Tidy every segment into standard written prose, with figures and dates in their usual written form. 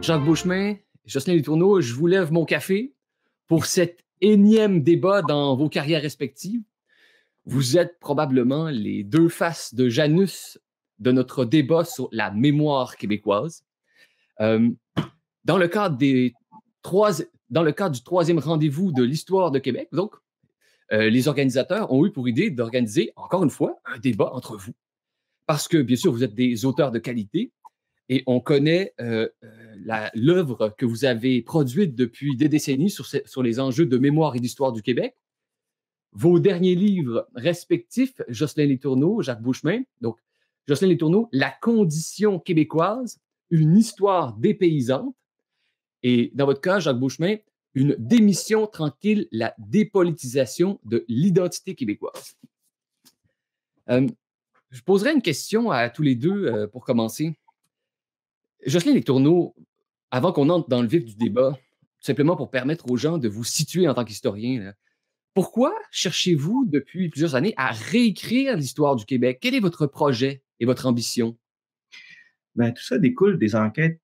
Jacques Beauchemin, Jocelyn Letourneau, je vous lève mon café pour cet énième débat dans vos carrières respectives. Vous êtes probablement les deux faces de Janus de notre débat sur la mémoire québécoise. Euh, dans le cadre du troisième rendez-vous de l'histoire de Québec, donc, les organisateurs ont eu pour idée d'organiser, encore une fois, un débat entre vous. Parce que, bien sûr, vous êtes des auteurs de qualité et on connaît l'œuvre que vous avez produite depuis des décennies sur les enjeux de mémoire et d'histoire du Québec. Vos derniers livres respectifs, Jocelyn Letourneau, Jacques Beauchemin. Donc, Jocelyn Letourneau, La condition québécoise, une histoire dépaysante. Et dans votre cas, Jacques Beauchemin, Une démission tranquille, la dépolitisation de l'identité québécoise. Je poserai une question à tous les deux pour commencer. Jocelyn Letourneau, avant qu'on entre dans le vif du débat, tout simplement pour permettre aux gens de vous situer en tant qu'historien, pourquoi cherchez-vous depuis plusieurs années à réécrire l'histoire du Québec? Quel est votre projet et votre ambition? Ben, tout ça découle des enquêtes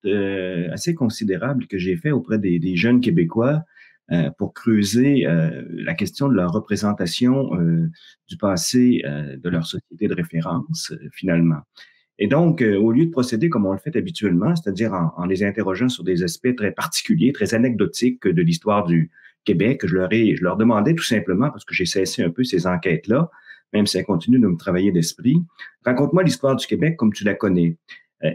assez considérables que j'ai faites auprès des jeunes Québécois pour creuser la question de leur représentation du passé de leur société de référence, finalement. Et donc, au lieu de procéder comme on le fait habituellement, c'est-à-dire en les interrogeant sur des aspects très particuliers, très anecdotiques de l'histoire du Québec, je leur demandais tout simplement, parce que j'ai cessé un peu ces enquêtes-là, même si elles continuent de me travailler d'esprit, raconte-moi l'histoire du Québec comme tu la connais.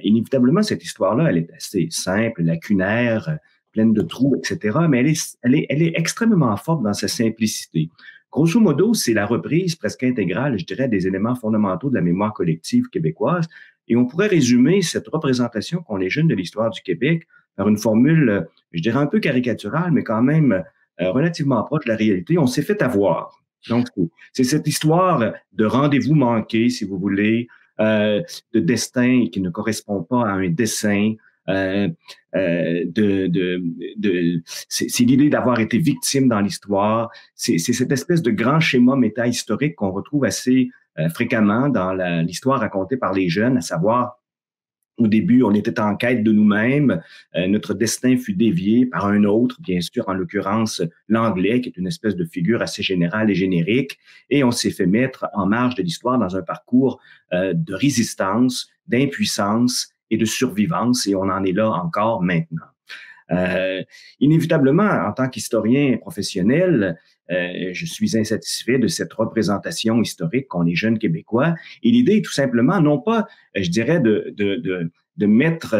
Inévitablement, cette histoire-là, elle est assez simple, lacunaire, pleine de trous, etc., mais elle est extrêmement forte dans sa simplicité. Grosso modo, c'est la reprise presque intégrale, je dirais, des éléments fondamentaux de la mémoire collective québécoise. Et on pourrait résumer cette représentation qu'ont les jeunes de l'histoire du Québec par une formule, je dirais, un peu caricaturale, mais quand même relativement proche de la réalité. On s'est fait avoir. Donc, c'est cette histoire de rendez-vous manqué, si vous voulez, de destin qui ne correspond pas à un dessin. C'est l'idée d'avoir été victime dans l'histoire. C'est cette espèce de grand schéma méta-historique qu'on retrouve assez fréquemment dans l'histoire racontée par les jeunes, à savoir, au début, on était en quête de nous-mêmes. Notre destin fut dévié par un autre, bien sûr, en l'occurrence l'anglais, qui est une espèce de figure assez générale et générique. Et on s'est fait mettre en marge de l'histoire dans un parcours de résistance, d'impuissance et de survivance. Et on en est là encore maintenant. Inévitablement, en tant qu'historien professionnel, je suis insatisfait de cette représentation historique qu'ont les jeunes Québécois. Et l'idée est tout simplement, non pas, je dirais, de mettre,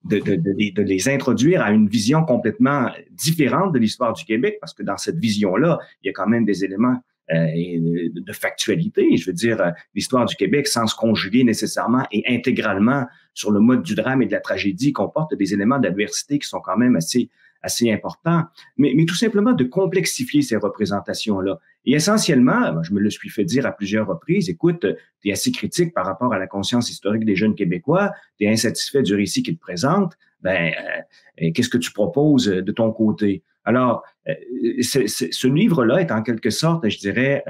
de les introduire à une vision complètement différente de l'histoire du Québec, parce que dans cette vision-là, il y a quand même des éléments de factualité. Je veux dire, l'histoire du Québec, sans se conjuguer nécessairement et intégralement sur le mode du drame et de la tragédie, comporte des éléments d'adversité qui sont quand même assez importants, mais tout simplement de complexifier ces représentations-là. Et essentiellement, je me le suis fait dire à plusieurs reprises, écoute, tu es assez critique par rapport à la conscience historique des jeunes Québécois, tu es insatisfait du récit qu'ils te présentent, qu'est-ce que tu proposes de ton côté? Alors, ce livre-là est en quelque sorte, je dirais,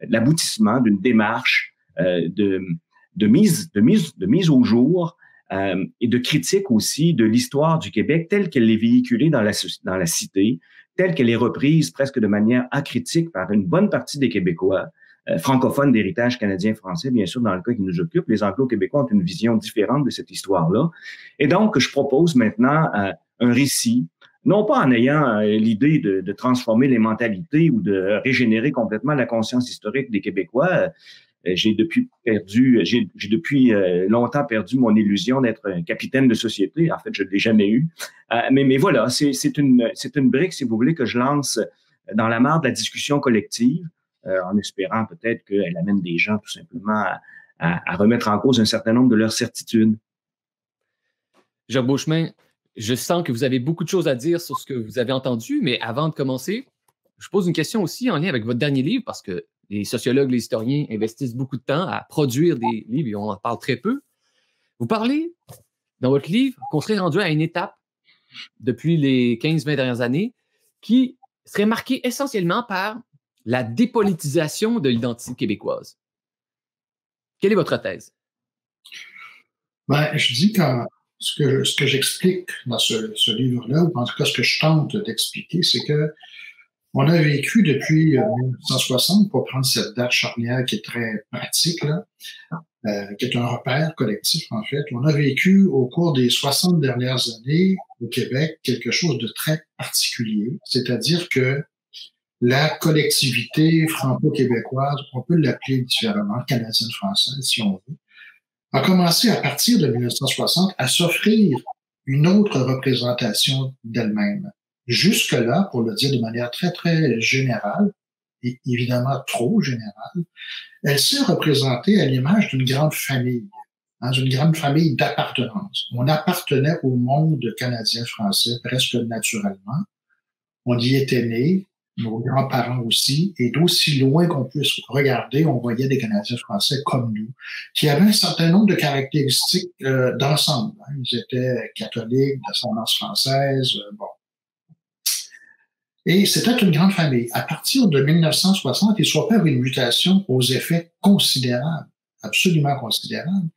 l'aboutissement d'une démarche de mise au jour et de critique aussi de l'histoire du Québec telle qu'elle est véhiculée dans la cité, telle qu'elle est reprise presque de manière acritique par une bonne partie des Québécois, francophones d'héritage canadien-français, bien sûr, dans le cas qui nous occupe. Les Anglo-Québécois ont une vision différente de cette histoire-là. Et donc, je propose maintenant un récit, non pas en ayant l'idée de transformer les mentalités ou de régénérer complètement la conscience historique des Québécois. J'ai depuis longtemps perdu mon illusion d'être un capitaine de société. En fait, je ne l'ai jamais eu. Mais voilà, c'est une brique, si vous voulez, que je lance dans la mare de la discussion collective, en espérant peut-être qu'elle amène des gens tout simplement à remettre en cause un certain nombre de leurs certitudes. Jacques Beauchemin, je sens que vous avez beaucoup de choses à dire sur ce que vous avez entendu, mais avant de commencer, je pose une question aussi en lien avec votre dernier livre, parce que les sociologues, les historiens investissent beaucoup de temps à produire des livres et on en parle très peu. Vous parlez dans votre livre qu'on serait rendu à une étape depuis les 15-20 dernières années qui serait marquée essentiellement par la dépolitisation de l'identité québécoise. Quelle est votre thèse? Je dis qu'en ce que j'explique dans ce livre-là, ou en tout cas ce que je tente d'expliquer, c'est que on a vécu depuis 1960, pour prendre cette date charnière qui est très pratique, là, qui est un repère collectif en fait, on a vécu au cours des 60 dernières années au Québec quelque chose de très particulier, c'est-à-dire que la collectivité franco-québécoise, on peut l'appeler différemment, canadienne-française si on veut, a commencé à partir de 1960 à s'offrir une autre représentation d'elle-même. Jusque-là, pour le dire de manière très, très générale, et évidemment trop générale, elle s'est représentée à l'image d'une grande famille, hein, d'une grande famille d'appartenance. On appartenait au monde canadien-français presque naturellement. On y était né, nos grands-parents aussi, et d'aussi loin qu'on puisse regarder, on voyait des Canadiens français comme nous, qui avaient un certain nombre de caractéristiques d'ensemble. Hein. Ils étaient catholiques, d'ascendance française, bon. Et c'était une grande famille. À partir de 1960, il s'opère une mutation aux effets considérables, absolument considérables.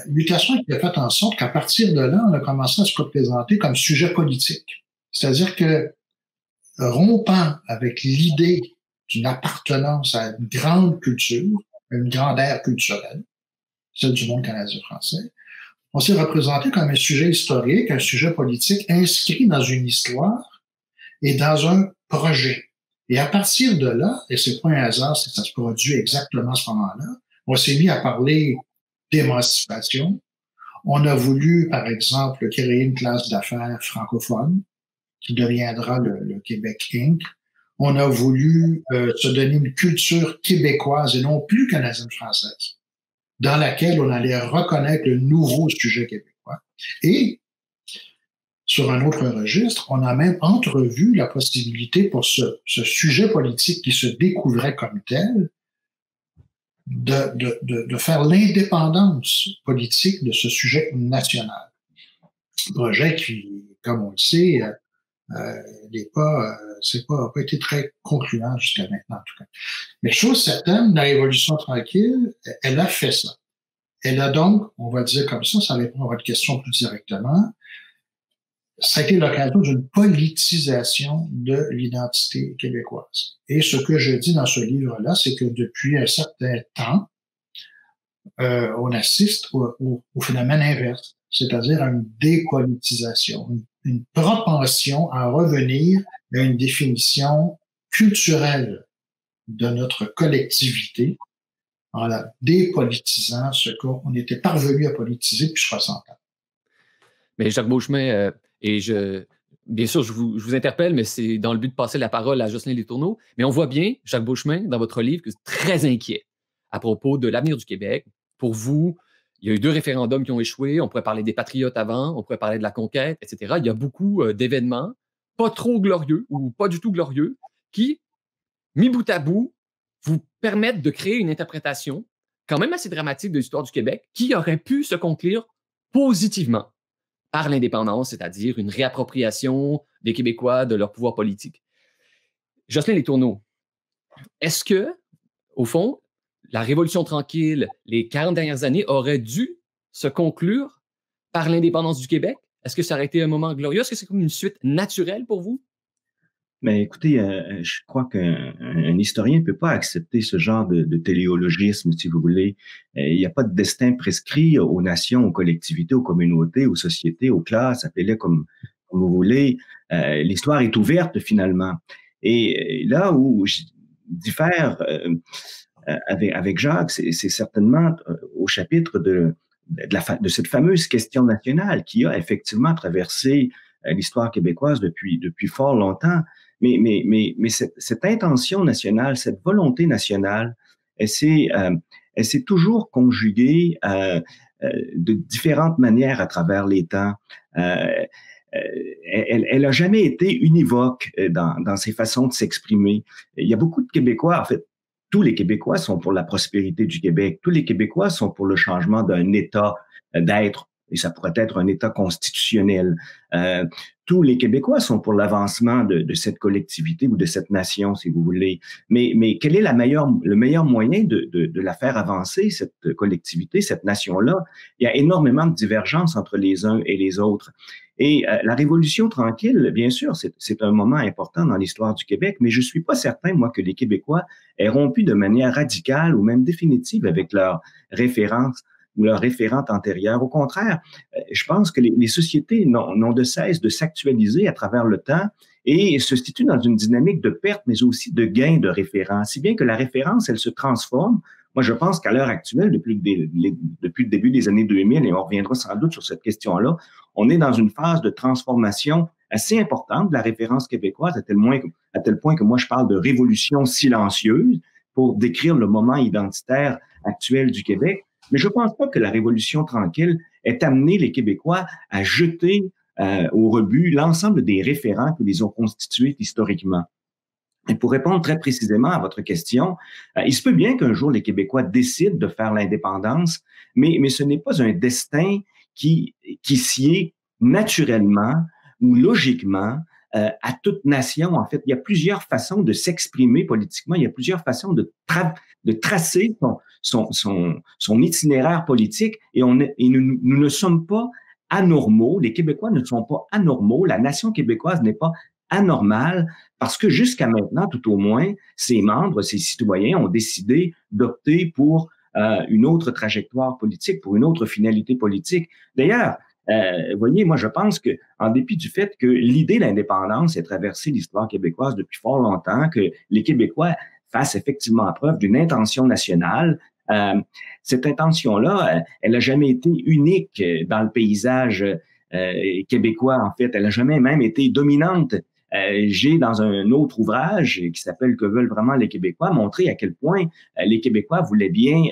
Mutation qui a fait en sorte qu'à partir de là, on a commencé à se représenter comme sujet politique. C'est-à-dire que rompant avec l'idée d'une appartenance à une grande culture, une grande ère culturelle, celle du monde canadien-français, on s'est représenté comme un sujet historique, un sujet politique inscrit dans une histoire et dans un projet. Et à partir de là, et c'est pas un hasard si ça se produit exactement à ce moment-là, on s'est mis à parler d'émancipation. On a voulu, par exemple, créer une classe d'affaires francophone qui deviendra le Québec Inc. On a voulu se donner une culture québécoise et non plus canadienne-française, dans laquelle on allait reconnaître le nouveau sujet québécois. Et sur un autre registre, on a même entrevu la possibilité pour ce sujet politique qui se découvrait comme tel de faire l'indépendance politique de ce sujet national. Projet qui, comme on le sait, n'a pas été très concluant jusqu'à maintenant, en tout cas. Mais chose certaine, la Révolution tranquille, elle a fait ça. Elle a donc, on va dire comme ça répond à votre question plus directement, ça a été l'occasion d'une politisation de l'identité québécoise. Et ce que je dis dans ce livre-là, c'est que depuis un certain temps, on assiste au phénomène inverse, c'est-à-dire à une dépolitisation, une propension à revenir à une définition culturelle de notre collectivité en la dépolitisant, ce qu'on était parvenu à politiser depuis 60 ans. Mais Jacques Beauchemin, bien sûr, je vous interpelle, mais c'est dans le but de passer la parole à Jocelyn Letourneau. Mais on voit bien, Jacques Beauchemin, dans votre livre, que c'est très inquiet à propos de l'avenir du Québec. Pour vous, il y a eu 2 référendums qui ont échoué. On pourrait parler des patriotes avant, on pourrait parler de la conquête, etc. Il y a beaucoup d'événements, pas trop glorieux ou pas du tout glorieux, qui, mis bout à bout, vous permettent de créer une interprétation quand même assez dramatique de l'histoire du Québec qui aurait pu se conclure positivement par l'indépendance, c'est-à-dire une réappropriation des Québécois de leur pouvoir politique. Jocelyn Letourneau, est-ce que, au fond, la Révolution tranquille, les 40 dernières années, auraient dû se conclure par l'indépendance du Québec? Est-ce que ça aurait été un moment glorieux? Est-ce que c'est comme une suite naturelle pour vous? Mais écoutez, je crois qu'un historien ne peut pas accepter ce genre de téléologisme, si vous voulez. Il n'y a pas de destin prescrit aux nations, aux collectivités, aux communautés, aux sociétés, aux classes, appelez-les comme vous voulez. L'histoire est ouverte finalement. Et là où je diffère avec Jacques, c'est certainement au chapitre de cette fameuse question nationale qui a effectivement traversé l'histoire québécoise depuis fort longtemps. Mais cette intention nationale, cette volonté nationale, elle s'est toujours conjuguée de différentes manières à travers les temps. Elle a jamais été univoque dans ses façons de s'exprimer. Il y a beaucoup de Québécois, en fait, tous les Québécois sont pour la prospérité du Québec. Tous les Québécois sont pour le changement d'un état d'être et ça pourrait être un État constitutionnel. Tous les Québécois sont pour l'avancement de cette collectivité ou de cette nation, si vous voulez. Mais quel est le meilleur moyen de la faire avancer, cette collectivité, cette nation-là? Il y a énormément de divergences entre les uns et les autres. Et la Révolution tranquille, bien sûr, c'est un moment important dans l'histoire du Québec, mais je suis pas certain, moi, que les Québécois aient rompu de manière radicale ou même définitive avec leur référence ou leur référente antérieure. Au contraire, je pense que les sociétés n'ont de cesse de s'actualiser à travers le temps et se situent dans une dynamique de perte, mais aussi de gain de référence, si bien que la référence, elle se transforme. Moi, je pense qu'à l'heure actuelle, depuis le début des années 2000, et on reviendra sans doute sur cette question-là, on est dans une phase de transformation assez importante de la référence québécoise, à tel point que moi, je parle de révolution silencieuse pour décrire le moment identitaire actuel du Québec. Mais je ne pense pas que la Révolution tranquille ait amené les Québécois à jeter au rebut l'ensemble des référents qui les ont constitués historiquement. Et pour répondre très précisément à votre question, il se peut bien qu'un jour les Québécois décident de faire l'indépendance, mais ce n'est pas un destin qui sied naturellement ou logiquement à toute nation. En fait, il y a plusieurs façons de s'exprimer politiquement, il y a plusieurs façons de tracer son itinéraire politique et nous ne sommes pas anormaux, les Québécois ne sont pas anormaux, la nation québécoise n'est pas anormale parce que jusqu'à maintenant, tout au moins, ses membres, ses citoyens ont décidé d'opter pour une autre trajectoire politique, pour une autre finalité politique. D'ailleurs, voyez, moi, je pense que, en dépit du fait que l'idée de l'indépendance ait traversé l'histoire québécoise depuis fort longtemps, que les Québécois fassent effectivement preuve d'une intention nationale, cette intention-là, elle n'a jamais été unique dans le paysage québécois, en fait. Elle n'a jamais même été dominante. J'ai, dans un autre ouvrage qui s'appelle « Que veulent vraiment les Québécois », montré à quel point les Québécois voulaient bien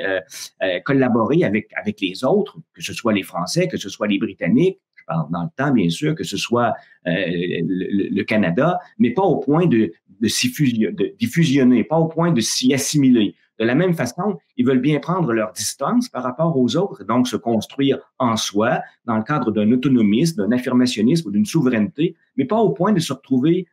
collaborer avec les autres, que ce soit les Français, que ce soit les Britanniques, je parle dans le temps, bien sûr, que ce soit le Canada, mais pas au point de d'y fusionner, pas au point de s'y assimiler. De la même façon, ils veulent bien prendre leur distance par rapport aux autres, donc se construire en soi, dans le cadre d'un autonomisme, d'un affirmationnisme ou d'une souveraineté, mais pas au point de se retrouver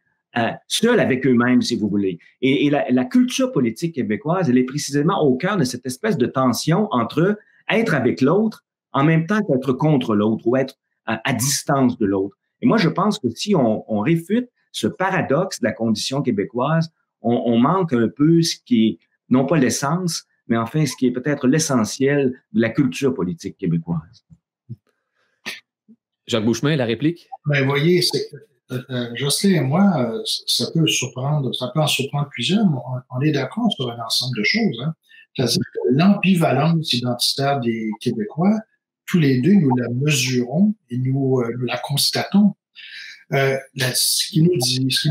seuls avec eux-mêmes, si vous voulez. Et la culture politique québécoise, elle est précisément au cœur de cette espèce de tension entre être avec l'autre en même temps qu'être contre l'autre ou être à distance de l'autre. Et moi, je pense que si on réfute ce paradoxe de la condition québécoise, on manque un peu ce qui est non pas l'essence, mais enfin ce qui est peut-être l'essentiel de la culture politique québécoise. Jacques Beauchemin, la réplique? Ben, voyez, Jocelyn et moi, ça peut en surprendre plusieurs, mais on est d'accord sur un ensemble de choses. Hein. C'est-à-dire que l'ambivalence identitaire des Québécois, tous les deux, nous la mesurons et nous la constatons. Ce qui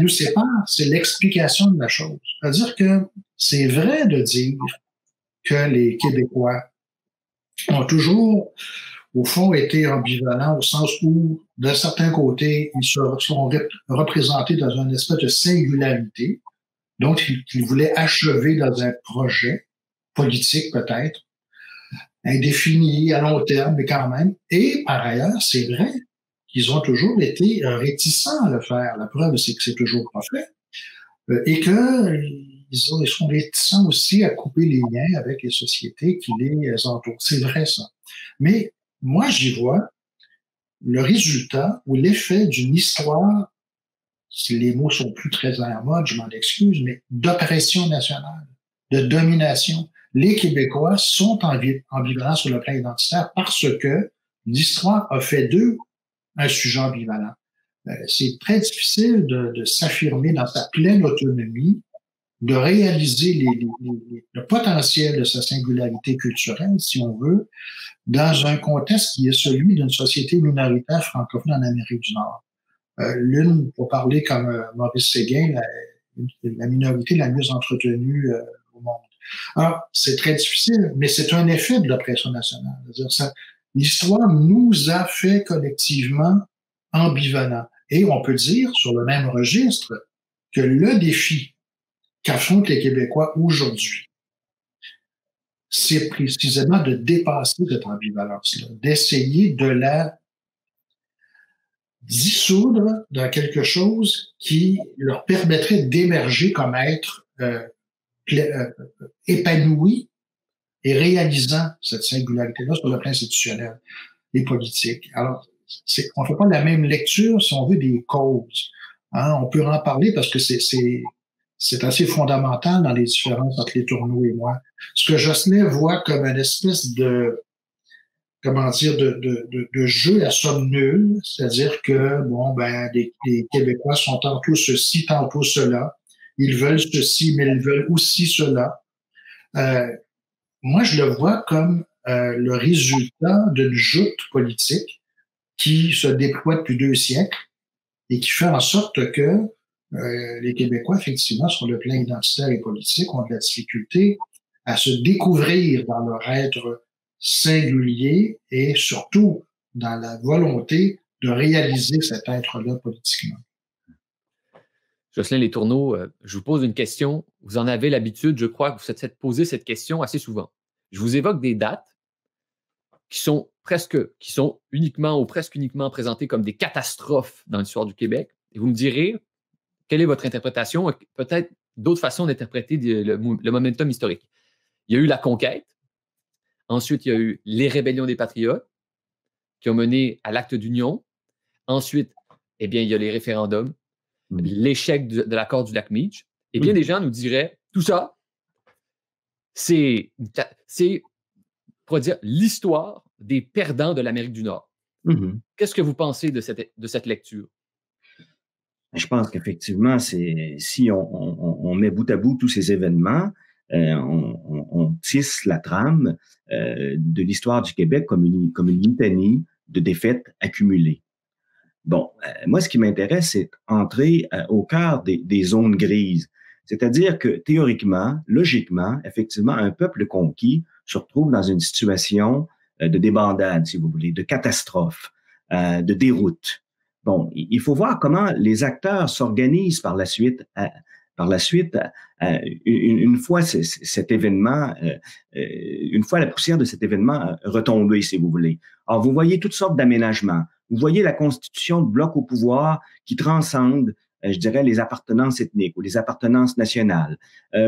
nous sépare, c'est l'explication de la chose. C'est-à-dire que c'est vrai de dire que les Québécois ont toujours, au fond, été ambivalents au sens où, d'un certain côté, ils sont représentés dans une espèce de singularité, donc ils voulaient achever dans un projet politique peut-être, indéfini, à long terme, mais quand même. Et par ailleurs, c'est vrai qu'ils ont toujours été réticents à le faire. La preuve, c'est que c'est toujours pas fait. Et qu'ils sont réticents aussi à couper les liens avec les sociétés qui les entourent. C'est vrai, ça. Mais moi, j'y vois le résultat ou l'effet d'une histoire, si les mots sont plus très à la mode, je m'en excuse, mais d'oppression nationale, de domination. Les Québécois sont ambivalents sur le plan identitaire parce que l'histoire a fait d'eux un sujet ambivalent. C'est très difficile de s'affirmer dans sa pleine autonomie, de réaliser le potentiel de sa singularité culturelle, si on veut, dans un contexte qui est celui d'une société minoritaire francophone en Amérique du Nord. L'une, pour parler comme Maurice Séguin, la minorité la mieux entretenue au monde. Alors, c'est très difficile, mais c'est un effet de l'oppression nationale. L'histoire nous a fait collectivement ambivalents. Et on peut dire, sur le même registre, que le défi qu'affrontent les Québécois aujourd'hui, c'est précisément de dépasser cette ambivalence-là, d'essayer de la dissoudre dans quelque chose qui leur permettrait d'émerger comme être épanoui et réalisant cette singularité-là sur le plan institutionnel et politique. Alors, on ne fait pas la même lecture si on veut des causes. Hein? On peut en parler parce que c'est assez fondamental dans les différences entre les Tourneau et moi. Ce que Jocelyn voit comme une espèce de jeu à somme nulle, c'est-à-dire que, les Québécois sont tantôt ceci, tantôt cela. Ils veulent ceci, mais ils veulent aussi cela. Moi, je le vois comme le résultat d'une joute politique qui se déploie depuis 2 siècles et qui fait en sorte que les Québécois, effectivement, sur le plan identitaire et politique, ont de la difficulté à se découvrir dans leur être singulier et surtout dans la volonté de réaliser cet être-là politiquement. Jocelyn Les Tourneau, je vous pose une question. Vous en avez l'habitude, je crois que vous êtes posé cette question assez souvent. Je vous évoque des dates qui sont uniquement ou presque uniquement présentées comme des catastrophes dans l'histoire du Québec. Et vous me direz, quelle est votre interprétation? Peut-être d'autres façons d'interpréter le momentum historique. Il y a eu la conquête. Ensuite, il y a eu les rébellions des patriotes qui ont mené à l'acte d'union. Ensuite, il y a les référendums, l'échec de l'accord du lac Meach. Et bien des gens nous diraient, tout ça, c'est pour dire l'histoire des perdants de l'Amérique du Nord. Qu'est-ce que vous pensez de cette lecture? Je pense qu'effectivement, si on met bout à bout tous ces événements, on tisse la trame de l'histoire du Québec comme une litanie de défaites accumulées. Bon, moi, ce qui m'intéresse, c'est entrer au cœur des zones grises. C'est-à-dire que théoriquement, logiquement, effectivement, un peuple conquis se retrouve dans une situation de débandade, si vous voulez, de catastrophe, de déroute. Bon, il faut voir comment les acteurs s'organisent par la suite. Une fois cet événement, une fois la poussière de cet événement retombée, si vous voulez. Alors, vous voyez toutes sortes d'aménagements. Vous voyez la constitution de blocs au pouvoir qui transcende, je dirais, les appartenances ethniques ou les appartenances nationales.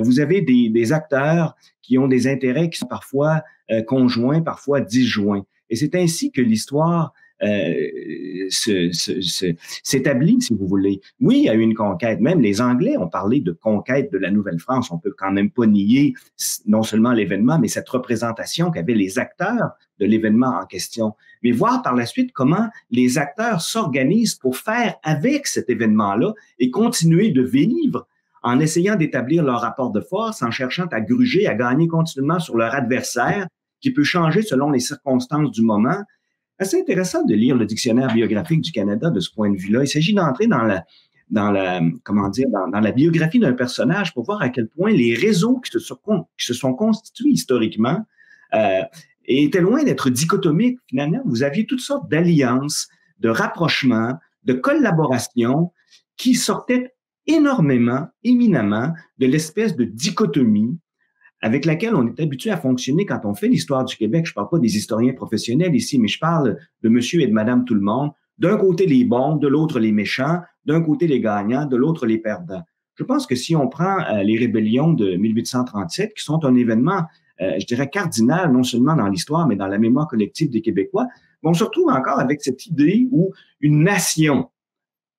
Vous avez des acteurs qui ont des intérêts qui sont parfois conjoints, parfois disjoints. Et c'est ainsi que l'histoire s'établit, si vous voulez. Oui, il y a eu une conquête. Même les Anglais ont parlé de conquête de la Nouvelle-France. On peut quand même pas nier non seulement l'événement, mais cette représentation qu'avaient les acteurs de l'événement en question. Mais voir par la suite comment les acteurs s'organisent pour faire avec cet événement-là et continuer de vivre en essayant d'établir leur rapport de force, en cherchant à gruger, à gagner continuellement sur leur adversaire, qui peut changer selon les circonstances du moment. C'est intéressant de lire le dictionnaire biographique du Canada de ce point de vue-là. Il s'agit d'entrer dans la biographie d'un personnage pour voir à quel point les réseaux qui se sont constitués historiquement étaient loin d'être dichotomiques. Finalement, vous aviez toutes sortes d'alliances, de rapprochements, de collaborations qui sortaient éminemment de l'espèce de dichotomie avec laquelle on est habitué à fonctionner quand on fait l'histoire du Québec. Je ne parle pas des historiens professionnels ici, mais je parle de monsieur et de madame tout le monde. D'un côté, les bons, de l'autre, les méchants. D'un côté, les gagnants, de l'autre, les perdants. Je pense que si on prend les rébellions de 1837, qui sont un événement, je dirais, cardinal, non seulement dans l'histoire, mais dans la mémoire collective des Québécois, on se retrouve encore avec cette idée où une nation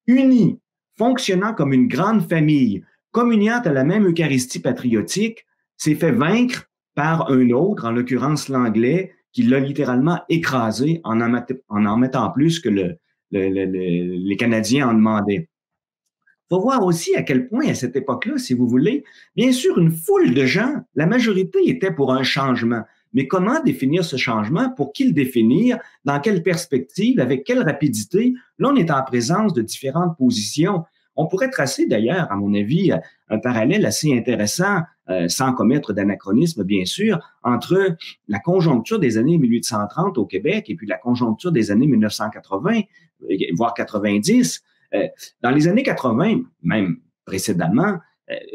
unie, fonctionnant comme une grande famille, communiant à la même Eucharistie patriotique, s'est fait vaincre par un autre, en l'occurrence l'Anglais, qui l'a littéralement écrasé en mettant plus que les Canadiens en demandaient. Il faut voir aussi à quel point, à cette époque-là, si vous voulez, bien sûr, une foule de gens, la majorité était pour un changement. Mais comment définir ce changement? Pour qui le définir? Dans quelle perspective? Avec quelle rapidité? Là, on est en présence de différentes positions. On pourrait tracer d'ailleurs, à mon avis, un parallèle assez intéressant, sans commettre d'anachronisme, bien sûr, entre la conjoncture des années 1830 au Québec et puis la conjoncture des années 1980, voire 90. Dans les années 80, même précédemment,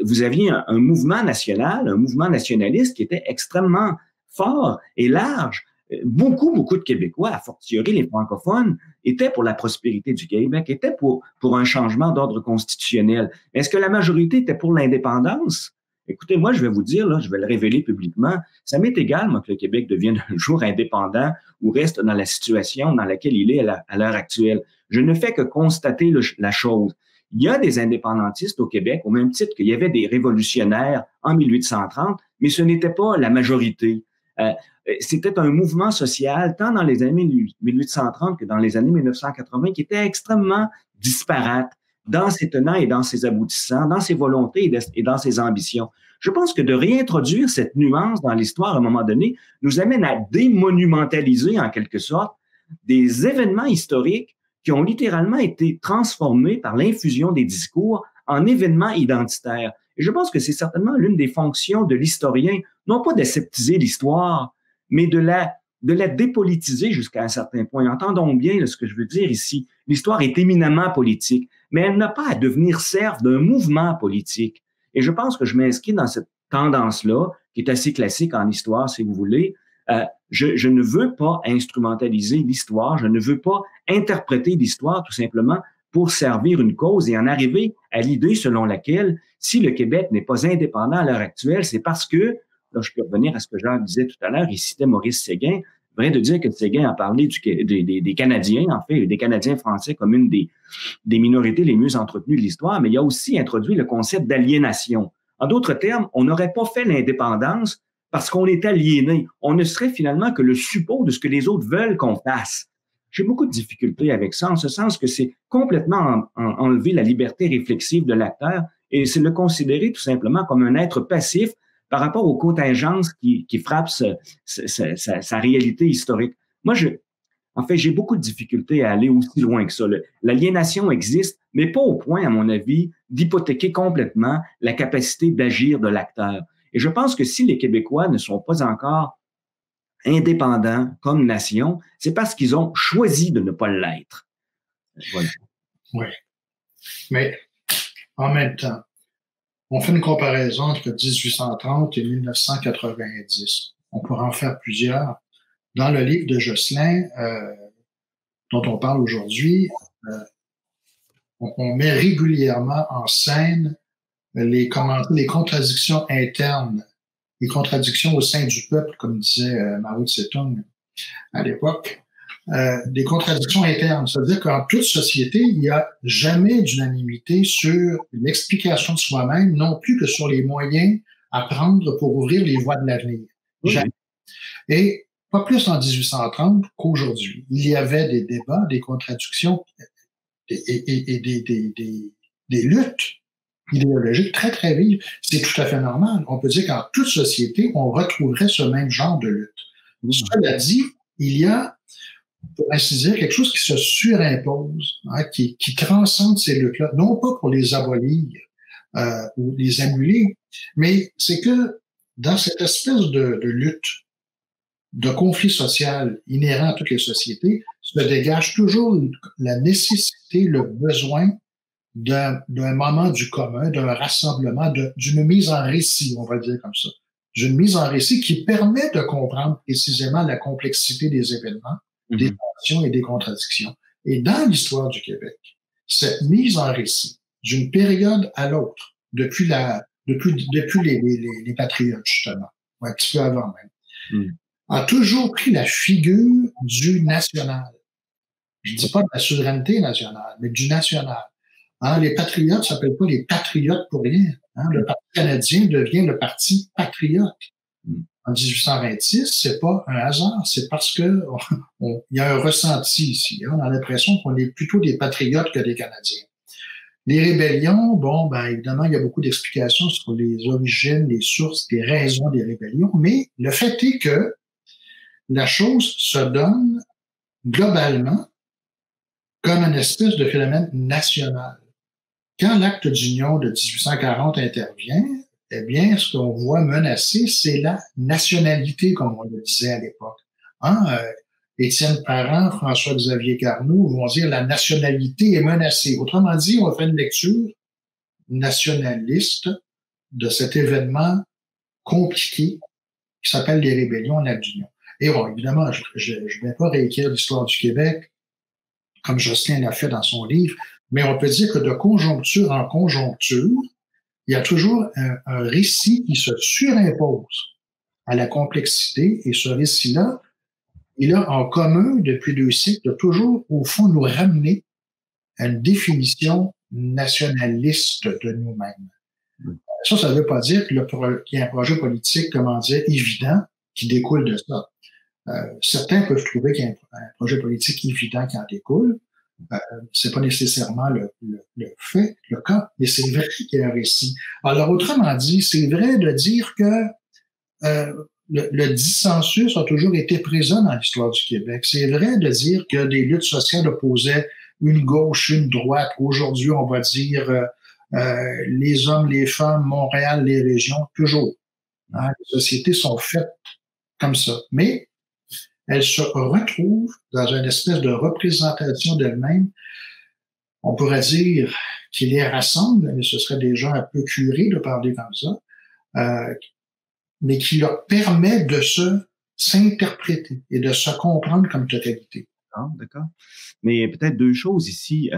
vous aviez un mouvement national, un mouvement nationaliste qui était extrêmement fort et large. Beaucoup de Québécois, à fortiori les francophones, étaient pour la prospérité du Québec, étaient pour un changement d'ordre constitutionnel. Est-ce que la majorité était pour l'indépendance? Écoutez, moi, je vais vous dire, là, je vais le révéler publiquement, ça m'est égal, moi, que le Québec devienne un jour indépendant ou reste dans la situation dans laquelle il est à l'heure actuelle. Je ne fais que constater la chose. Il y a des indépendantistes au Québec, au même titre qu'il y avait des révolutionnaires en 1830, mais ce n'était pas la majorité. C'était un mouvement social, tant dans les années 1830 que dans les années 1980, qui était extrêmement disparate dans ses tenants et dans ses aboutissants, dans ses volontés et dans ses ambitions. Je pense que de réintroduire cette nuance dans l'histoire à un moment donné nous amène à démonumentaliser en quelque sorte des événements historiques qui ont littéralement été transformés par l'infusion des discours en événements identitaires. Et je pense que c'est certainement l'une des fonctions de l'historien, non pas d'aseptiser l'histoire, mais de la dépolitiser jusqu'à un certain point. Entendons bien là, ce que je veux dire ici. L'histoire est éminemment politique, mais elle n'a pas à devenir serve d'un mouvement politique. Et je pense que je m'inscris dans cette tendance-là, qui est assez classique en histoire, si vous voulez. Je ne veux pas instrumentaliser l'histoire, je ne veux pas interpréter l'histoire tout simplement pour servir une cause et en arriver à l'idée selon laquelle si le Québec n'est pas indépendant à l'heure actuelle, c'est parce que, là je peux revenir à ce que Jacques disait tout à l'heure, il citait Maurice Séguin, vrai de dire que Séguin a parlé des Canadiens, en fait, des Canadiens français comme une des minorités les mieux entretenues de l'histoire, mais il a aussi introduit le concept d'aliénation. En d'autres termes, on n'aurait pas fait l'indépendance parce qu'on est aliéné. On ne serait finalement que le suppôt de ce que les autres veulent qu'on fasse. J'ai beaucoup de difficultés avec ça, en ce sens que c'est complètement enlever la liberté réflexive de l'acteur et c'est le considérer tout simplement comme un être passif par rapport aux contingences qui frappent sa réalité historique. Moi, j'ai beaucoup de difficultés à aller aussi loin que ça. L'aliénation existe, mais pas au point, à mon avis, d'hypothéquer complètement la capacité d'agir de l'acteur. Et je pense que si les Québécois ne sont pas encore indépendants comme nation, c'est parce qu'ils ont choisi de ne pas l'être. Voilà. Oui. Mais en même temps, on fait une comparaison entre 1830 et 1990. On pourrait en faire plusieurs. Dans le livre de Josselin, dont on parle aujourd'hui, on met régulièrement en scène les contradictions internes, les contradictions au sein du peuple, comme disait Mao Tse-tung à l'époque, des contradictions internes. C'est-à-dire qu'en toute société, il n'y a jamais d'unanimité sur l'explication de soi-même, non plus que sur les moyens à prendre pour ouvrir les voies de l'avenir. Oui. Et pas plus en 1830 qu'aujourd'hui. Il y avait des débats, des contradictions et des luttes idéologiques très, très vives. C'est tout à fait normal. On peut dire qu'en toute société, on retrouverait ce même genre de lutte. Cela dit, il y a, pour ainsi dire, quelque chose qui se surimpose, qui transcende ces luttes-là, non pas pour les abolir ou les annuler, mais c'est que dans cette espèce de lutte, de conflit social inhérent à toutes les sociétés, se dégage toujours la nécessité, le besoin d'un moment du commun, d'un rassemblement, d'une mise en récit, on va dire comme ça. D'une mise en récit qui permet de comprendre précisément la complexité des événements, des tensions et des contradictions. Et dans l'histoire du Québec, cette mise en récit, d'une période à l'autre, depuis les patriotes, justement, ou un petit peu avant même, a toujours pris la figure du national. Je ne dis pas de la souveraineté nationale, mais du national. Les patriotes ne s'appellent pas les patriotes pour rien. Le Parti canadien devient le Parti patriote. En 1826, c'est pas un hasard, c'est parce que il y a un ressenti ici. On a l'impression qu'on est plutôt des patriotes que des Canadiens. Les rébellions, évidemment, il y a beaucoup d'explications sur les origines, les sources, les raisons des rébellions, mais le fait est que la chose se donne globalement comme une espèce de phénomène national. Quand l'acte d'union de 1840 intervient, eh bien, ce qu'on voit menacé, c'est la nationalité, comme on le disait à l'époque. Étienne Parent, François-Xavier Carnot vont dire la nationalité est menacée. Autrement dit, on fait une lecture nationaliste de cet événement compliqué qui s'appelle Les Rébellions en d'Union. Et bon, évidemment, je ne vais pas réécrire l'histoire du Québec comme Jocelyn l'a fait dans son livre, mais on peut dire que de conjoncture en conjoncture, il y a toujours un récit qui se surimpose à la complexité, et ce récit-là, il a en commun, depuis 2 siècles, de toujours, au fond, nous ramener à une définition nationaliste de nous-mêmes. Ça ne veut pas dire qu'il y a un projet politique, comment dire, évident qui découle de ça. Certains peuvent trouver qu'il y a un projet politique évident qui en découle. C'est pas nécessairement le cas, mais c'est vrai qu'il y a un récit. Alors, autrement dit, c'est vrai de dire que le dissensus a toujours été présent dans l'histoire du Québec. C'est vrai de dire que des luttes sociales opposaient une gauche, une droite. Aujourd'hui, on va dire les hommes, les femmes, Montréal, les régions, toujours. Hein, les sociétés sont faites comme ça. Mais elles se retrouvent dans une espèce de représentation d'elles-mêmes. On pourrait dire qui les rassemble, mais ce serait déjà un peu curé de parler comme ça, mais qui leur permet de s'interpréter et de se comprendre comme totalité. Ah, d'accord. Mais peut-être 2 choses ici.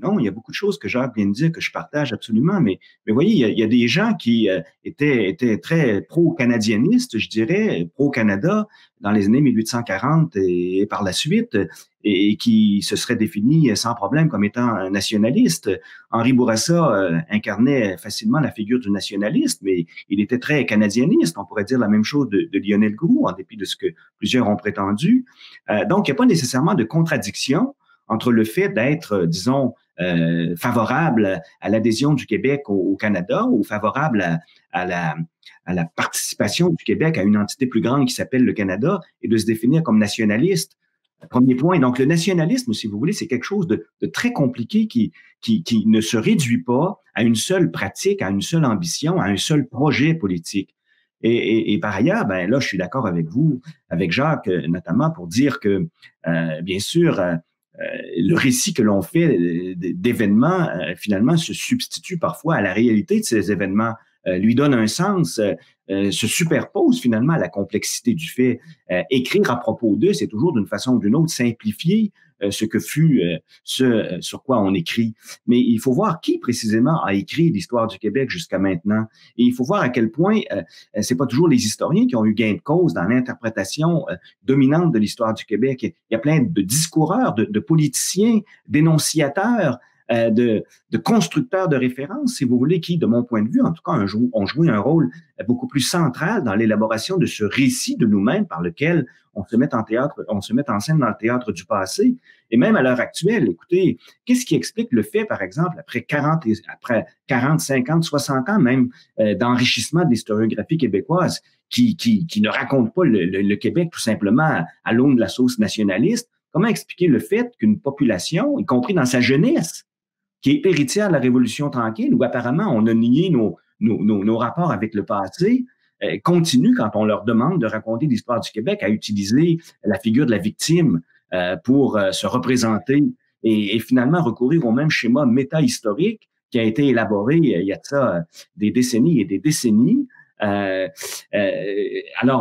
Non, il y a beaucoup de choses que Jacques vient de dire que je partage absolument, mais voyez, il y a des gens qui étaient très pro-canadianistes, je dirais, pro-Canada dans les années 1840 et par la suite, et qui se seraient définis sans problème comme étant nationalistes. Henri Bourassa incarnait facilement la figure du nationaliste, mais il était très canadianiste. On pourrait dire la même chose de Lionel Groulx, en dépit de ce que plusieurs ont prétendu. Donc, il n'y a pas nécessairement de contradiction entre le fait d'être, disons, favorable à l'adhésion du Québec au Canada ou favorable à la participation du Québec à une entité plus grande qui s'appelle le Canada et de se définir comme nationaliste. Premier point. Donc, le nationalisme, si vous voulez, c'est quelque chose de très compliqué qui ne se réduit pas à une seule pratique, à une seule ambition, à un seul projet politique. Et par ailleurs, ben là, je suis d'accord avec vous, avec Jacques notamment, pour dire que, bien sûr, le récit que l'on fait d'événements, finalement, se substitue parfois à la réalité de ces événements, lui donne un sens, se superpose finalement à la complexité du fait. Écrire à propos d'eux, c'est toujours d'une façon ou d'une autre simplifier ce que fut ce sur quoi on écrit. Mais il faut voir qui précisément a écrit l'histoire du Québec jusqu'à maintenant. Et il faut voir à quel point c'est pas toujours les historiens qui ont eu gain de cause dans l'interprétation dominante de l'histoire du Québec. Il y a plein de discoureurs, de politiciens, d'énonciateurs, de constructeurs de référence, si vous voulez, qui, de mon point de vue, en tout cas, ont joué un rôle beaucoup plus central dans l'élaboration de ce récit de nous-mêmes par lequel on se met en scène dans le théâtre du passé. Et même à l'heure actuelle, écoutez, qu'est-ce qui explique le fait, par exemple, après 40, 50, 60 ans même d'enrichissement de l'historiographie québécoise, qui ne raconte pas le Québec tout simplement à l'aune de la sauce nationaliste, comment expliquer le fait qu'une population, y compris dans sa jeunesse, qui est héritière de la Révolution tranquille, où apparemment on a nié nos rapports avec le passé, continue, quand on leur demande de raconter l'histoire du Québec, à utiliser la figure de la victime pour se représenter et finalement recourir au même schéma méta-historique qui a été élaboré il y a de ça des décennies et des décennies, alors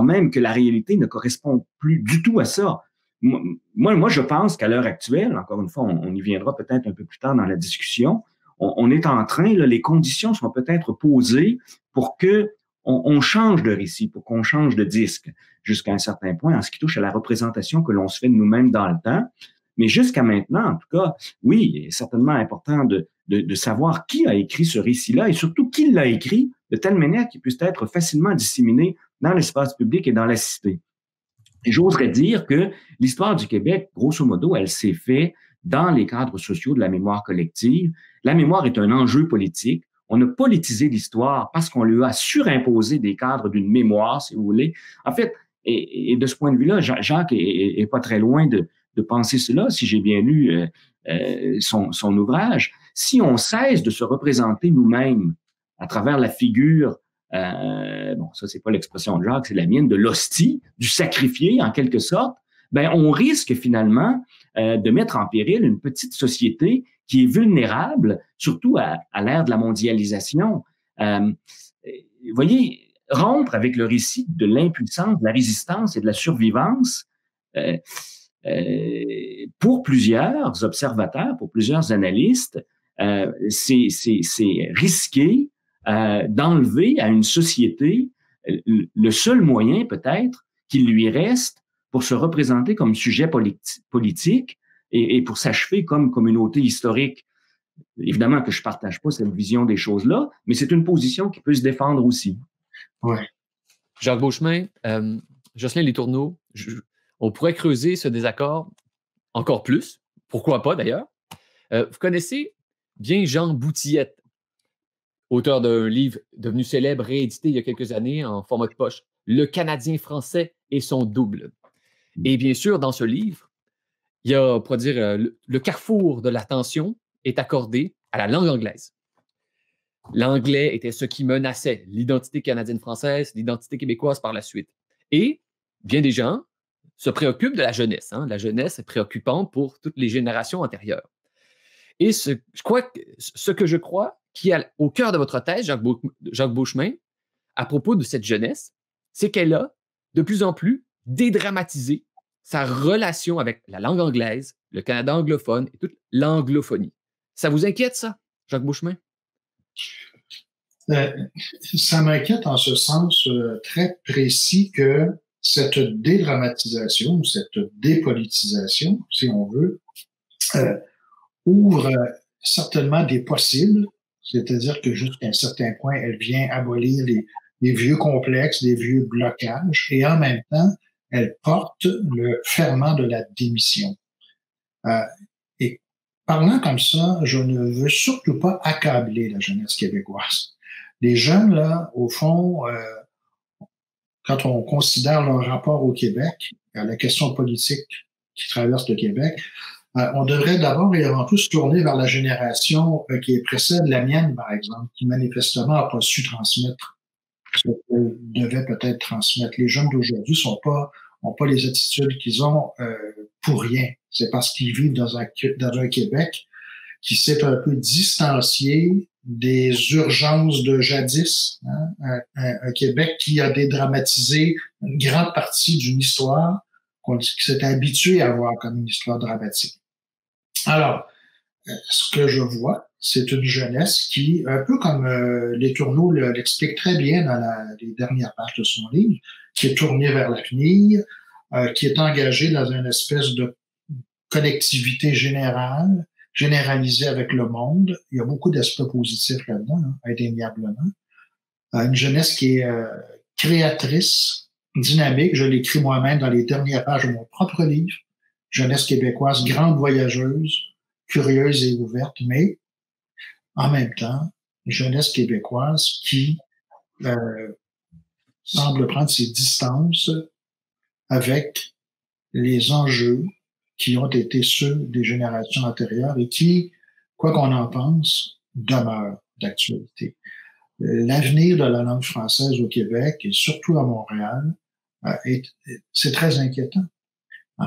même que la réalité ne correspond plus du tout à ça. Moi, je pense qu'à l'heure actuelle, encore une fois, on y viendra peut-être un peu plus tard dans la discussion, on est en train, là, les conditions sont peut-être posées pour que on change de récit, pour qu'on change de disque jusqu'à un certain point en ce qui touche à la représentation que l'on se fait de nous-mêmes dans le temps. Mais jusqu'à maintenant, en tout cas, oui, il est certainement important de savoir qui a écrit ce récit-là et surtout qui l'a écrit de telle manière qu'il puisse être facilement disséminé dans l'espace public et dans la cité. Et j'oserais dire que l'histoire du Québec, grosso modo, elle s'est faite dans les cadres sociaux de la mémoire collective. La mémoire est un enjeu politique. On a politisé l'histoire parce qu'on lui a surimposé des cadres d'une mémoire, si vous voulez. En fait, et de ce point de vue-là, Jacques est pas très loin de penser cela, si j'ai bien lu son ouvrage. Si on cesse de se représenter nous-mêmes à travers la figure, bon, ça, c'est pas l'expression de Jacques, c'est la mienne, de l'hostie, du sacrifié, en quelque sorte, ben, on risque finalement de mettre en péril une petite société qui est vulnérable, surtout à l'ère de la mondialisation. Vous voyez, rompre avec le récit de l'impuissance, de la résistance et de la survivance, pour plusieurs observateurs, pour plusieurs analystes, c'est risqué d'enlever à une société le seul moyen peut-être qu'il lui reste pour se représenter comme sujet politique et pour s'achever comme communauté historique. Évidemment que je ne partage pas cette vision des choses-là, mais c'est une position qui peut se défendre aussi. Ouais. Jacques Beauchemin, Jocelyn Letourneau, on pourrait creuser ce désaccord encore plus. Pourquoi pas, d'ailleurs? Vous connaissez bien Jean Boutillette, auteur d'un livre devenu célèbre, réédité il y a quelques années en format de poche, Le Canadien français et son double. Et bien sûr, dans ce livre, il y a, on pourrait dire, le carrefour de l'attention est accordé à la langue anglaise. L'anglais était ce qui menaçait l'identité canadienne-française, l'identité québécoise par la suite. Et bien des gens se préoccupent de la jeunesse. Hein. La jeunesse est préoccupante pour toutes les générations antérieures. Et ce que je crois qui est au cœur de votre thèse, Jacques Beauchemin, à propos de cette jeunesse, c'est qu'elle a de plus en plus dédramatisé sa relation avec la langue anglaise, le Canada anglophone et toute l'anglophonie. Ça vous inquiète, ça, Jacques Beauchemin? Ça m'inquiète en ce sens très précis que cette dédramatisation, cette dépolitisation, si on veut, ouvre certainement des possibles, c'est-à-dire que jusqu'à un certain point, elle vient abolir les vieux complexes, les vieux blocages, et en même temps, elle porte le ferment de la démission. Et parlant comme ça, je ne veux surtout pas accabler la jeunesse québécoise. Les jeunes, là, au fond, quand on considère leur rapport au Québec, à la question politique qui traverse le Québec, on devrait d'abord et avant tout se tourner vers la génération qui précède la mienne, par exemple, qui manifestement n'a pas su transmettre ce qu'elle devait peut-être transmettre. Les jeunes d'aujourd'hui n'ont pas les attitudes qu'ils ont pour rien. C'est parce qu'ils vivent dans un Québec qui s'est un peu distancié des urgences de jadis, hein? Un Québec qui a dédramatisé une grande partie d'une histoire qui s'est habitué à voir comme une histoire dramatique. Alors, ce que je vois, c'est une jeunesse qui, un peu comme Letourneau l'explique très bien dans les dernières pages de son livre, qui est tournée vers l'avenir, qui est engagée dans une espèce de connectivité généralisée avec le monde. Il y a beaucoup d'aspects positifs là-dedans, hein, indéniablement. Une jeunesse qui est créatrice, dynamique. Je l'écris moi-même dans les dernières pages de mon propre livre. Jeunesse québécoise, grande voyageuse, curieuse et ouverte, mais en même temps, jeunesse québécoise qui semble prendre ses distances avec les enjeux qui ont été ceux des générations antérieures et qui, quoi qu'on en pense, demeurent d'actualité. L'avenir de la langue française au Québec et surtout à Montréal, c'est très inquiétant.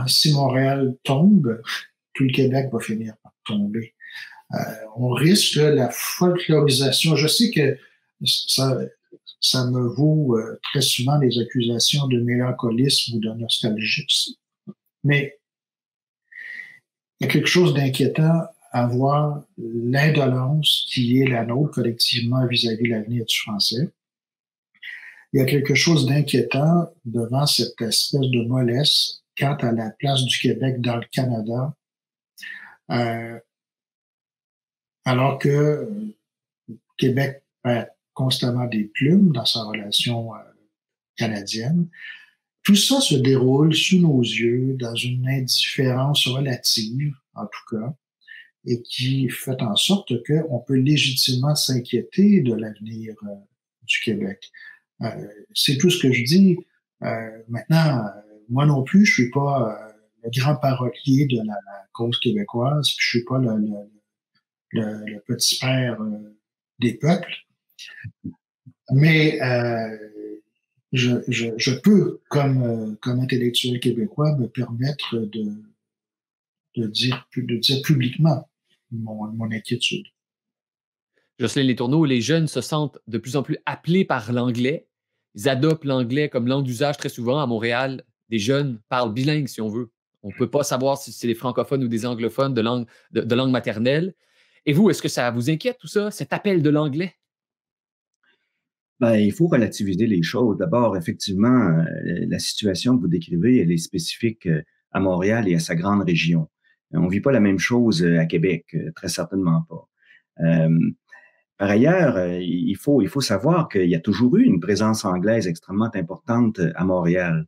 Si Montréal tombe, tout le Québec va finir par tomber. On risque la folklorisation. Je sais que ça me vaut très souvent les accusations de mélancolisme ou de nostalgisme, mais il y a quelque chose d'inquiétant à voir l'indolence qui est la nôtre collectivement vis-à-vis de l'avenir du français. Il y a quelque chose d'inquiétant devant cette espèce de mollesse quant à la place du Québec dans le Canada, alors que Québec perd constamment des plumes dans sa relation canadienne. Tout ça se déroule sous nos yeux dans une indifférence relative, en tout cas, et qui fait en sorte qu'on peut légitimement s'inquiéter de l'avenir du Québec. C'est tout ce que je dis. Maintenant, moi non plus, je suis pas le grand parolier de la cause québécoise, puis je suis pas le petit père des peuples, mais je peux, comme intellectuel québécois, me permettre de dire publiquement mon inquiétude. Jocelyn Letourneau, les jeunes se sentent de plus en plus appelés par l'anglais. ils adoptent l'anglais comme langue d'usage très souvent. À Montréal, des jeunes parlent bilingue, si on veut. On ne peut pas savoir si c'est des francophones ou des anglophones de langue maternelle. Et vous, est-ce que ça vous inquiète tout ça, cet appel de l'anglais? Ben, il faut relativiser les choses. D'abord, effectivement, la situation que vous décrivez, elle est spécifique à Montréal et à sa grande région. On vit pas la même chose à Québec, très certainement pas. Euh, Par ailleurs, il faut savoir qu'il y a toujours eu une présence anglaise extrêmement importante à Montréal.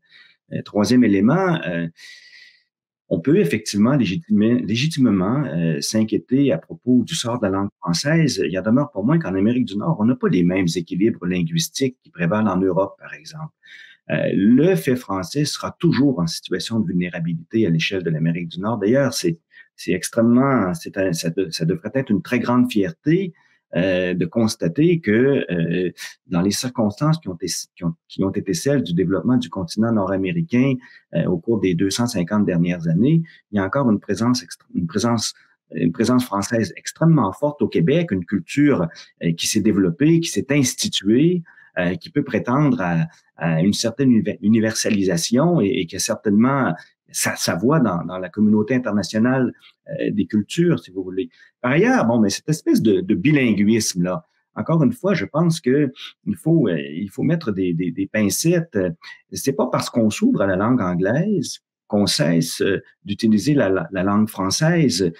Troisième élément, on peut effectivement légitimement s'inquiéter à propos du sort de la langue française. Il y en demeure pour moins qu'en Amérique du Nord, on n'a pas les mêmes équilibres linguistiques qui prévalent en Europe, par exemple. Le fait français sera toujours en situation de vulnérabilité à l'échelle de l'Amérique du Nord. D'ailleurs, c'est extrêmement, ça devrait être une très grande fierté de constater que dans les circonstances qui ont été celles du développement du continent nord-américain au cours des 250 dernières années, il y a encore une présence française extrêmement forte au Québec, une culture qui s'est développée, qui s'est instituée, qui peut prétendre à une certaine universalisation et qui a certainement sa voix dans la communauté internationale des cultures, si vous voulez. Par ailleurs, bon, mais cette espèce de bilinguisme-là, encore une fois, je pense que il faut mettre des pincettes. C'est pas parce qu'on s'ouvre à la langue anglaise qu'on cesse d'utiliser la langue française.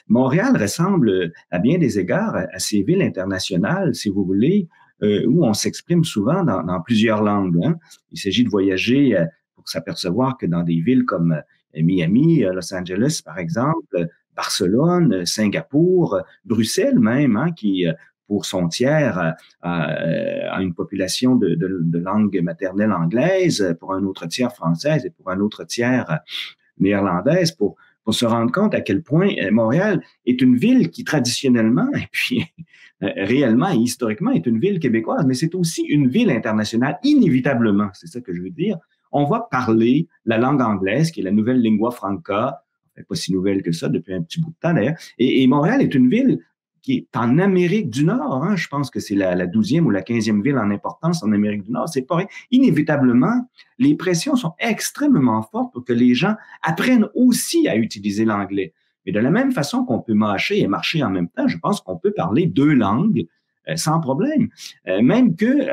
Montréal ressemble à bien des égards à ces villes internationales, si vous voulez, où on s'exprime souvent dans plusieurs langues. Hein. Il s'agit de voyager pour s'apercevoir que dans des villes comme Miami, Los Angeles, par exemple, Barcelone, Singapour, Bruxelles même, hein, qui pour son tiers a une population de langue maternelle anglaise, pour un autre tiers française et pour un autre tiers néerlandaise, pour se rendre compte à quel point Montréal est une ville qui traditionnellement, et puis réellement et historiquement, est une ville québécoise, mais c'est aussi une ville internationale, inévitablement, c'est ça que je veux dire. On va parler la langue anglaise, qui est la nouvelle lingua franca, pas si nouvelle que ça depuis un petit bout de temps d'ailleurs, et Montréal est une ville qui est en Amérique du Nord. Hein, je pense que c'est la 12e ou la 15e ville en importance en Amérique du Nord. C'est pas rien. Inévitablement, les pressions sont extrêmement fortes pour que les gens apprennent aussi à utiliser l'anglais. Mais de la même façon qu'on peut mâcher et marcher en même temps, je pense qu'on peut parler deux langues sans problème. Même que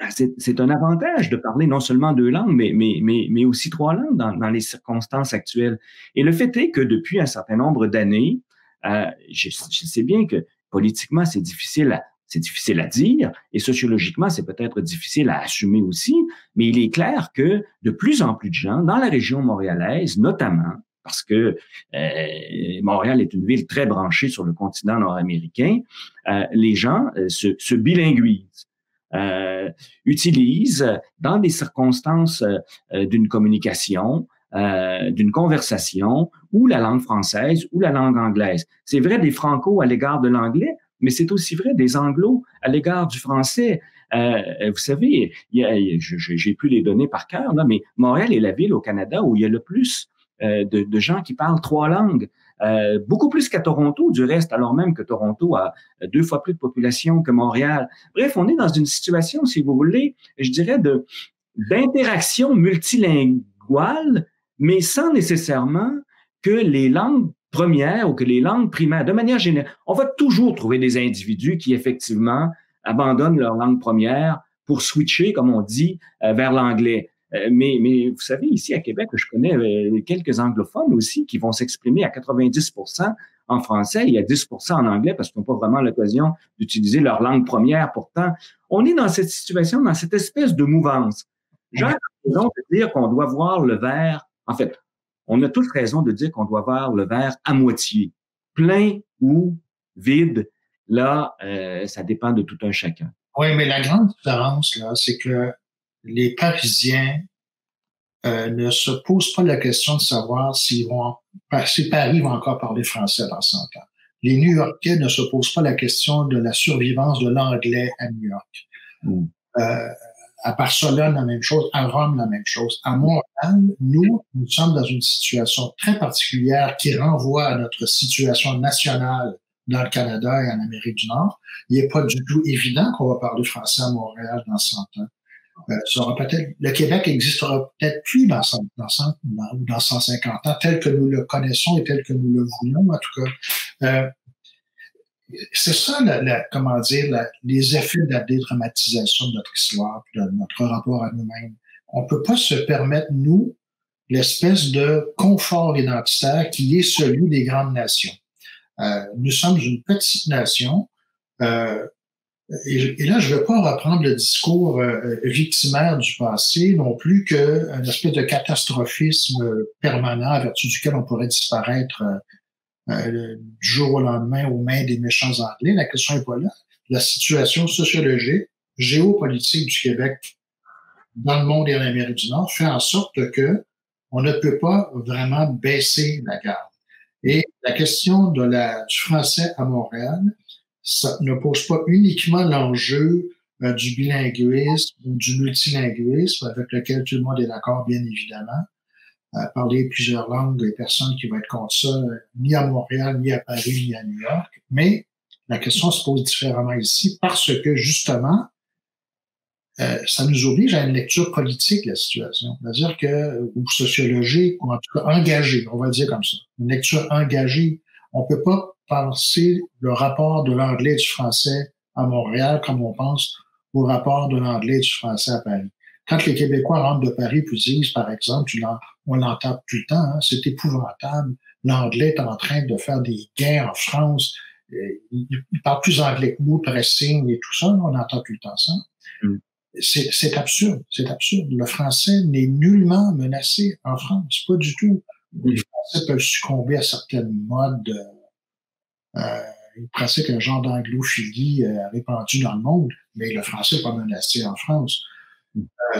c'est un avantage de parler non seulement deux langues, mais aussi trois langues dans les circonstances actuelles. Et le fait est que depuis un certain nombre d'années, je sais bien que politiquement, c'est difficile à dire et sociologiquement, c'est peut-être difficile à assumer aussi, mais il est clair que de plus en plus de gens, dans la région montréalaise notamment, parce que Montréal est une ville très branchée sur le continent nord-américain, les gens se bilinguisent. Utilisent dans des circonstances d'une communication, d'une conversation, ou la langue française ou la langue anglaise. C'est vrai des Franco à l'égard de l'anglais, mais c'est aussi vrai des Anglos à l'égard du français. Vous savez, j'ai plus les données par cœur, là, mais Montréal est la ville au Canada où il y a le plus de gens qui parlent trois langues. Beaucoup plus qu'à Toronto, du reste, alors même que Toronto a 2 fois plus de population que Montréal. Bref, on est dans une situation, si vous voulez, je dirais, d'interaction multilinguale, mais sans nécessairement que les langues premières ou que les langues primaires, de manière générale, on va toujours trouver des individus qui, effectivement, abandonnent leur langue première pour switcher, comme on dit, vers l'anglais. Mais vous savez, ici à Québec, je connais quelques anglophones aussi qui vont s'exprimer à 90% en français et à 10% en anglais parce qu'ils n'ont pas vraiment l'occasion d'utiliser leur langue première. Pourtant, on est dans cette situation, dans cette espèce de mouvance. J'ai raison de dire qu'on doit voir le verre. En fait, on a tous raison de dire qu'on doit voir le verre à moitié, plein ou vide. Là, ça dépend de tout un chacun. Oui, mais la grande différence, là, c'est que les Parisiens ne se posent pas la question de savoir si Paris va encore parler français dans 100 ans. Les New-Yorkais ne se posent pas la question de la survivance de l'anglais à New York. À Barcelone, la même chose. À Rome, la même chose. À Montréal, nous sommes dans une situation très particulière qui renvoie à notre situation nationale dans le Canada et en Amérique du Nord. Il n'est pas du tout évident qu'on va parler français à Montréal dans 100 ans. Le Québec n'existera peut-être plus dans 150 ans, tel que nous le connaissons et tel que nous le voulons, en tout cas. C'est ça, comment dire, les effets de la dédramatisation de notre histoire, de notre rapport à nous-mêmes. On ne peut pas se permettre, nous, l'espèce de confort identitaire qui est celui des grandes nations. Nous sommes une petite nation. Et là, je ne veux pas reprendre le discours victimaire du passé, non plus qu'un espèce de catastrophisme permanent à vertu duquel on pourrait disparaître du jour au lendemain aux mains des méchants Anglais. La question n'est pas là. La situation sociologique, géopolitique du Québec dans le monde et en Amérique du Nord fait en sorte que on ne peut pas vraiment baisser la garde. Et la question du français à Montréal, ça ne pose pas uniquement l'enjeu du bilinguisme ou du multilinguisme, avec lequel tout le monde est d'accord, bien évidemment. Parler plusieurs langues, il y a personne qui va être contre ça, ni à Montréal, ni à Paris, ni à New York. Mais la question se pose différemment ici parce que, justement, ça nous oblige à une lecture politique de la situation, c'est-à-dire ou sociologique, ou en tout cas engagée, on va le dire comme ça. Une lecture engagée. On peut pas penser le rapport de l'anglais et du français à Montréal comme on pense au rapport de l'anglais et du français à Paris. Quand les Québécois rentrent de Paris puis disent, par exemple, on l'entend tout le temps, hein, c'est épouvantable, l'anglais est en train de faire des gains en France, il parle plus anglais que nous, pressing et tout ça, on entend tout le temps ça. C'est absurde, c'est absurde. Le français n'est nullement menacé en France, pas du tout. Les Français peuvent succomber à certaines modes presque un genre d'anglophilie répandue dans le monde, mais le français n'est pas menacé en France.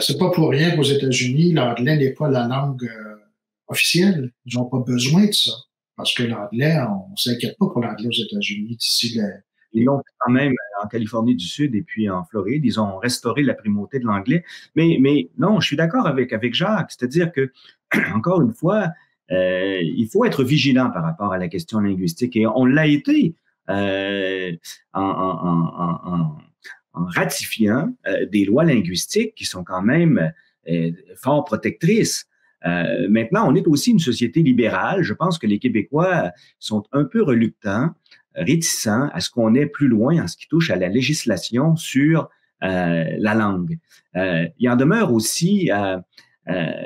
C'est pas pour rien qu'aux États-Unis, l'anglais n'est pas la langue officielle. Ils n'ont pas besoin de ça. Parce que l'anglais, on ne s'inquiète pas pour l'anglais aux États-Unis d'ici Ils l'ont fait quand même en Californie du Sud et puis en Floride. Ils ont restauré la primauté de l'anglais. Mais non, je suis d'accord avec Jacques. C'est-à-dire que, encore une fois, il faut être vigilant par rapport à la question linguistique. Et on l'a été en ratifiant des lois linguistiques qui sont quand même fort protectrices. Maintenant, on est aussi une société libérale. Je pense que les Québécois sont un peu reluctants, réticents à ce qu'on ait plus loin en ce qui touche à la législation sur la langue. Il en demeure aussi,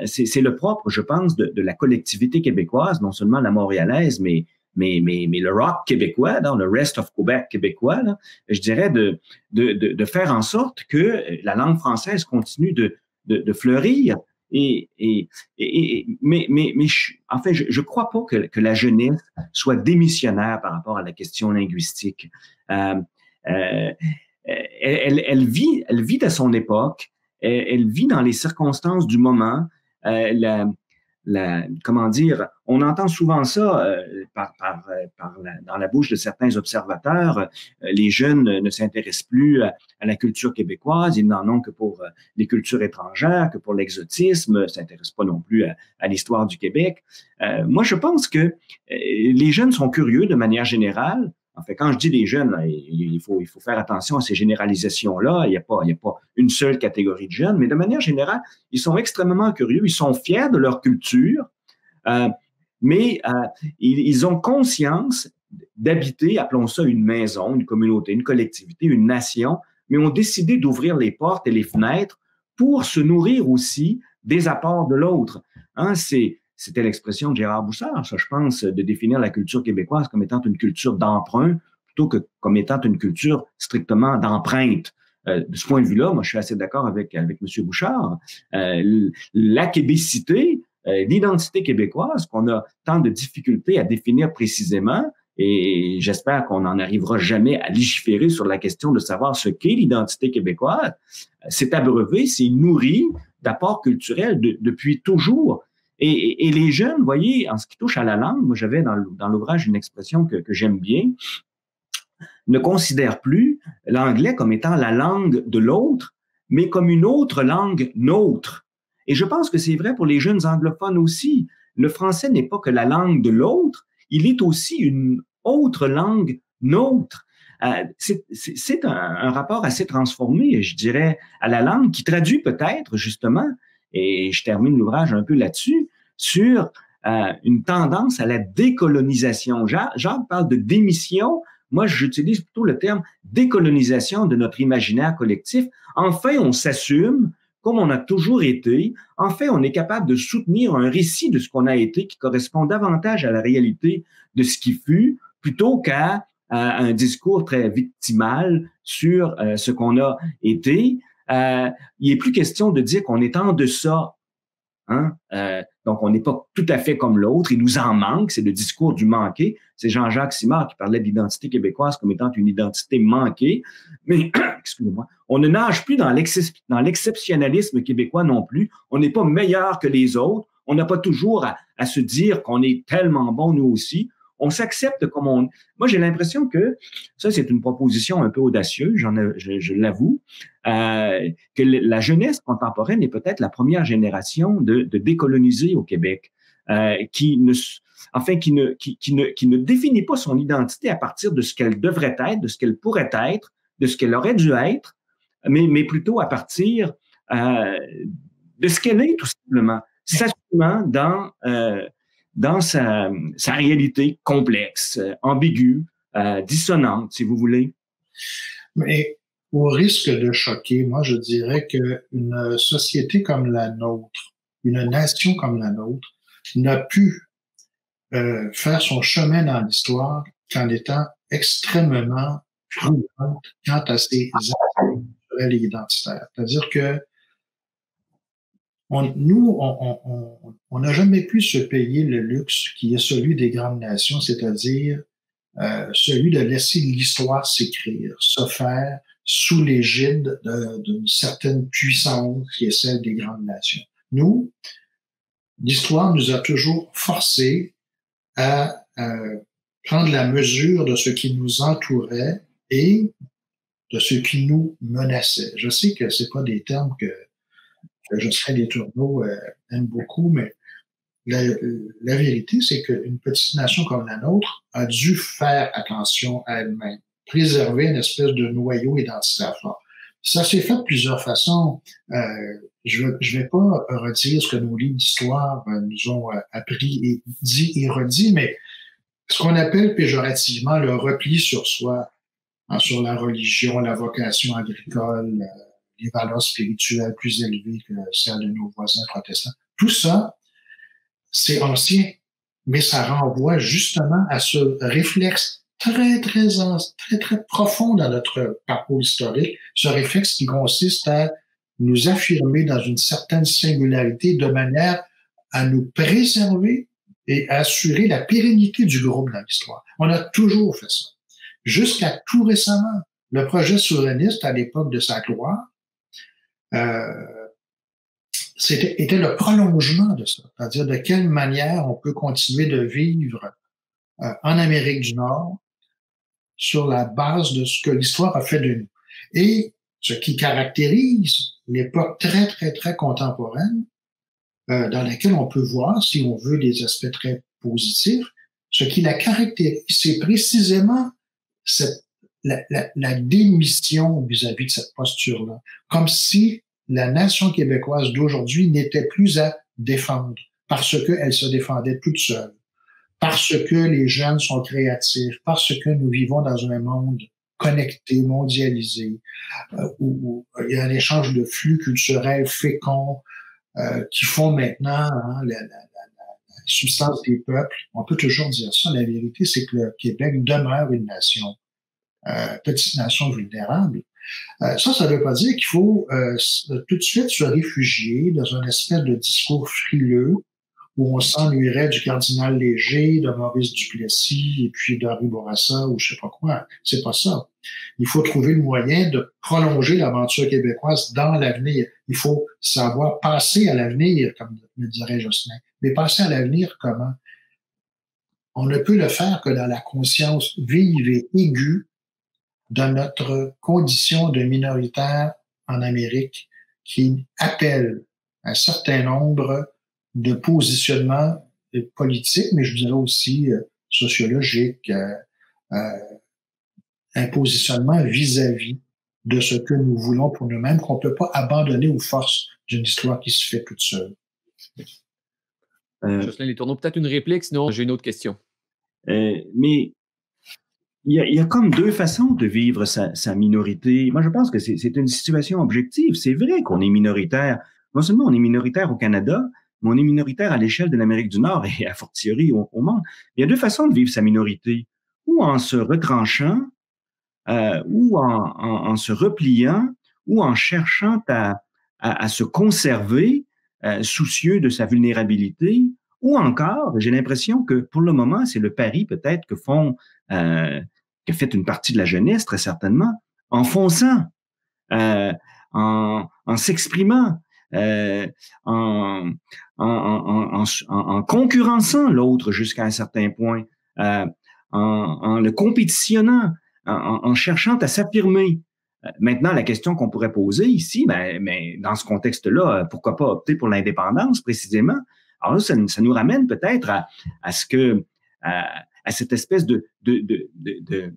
c'est le propre, je pense, de la collectivité québécoise, non seulement la montréalaise, mais le rock québécois, dans le rest of Québec québécois, là, je dirais de faire en sorte que la langue française continue de fleurir. Mais en fait, je crois pas que la jeunesse soit démissionnaire par rapport à la question linguistique. Elle vit à son époque, elle vit dans les circonstances du moment. Comment dire, on entend souvent ça dans la bouche de certains observateurs. Les jeunes ne s'intéressent plus à la culture québécoise, ils n'en ont que pour les cultures étrangères, que pour l'exotisme, ne s'intéressent pas non plus à l'histoire du Québec. Moi, je pense que les jeunes sont curieux de manière générale. En fait, quand je dis les jeunes, là, il faut faire attention à ces généralisations-là. Il n'y a pas une seule catégorie de jeunes, mais de manière générale, ils sont extrêmement curieux, ils sont fiers de leur culture, mais ils ont conscience d'habiter, appelons ça une maison, une communauté, une collectivité, une nation, mais ont décidé d'ouvrir les portes et les fenêtres pour se nourrir aussi des apports de l'autre. Hein, c'était l'expression de Gérard Bouchard, ça, je pense, de définir la culture québécoise comme étant une culture d'emprunt plutôt que comme étant une culture strictement d'empreinte. De ce point de vue-là, moi, je suis assez d'accord avec M. Bouchard. La québécité, l'identité québécoise qu'on a tant de difficultés à définir précisément, et j'espère qu'on n'en arrivera jamais à légiférer sur la question de savoir ce qu'est l'identité québécoise, c'est abreuvé, c'est nourri d'apports culturels depuis toujours. Et les jeunes, vous voyez, en ce qui touche à la langue, moi j'avais dans l'ouvrage une expression que j'aime bien, ne considèrent plus l'anglais comme étant la langue de l'autre, mais comme une autre langue nôtre. Et je pense que c'est vrai pour les jeunes anglophones aussi. Le français n'est pas que la langue de l'autre, il est aussi une autre langue nôtre. C'est un rapport assez transformé, je dirais, à la langue, qui traduit peut-être, justement, et je termine l'ouvrage un peu là-dessus, sur une tendance à la décolonisation. Jacques parle de démission. Moi, j'utilise plutôt le terme décolonisation de notre imaginaire collectif. Enfin, on s'assume comme on a toujours été. Enfin, on est capable de soutenir un récit de ce qu'on a été qui correspond davantage à la réalité de ce qui fut, plutôt qu'à un discours très victimal sur ce qu'on a été. Il n'est plus question de dire qu'on est en deçà. Hein? Donc, on n'est pas tout à fait comme l'autre. Il nous en manque. C'est le discours du manqué. C'est Jean-Jacques Simard qui parlait de l'identité québécoise comme étant une identité manquée. Mais, excusez-moi, on ne nage plus dans l'exceptionnalisme québécois non plus. On n'est pas meilleur que les autres. On n'a pas toujours à se dire qu'on est tellement bon nous aussi. On s'accepte comme on... Moi, j'ai l'impression que, ça, c'est une proposition un peu audacieuse, je l'avoue, que la jeunesse contemporaine est peut-être la première génération de décoloniser au Québec, qui ne définit pas son identité à partir de ce qu'elle devrait être, de ce qu'elle pourrait être, de ce qu'elle aurait dû être, mais plutôt à partir de ce qu'elle est, tout simplement, s'assumant dans sa réalité complexe, ambiguë, dissonante, si vous voulez. Mais au risque de choquer, moi, je dirais qu'une société comme la nôtre, une nation comme la nôtre, n'a pu faire son chemin dans l'histoire qu'en étant extrêmement prudente quant à ses actes culturels et identitaires. C'est-à-dire que on n'a jamais pu se payer le luxe qui est celui des grandes nations, c'est-à-dire celui de laisser l'histoire s'écrire, se faire sous l'égide d'une certaine puissance qui est celle des grandes nations. Nous, l'histoire nous a toujours forcés à prendre la mesure de ce qui nous entourait et de ce qui nous menaçait. Je sais que c'est pas des termes que Jocelyn Les Tourneaux aime beaucoup, mais la vérité, c'est qu'une petite nation comme la nôtre a dû faire attention à elle-même, préserver une espèce de noyau identitaire fort. Ça s'est fait de plusieurs façons. Je vais pas redire ce que nos livres d'histoire nous ont appris et dit et redit, mais ce qu'on appelle péjorativement le repli sur soi, sur la religion, la vocation agricole, les valeurs spirituelles plus élevées que celles de nos voisins protestants. Tout ça, c'est ancien, mais ça renvoie justement à ce réflexe très profond dans notre parcours historique, ce réflexe qui consiste à nous affirmer dans une certaine singularité de manière à nous préserver et à assurer la pérennité du groupe dans l'histoire. On a toujours fait ça. Jusqu'à tout récemment, le projet souverainiste, à l'époque de sa gloire, était le prolongement de ça. C'est-à-dire de quelle manière on peut continuer de vivre en Amérique du Nord sur la base de ce que l'histoire a fait de nous. Et ce qui caractérise l'époque très contemporaine, dans laquelle on peut voir, si on veut, des aspects très positifs, ce qui la caractérise, c'est précisément la démission vis-à-vis de cette posture-là. Comme si la nation québécoise d'aujourd'hui n'était plus à défendre parce qu'elle se défendait toute seule, parce que les jeunes sont créatifs, parce que nous vivons dans un monde connecté, mondialisé, où il y a un échange de flux culturels féconds qui font maintenant la substance des peuples. On peut toujours dire ça. La vérité, c'est que le Québec demeure une nation, petite nation vulnérable. Ça ne veut pas dire qu'il faut tout de suite se réfugier dans une espèce de discours frileux où on s'ennuierait du cardinal Léger, de Maurice Duplessis et puis d'Henri Bourassa ou je sais pas quoi. C'est pas ça. Il faut trouver le moyen de prolonger l'aventure québécoise dans l'avenir. Il faut savoir passer à l'avenir, comme le dirait Jocelyn. Mais passer à l'avenir comment? On ne peut le faire que dans la conscience vive et aiguë de notre condition de minoritaire en Amérique qui appelle un certain nombre de positionnements politiques, mais je dirais aussi sociologiques, un positionnement vis-à-vis de ce que nous voulons pour nous-mêmes, qu'on ne peut pas abandonner aux forces d'une histoire qui se fait toute seule. Jocelyn Les Tourneaux, peut-être une réplique, sinon j'ai une autre question. Mais il y a comme deux façons de vivre sa minorité. Moi, je pense que c'est une situation objective. C'est vrai qu'on est minoritaire. Non seulement on est minoritaire au Canada, mais on est minoritaire à l'échelle de l'Amérique du Nord et a fortiori au monde. Il y a deux façons de vivre sa minorité. Ou en se retranchant, ou en se repliant, ou en cherchant à se conserver, soucieux de sa vulnérabilité, ou encore, j'ai l'impression que pour le moment, c'est le pari peut-être que fait une partie de la jeunesse, très certainement, en fonçant, en s'exprimant, en concurrençant l'autre jusqu'à un certain point, en le compétitionnant, en cherchant à s'affirmer. Maintenant, la question qu'on pourrait poser ici, mais dans ce contexte-là, pourquoi pas opter pour l'indépendance précisément? Alors là, ça nous ramène peut-être à ce que à cette espèce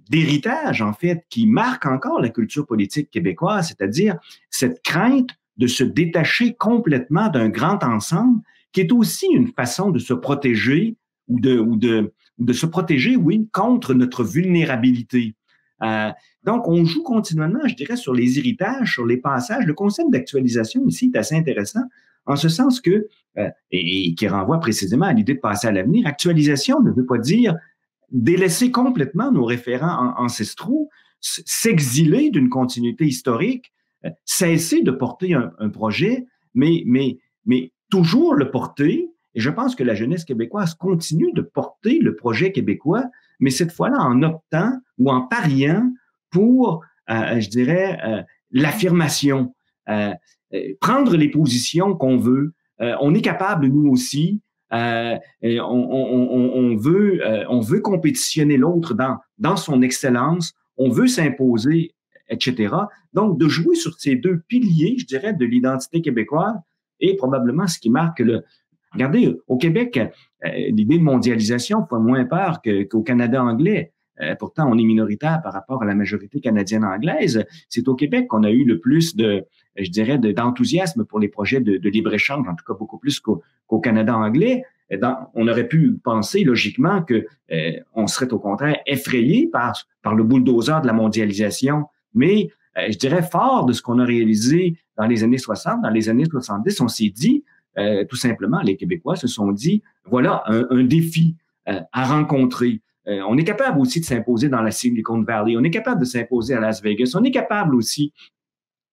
d'héritage, en fait, qui marque encore la culture politique québécoise, c'est-à-dire cette crainte de se détacher complètement d'un grand ensemble, qui est aussi une façon de se protéger ou de se protéger, oui, contre notre vulnérabilité. Donc, on joue continuellement, je dirais, sur les héritages, sur les passages. Le concept d'actualisation ici est assez intéressant, en ce sens que, et qui renvoie précisément à l'idée de passer à l'avenir, actualisation ne veut pas dire délaisser complètement nos référents ancestraux, s'exiler d'une continuité historique, cesser de porter un projet, mais toujours le porter. Et je pense que la jeunesse québécoise continue de porter le projet québécois, mais cette fois-là en optant ou en pariant pour, je dirais, l'affirmation, prendre les positions qu'on veut. On est capable, nous aussi, on veut compétitionner l'autre dans son excellence, on veut s'imposer, etc. Donc, de jouer sur ces deux piliers, je dirais, de l'identité québécoise est probablement ce qui marque le... Regardez, au Québec, l'idée de mondialisation fait moins peur qu'au Canada anglais. Pourtant, on est minoritaire par rapport à la majorité canadienne-anglaise. C'est au Québec qu'on a eu le plus je dirais, d'enthousiasme pour les projets de libre-échange, en tout cas beaucoup plus qu'au Canada anglais. On aurait pu penser logiquement que on serait au contraire effrayé par le bulldozer de la mondialisation, mais je dirais fort de ce qu'on a réalisé dans les années 60, dans les années 70, on s'est dit, tout simplement, les Québécois se sont dit, voilà un défi à rencontrer. On est capable aussi de s'imposer dans la Silicon Valley, on est capable de s'imposer à Las Vegas, on est capable aussi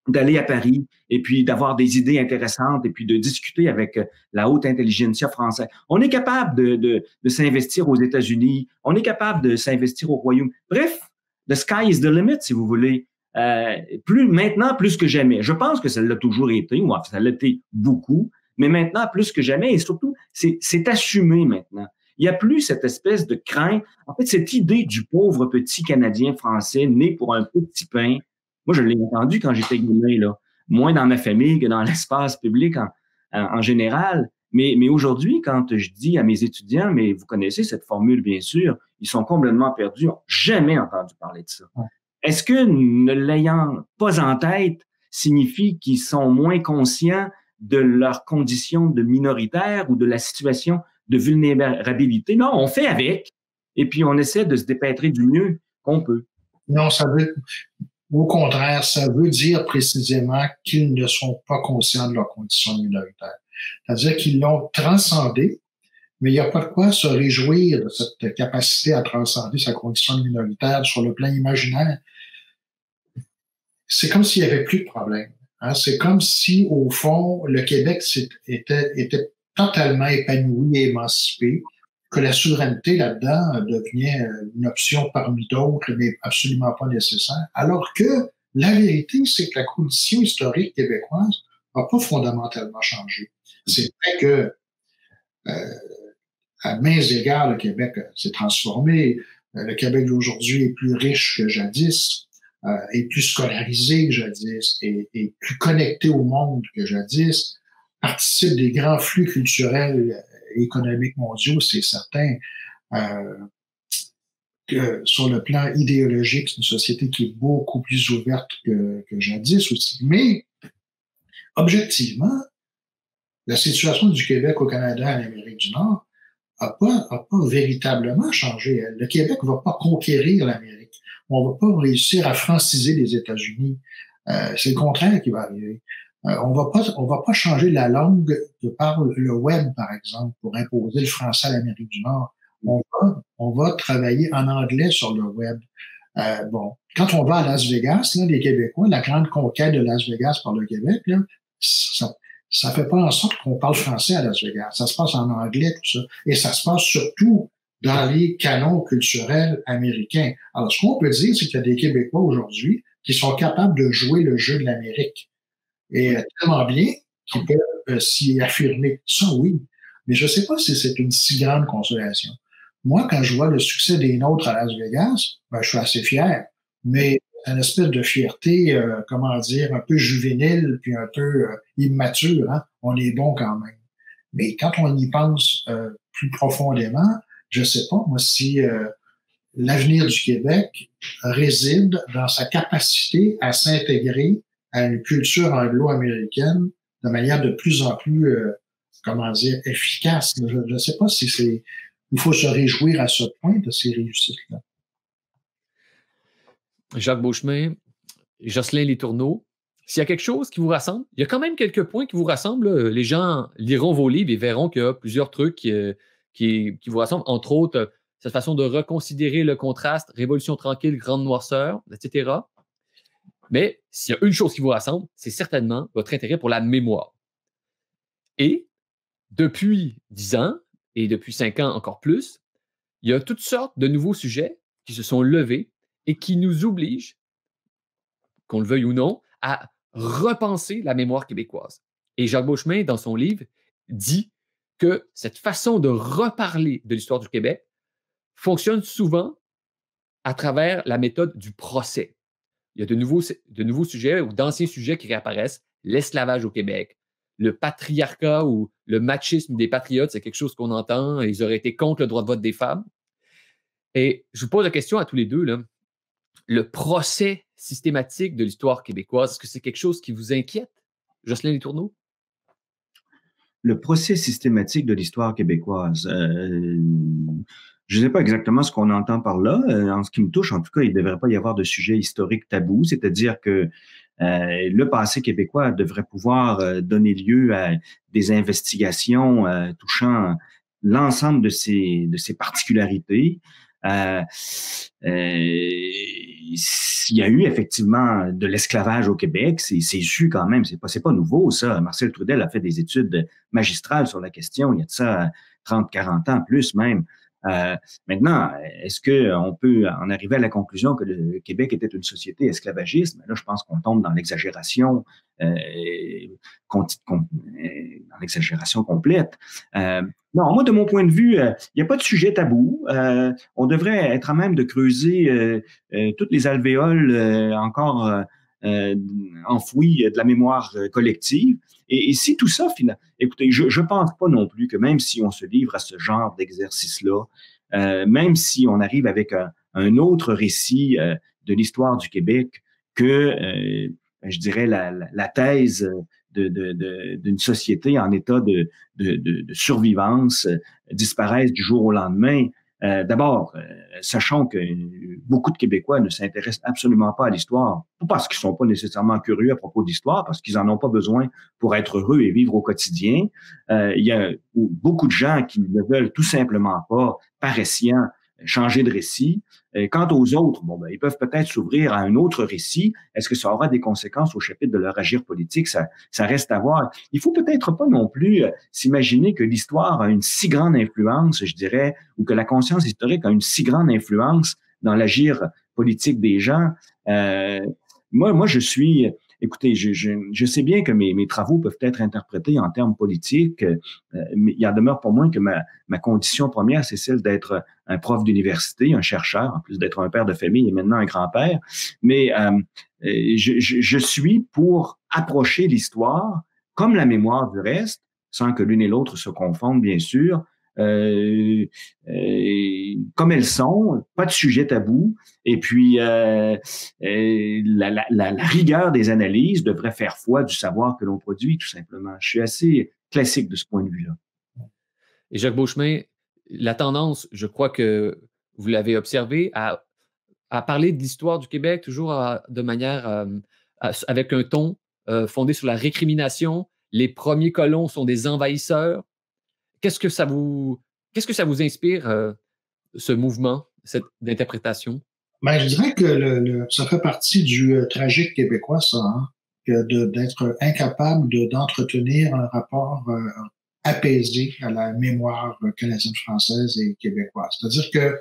d'aller à Paris et puis d'avoir des idées intéressantes et puis de discuter avec la haute intelligentsia française. On est capable de s'investir aux États-Unis, on est capable de s'investir au Royaume. Bref, the sky is the limit, si vous voulez. Maintenant, plus que jamais. Je pense que ça l'a toujours été, ou ça l'a été beaucoup, mais maintenant, plus que jamais, et surtout, c'est assumé maintenant. Il n'y a plus cette espèce de crainte. En fait, cette idée du pauvre petit Canadien français né pour un petit pain. Moi, je l'ai entendu quand j'étais gamin, là. Moins dans ma famille que dans l'espace public en général. Mais aujourd'hui, quand je dis à mes étudiants, mais vous connaissez cette formule, bien sûr, ils sont complètement perdus, n'ont jamais entendu parler de ça. Est-ce que ne l'ayant pas en tête signifie qu'ils sont moins conscients de leurs conditions de minoritaires ou de la situation de vulnérabilité? Non, on fait avec, et puis on essaie de se dépêtrer du mieux qu'on peut. Non, au contraire, ça veut dire précisément qu'ils ne sont pas conscients de leurs conditions minoritaires. C'est-à-dire qu'ils l'ont transcendé, mais il n'y a pas de quoi se réjouir de cette capacité à transcender sa condition minoritaire sur le plan imaginaire. C'est comme s'il n'y avait plus de problème. Hein? C'est comme si, au fond, le Québec était totalement épanoui et émancipé, que la souveraineté là-dedans devenait une option parmi d'autres, mais absolument pas nécessaire. Alors que la vérité, c'est que la condition historique québécoise n'a pas fondamentalement changé. C'est vrai que, à mains égards, le Québec s'est transformé. Le Québec d'aujourd'hui est plus riche que jadis, est plus scolarisé que jadis, est plus connecté au monde que jadis, participe des grands flux culturels et économiques mondiaux, c'est certain. sur le plan idéologique, c'est une société qui est beaucoup plus ouverte que jadis aussi. Mais, objectivement, la situation du Québec au Canada et en Amérique du Nord n'a pas véritablement changé. Le Québec ne va pas conquérir l'Amérique. On ne va pas réussir à franciser les États-Unis. C'est le contraire qui va arriver. On va pas changer la langue que parle le web, par exemple, pour imposer le français à l'Amérique du Nord. On va travailler en anglais sur le web. Bon, quand on va à Las Vegas, là, les Québécois, la grande conquête de Las Vegas par le Québec, là, ça fait pas en sorte qu'on parle français à Las Vegas. Ça se passe en anglais, tout ça. Et ça se passe surtout dans les canons culturels américains. Alors, ce qu'on peut dire, c'est qu'il y a des Québécois aujourd'hui qui sont capables de jouer le jeu de l'Amérique. Et tellement bien qu'ils peuvent s'y affirmer. Ça, oui. Mais je ne sais pas si c'est une si grande consolation. Moi, quand je vois le succès des nôtres à Las Vegas, ben, je suis assez fier. Mais une espèce de fierté, comment dire, un peu juvénile, puis un peu immature. Hein? On est bon quand même. Mais quand on y pense plus profondément, je sais pas, moi, si l'avenir du Québec réside dans sa capacité à s'intégrer à une culture anglo-américaine de manière de plus en plus, comment dire, efficace. Je ne sais pas si c'est... Il faut se réjouir à ce point de ces réussites-là. Jacques Beauchemin, Jocelyn Letourneau, s'il y a quelque chose qui vous rassemble, il y a quand même quelques points qui vous rassemblent. Là. Les gens liront vos livres et verront qu'il y a plusieurs trucs qui vous rassemblent, entre autres, cette façon de reconsidérer le contraste, Révolution tranquille, Grande noirceur, etc. Mais s'il y a une chose qui vous rassemble, c'est certainement votre intérêt pour la mémoire. Et depuis 10 ans, et depuis 5 ans encore plus, il y a toutes sortes de nouveaux sujets qui se sont levés et qui nous obligent, qu'on le veuille ou non, à repenser la mémoire québécoise. Et Jacques Beauchemin, dans son livre, dit que cette façon de reparler de l'histoire du Québec fonctionne souvent à travers la méthode du procès. Il y a de nouveaux sujets ou d'anciens sujets qui réapparaissent. L'esclavage au Québec, le patriarcat ou le machisme des patriotes, c'est quelque chose qu'on entend. Ils auraient été contre le droit de vote des femmes. Et je vous pose la question à tous les deux, là. Le procès systématique de l'histoire québécoise, est-ce que c'est quelque chose qui vous inquiète, Jocelyn Letourneau? Le procès systématique de l'histoire québécoise. Je ne sais pas exactement ce qu'on entend par là. En ce qui me touche, en tout cas, il ne devrait pas y avoir de sujet historique tabou, c'est-à-dire que le passé québécois devrait pouvoir donner lieu à des investigations touchant l'ensemble de ses particularités. S'il y a eu effectivement de l'esclavage au Québec, c'est su quand même, c'est pas nouveau ça. Marcel Trudel a fait des études magistrales sur la question, il y a de ça 30-40 ans, plus même. Maintenant, est-ce qu'on peut en arriver à la conclusion que le Québec était une société esclavagiste? Mais là, je pense qu'on tombe dans l'exagération, dans l'exagération complète. Non, moi, de mon point de vue, il n'y a pas de sujet tabou. On devrait être à même de creuser toutes les alvéoles encore enfouies de la mémoire collective. Et si tout ça, écoutez, je pense pas non plus que même si on se livre à ce genre d'exercice-là, même si on arrive avec un autre récit de l'histoire du Québec que, je dirais, la thèse d'une société en état de survivance disparaisse du jour au lendemain. D'abord, sachons que beaucoup de Québécois ne s'intéressent absolument pas à l'histoire, pas parce qu'ils sont pas nécessairement curieux à propos de l'histoire, parce qu'ils en ont pas besoin pour être heureux et vivre au quotidien. Il y a beaucoup de gens qui ne veulent tout simplement pas, par escient, changer de récit. Quant aux autres, bon, ben, ils peuvent peut-être s'ouvrir à un autre récit. Est-ce que ça aura des conséquences au chapitre de leur agir politique? Ça reste à voir. Il faut peut-être pas non plus s'imaginer que l'histoire a une si grande influence, je dirais, ou que la conscience historique a une si grande influence dans l'agir politique des gens. Moi, je suis... Écoutez, je sais bien que mes travaux peuvent être interprétés en termes politiques, mais il en demeure pour moi que ma condition première, c'est celle d'être un prof d'université, un chercheur, en plus d'être un père de famille et maintenant un grand-père. Mais je suis pour approcher l'histoire, comme la mémoire du reste, sans que l'une et l'autre se confondent, bien sûr, comme elles sont, pas de sujet tabou, et puis la rigueur des analyses devrait faire foi du savoir que l'on produit, tout simplement. Je suis assez classique de ce point de vue-là. Et Jacques Beauchemin, la tendance, je crois que vous l'avez observé, à parler de l'histoire du Québec toujours de manière avec un ton fondé sur la récrimination. Les premiers colons sont des envahisseurs. Qu'est-ce que ça vous inspire, ce mouvement, cette interprétation? Ben, je dirais que ça fait partie du tragique québécois, ça, hein, d'être incapable d'entretenir un rapport apaisé à la mémoire canadienne, française et québécoise. C'est-à-dire que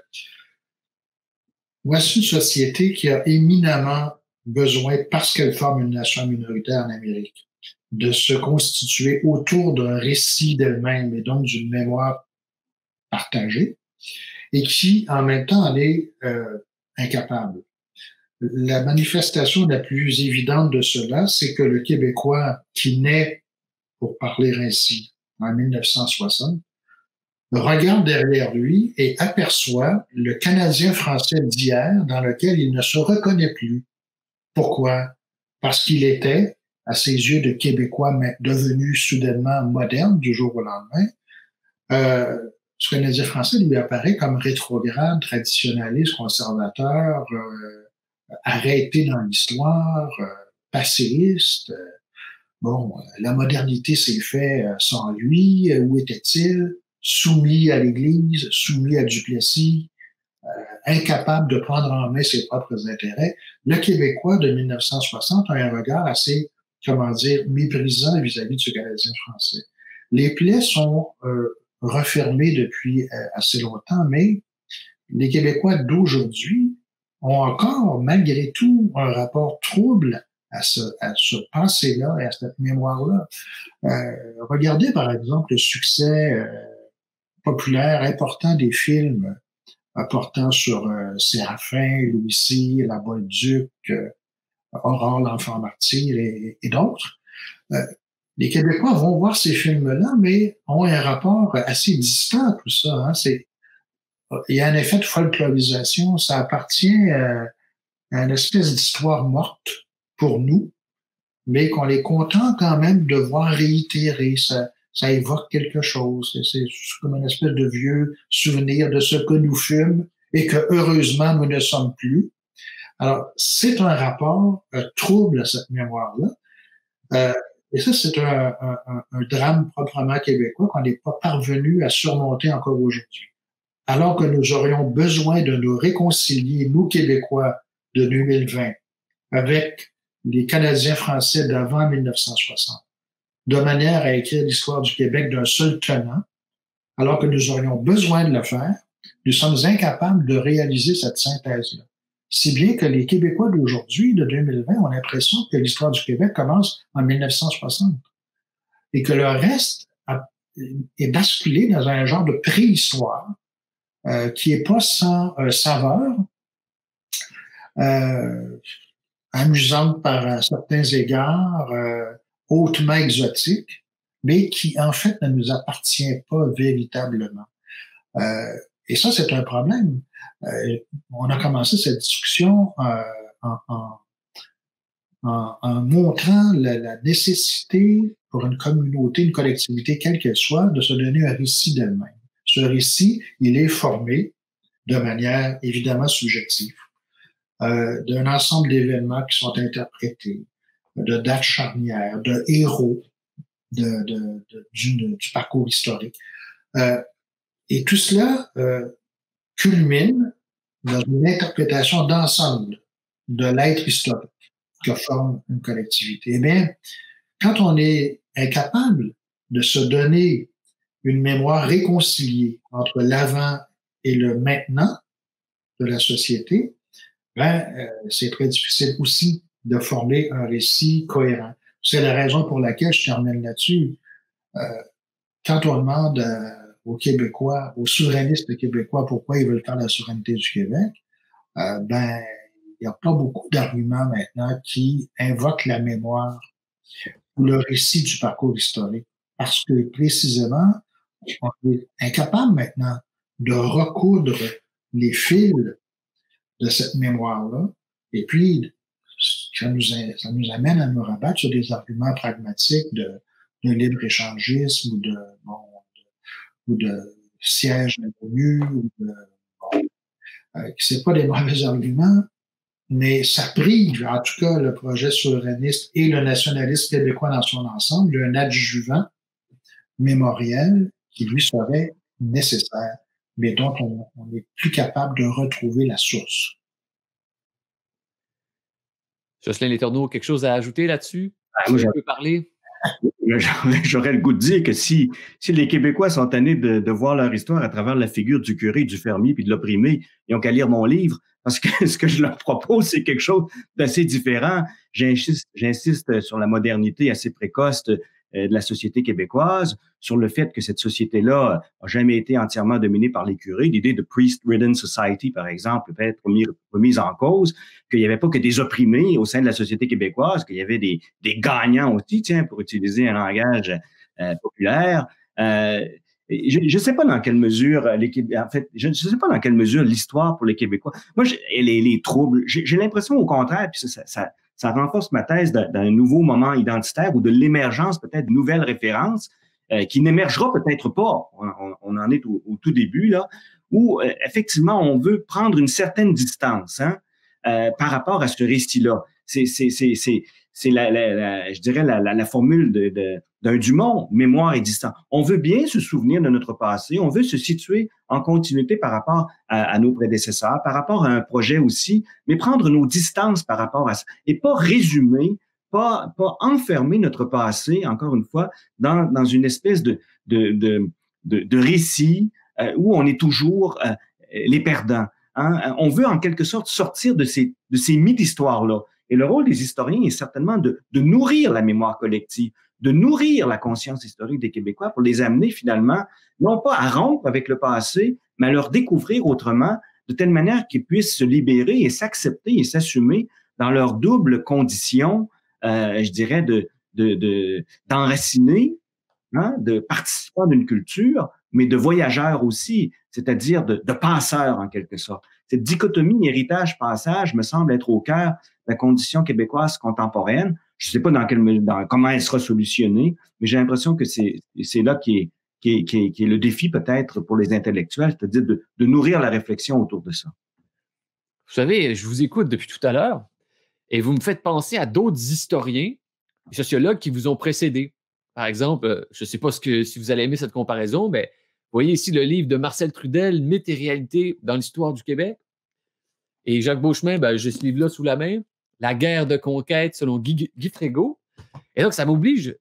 voici une société qui a éminemment besoin, parce qu'elle forme une nation minoritaire en Amérique, de se constituer autour d'un récit d'elle-même et donc d'une mémoire partagée, et qui, en même temps, en est incapable. La manifestation la plus évidente de cela, c'est que le Québécois qui naît, pour parler ainsi, en 1960, regarde derrière lui et aperçoit le Canadien français d'hier dans lequel il ne se reconnaît plus. Pourquoi? Parce qu'il était, à ses yeux de Québécois devenu soudainement moderne du jour au lendemain, ce Canadien français lui apparaît comme rétrograde, traditionnaliste, conservateur, arrêté dans l'histoire, passéiste. Bon, la modernité s'est faite sans lui. Où était-il? Soumis à l'Église, soumis à Duplessis, incapable de prendre en main ses propres intérêts. Le Québécois de 1960 a un regard assez, méprisant vis-à-vis du Canadien français. Les plaies sont refermées depuis assez longtemps, mais les Québécois d'aujourd'hui ont encore, malgré tout, un rapport trouble à ce passé-là et à cette mémoire-là. Regardez, par exemple, le succès populaire, important des films portant sur Séraphin, Louis-C, La Bolduc, Aurore, l'enfant martyr et d'autres. Les Québécois vont voir ces films-là, mais ont un rapport assez distant à tout ça. Hein. Il y a un effet de folklorisation. Ça appartient à une espèce d'histoire morte pour nous, mais qu'on est content quand même de voir réitérer. Ça évoque quelque chose. C'est comme une espèce de vieux souvenir de ce que nous fûmes et que heureusement nous ne sommes plus. Alors, c'est un rapport trouble à cette mémoire-là. Et ça, c'est un drame proprement québécois qu'on n'est pas parvenu à surmonter encore aujourd'hui. Alors que nous aurions besoin de nous réconcilier, nous Québécois de 2020, avec les Canadiens français d'avant 1960, de manière à écrire l'histoire du Québec d'un seul tenant, alors que nous aurions besoin de le faire, nous sommes incapables de réaliser cette synthèse-là. Si bien que les Québécois d'aujourd'hui, de 2020, ont l'impression que l'histoire du Québec commence en 1960 et que le reste est basculé dans un genre de préhistoire qui est pas sans saveur, amusante par certains égards, hautement exotique, mais qui en fait ne nous appartient pas véritablement. Et ça, c'est un problème. On a commencé cette discussion en montrant la nécessité pour une communauté, une collectivité, quelle qu'elle soit, de se donner un récit d'elle-même. Ce récit, il est formé de manière évidemment subjective, d'un ensemble d'événements qui sont interprétés, de dates charnières, de héros du parcours historique. Et tout cela culmine dans une interprétation d'ensemble de l'être historique que forme une collectivité. Eh bien, quand on est incapable de se donner une mémoire réconciliée entre l'avant et le maintenant de la société, c'est très difficile aussi de former un récit cohérent. C'est la raison pour laquelle je termine là-dessus. Quand on demande aux Québécois, aux souverainistes québécois, pourquoi ils veulent faire la souveraineté du Québec, il n'y a pas beaucoup d'arguments maintenant qui invoquent la mémoire ou le récit du parcours historique. Parce que précisément, On est incapable maintenant de recoudre les fils de cette mémoire-là. Et puis, ça nous amène à nous rabattre sur des arguments pragmatiques de libre-échangisme ou de siège à l'ONU. C'est pas des mauvais arguments, mais ça prive, en tout cas, le projet souverainiste et le nationaliste québécois dans son ensemble d'un adjuvant mémoriel qui lui serait nécessaire, mais dont on n'est plus capable de retrouver la source. Jocelyn Letourneau, quelque chose à ajouter là-dessus? Moi, je peux parler? J'aurais le goût de dire que si les Québécois sont tannés de voir leur histoire à travers la figure du curé, du fermier puis de l'opprimé, ils n'ont qu'à lire mon livre, parce que ce que je leur propose, c'est quelque chose d'assez différent. J'insiste sur la modernité assez précoce de la société québécoise, sur le fait que cette société-là a jamais été entièrement dominée par les curés. L'idée de priest-ridden society, par exemple, peut être remise en cause, qu'il n'y avait pas que des opprimés au sein de la société québécoise, qu'il y avait des gagnants aussi, tiens, pour utiliser un langage populaire. Je ne sais pas dans quelle mesure je ne sais pas dans quelle mesure l'histoire pour les Québécois. Moi, les troubles, j'ai l'impression au contraire, puis ça renforce ma thèse d'un nouveau moment identitaire ou de l'émergence peut-être de nouvelles références qui n'émergera peut-être pas. On en est au tout début là, où effectivement on veut prendre une certaine distance par rapport à ce récit-là. C'est je dirais la formule d'un Dumont, mémoire et distance. On veut bien se souvenir de notre passé, on veut se situer en continuité par rapport à nos prédécesseurs, par rapport à un projet aussi, mais prendre nos distances par rapport à ça et pas résumer, pas enfermer notre passé, encore une fois, dans une espèce de récit où on est toujours les perdants. On veut en quelque sorte sortir de ces mythes d'histoire-là. Et le rôle des historiens est certainement de nourrir la mémoire collective, de nourrir la conscience historique des Québécois pour les amener finalement, non pas à rompre avec le passé, mais à leur découvrir autrement, de telle manière qu'ils puissent se libérer et s'accepter et s'assumer dans leur double condition, je dirais, d'enraciner, de participants d'une culture, mais de voyageurs aussi, c'est-à-dire de passeurs en quelque sorte. Cette dichotomie héritage-passage me semble être au cœur de la condition québécoise contemporaine. Je ne sais pas comment elle sera solutionnée, mais j'ai l'impression que c'est là qui est le défi peut-être pour les intellectuels, c'est-à-dire de nourrir la réflexion autour de ça. Vous savez, je vous écoute depuis tout à l'heure et vous me faites penser à d'autres historiens et sociologues qui vous ont précédés. Par exemple, je ne sais pas si vous allez aimer cette comparaison, mais vous voyez ici le livre de Marcel Trudel, Mythes et réalités dans l'histoire du Québec. Et Jacques Beauchemin, j'ai ce livre-là sous la main, La guerre de conquête selon Guy Frégault. Et donc, ça m'oblige,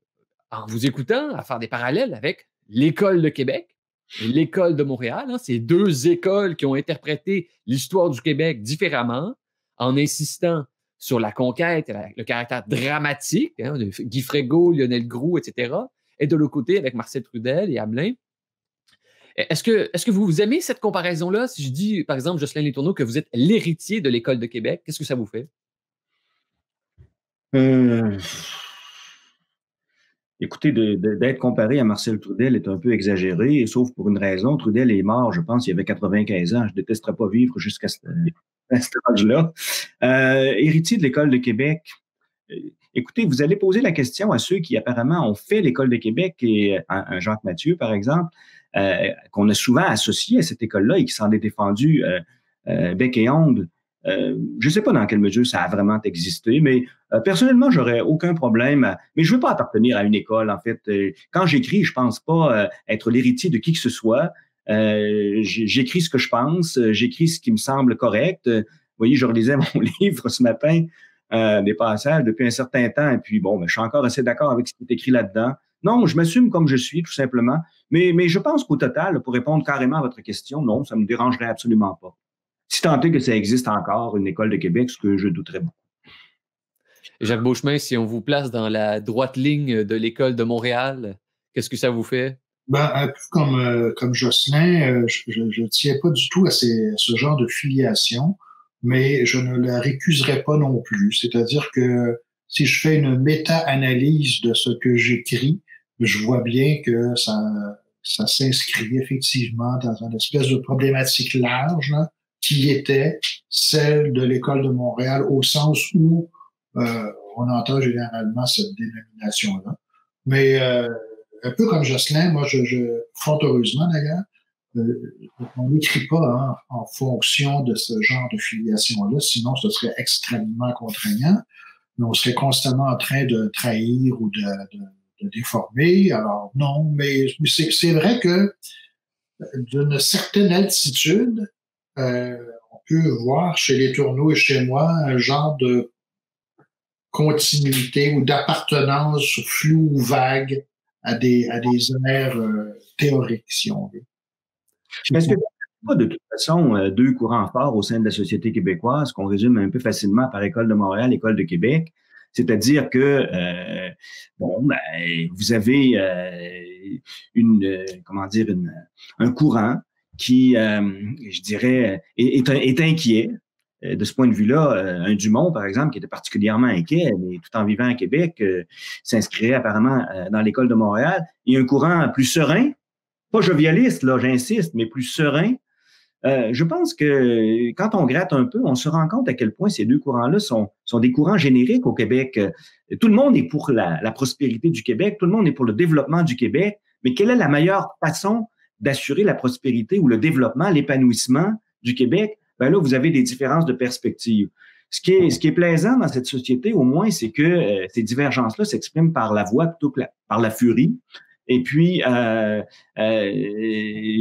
en vous écoutant, à faire des parallèles avec l'École de Québec et l'École de Montréal. Ces deux écoles qui ont interprété l'histoire du Québec différemment, en insistant sur la conquête et le caractère dramatique de Guy Frégault, Lionel Groulx, etc. Et de l'autre côté, avec Marcel Trudel et Hamelin. Est-ce que vous aimez cette comparaison-là? Si je dis, par exemple, Jocelyn Letourneau, que vous êtes l'héritier de l'École de Québec, qu'est-ce que ça vous fait? Écoutez, d'être comparé à Marcel Trudel est un peu exagéré, sauf pour une raison. Trudel est mort, je pense, il avait 95 ans. Je ne détesterais pas vivre jusqu'à cet âge-là. Héritier de l'École de Québec. Écoutez, vous allez poser la question à ceux qui apparemment ont fait l'École de Québec, et un Jacques Mathieu, par exemple, qu'on a souvent associé à cette école-là et qui s'en est défendu bec et ongle. Je ne sais pas dans quelle mesure ça a vraiment existé, mais personnellement, j'aurais aucun problème. Mais je veux pas appartenir à une école, en fait. Quand j'écris, je pense pas être l'héritier de qui que ce soit. J'écris ce que je pense, j'écris ce qui me semble correct. Vous voyez, je relisais mon livre ce matin, des passages depuis un certain temps, et puis je suis encore assez d'accord avec ce qui est écrit là-dedans. Non, je m'assume comme je suis, tout simplement. Mais je pense qu'au total, pour répondre carrément à votre question, non, ça me dérangerait absolument pas. Si tant est que ça existe encore, une école de Québec, ce que je douterais beaucoup. Jacques Beauchemin, si on vous place dans la droite ligne de l'École de Montréal, qu'est-ce que ça vous fait? Un peu comme Jocelyn, je ne tiens pas du tout à ce genre de filiation, mais je ne la récuserai pas non plus. C'est-à-dire que si je fais une méta-analyse de ce que j'écris, je vois bien que ça s'inscrit effectivement dans une espèce de problématique large là, qui était celle de l'École de Montréal au sens où on entend généralement cette dénomination-là. Mais un peu comme Jocelyn, moi, fort heureusement d'ailleurs, on n'écrit pas hein, en fonction de ce genre de filiation-là, sinon ce serait extrêmement contraignant. Mais on serait constamment en train de trahir ou de déformer. Alors non, mais c'est vrai que d'une certaine altitude, on peut voir chez les Tourneaux et chez moi un genre de continuité ou d'appartenance floue ou vague à des aires théoriques, si on veut. Est-ce que pas de toute façon deux courants forts au sein de la société québécoise qu'on résume un peu facilement par École de Montréal, École de Québec, c'est-à-dire que vous avez un courant qui, je dirais, est inquiet. De ce point de vue-là, un Dumont, par exemple, qui était particulièrement inquiet, mais tout en vivant à Québec, s'inscrirait apparemment dans l'École de Montréal. Il y a un courant plus serein, pas jovialiste, là, j'insiste, mais plus serein. Je pense que quand on gratte un peu, on se rend compte à quel point ces deux courants-là sont des courants génériques au Québec. Tout le monde est pour la prospérité du Québec, tout le monde est pour le développement du Québec, mais quelle est la meilleure façon d'assurer la prospérité ou le développement, l'épanouissement du Québec? Ben là, vous avez des différences de perspective. Ce qui est plaisant dans cette société, au moins, c'est que ces divergences-là s'expriment par la voix plutôt que par la furie. Et puis,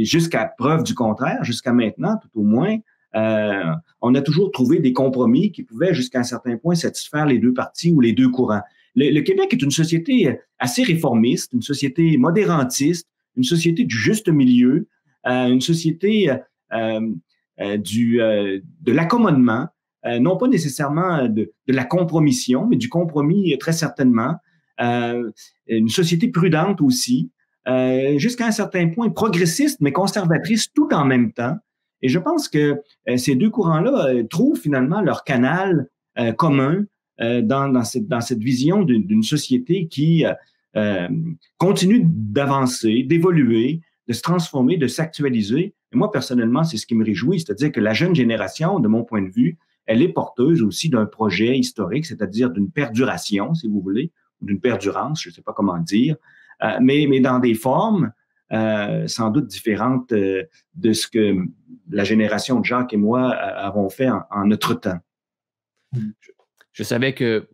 jusqu'à preuve du contraire, jusqu'à maintenant, tout au moins, on a toujours trouvé des compromis qui pouvaient, jusqu'à un certain point, satisfaire les deux parties ou les deux courants. Le Québec est une société assez réformiste, une société modérantiste, une société du juste milieu, une société de l'accommodement, non pas nécessairement de la compromission, mais du compromis très certainement. Une société prudente aussi, jusqu'à un certain point progressiste, mais conservatrice tout en même temps. Et je pense que ces deux courants-là trouvent finalement leur canal commun dans cette vision d'une société qui continue d'avancer, d'évoluer, de se transformer, de s'actualiser. Et moi, personnellement, c'est ce qui me réjouit, c'est-à-dire que la jeune génération, de mon point de vue, elle est porteuse aussi d'un projet historique, c'est-à-dire d'une perduration, si vous voulez, d'une perdurance, je ne sais pas comment dire, mais dans des formes sans doute différentes de ce que la génération de Jacques et moi avons fait en notre temps. Je savais que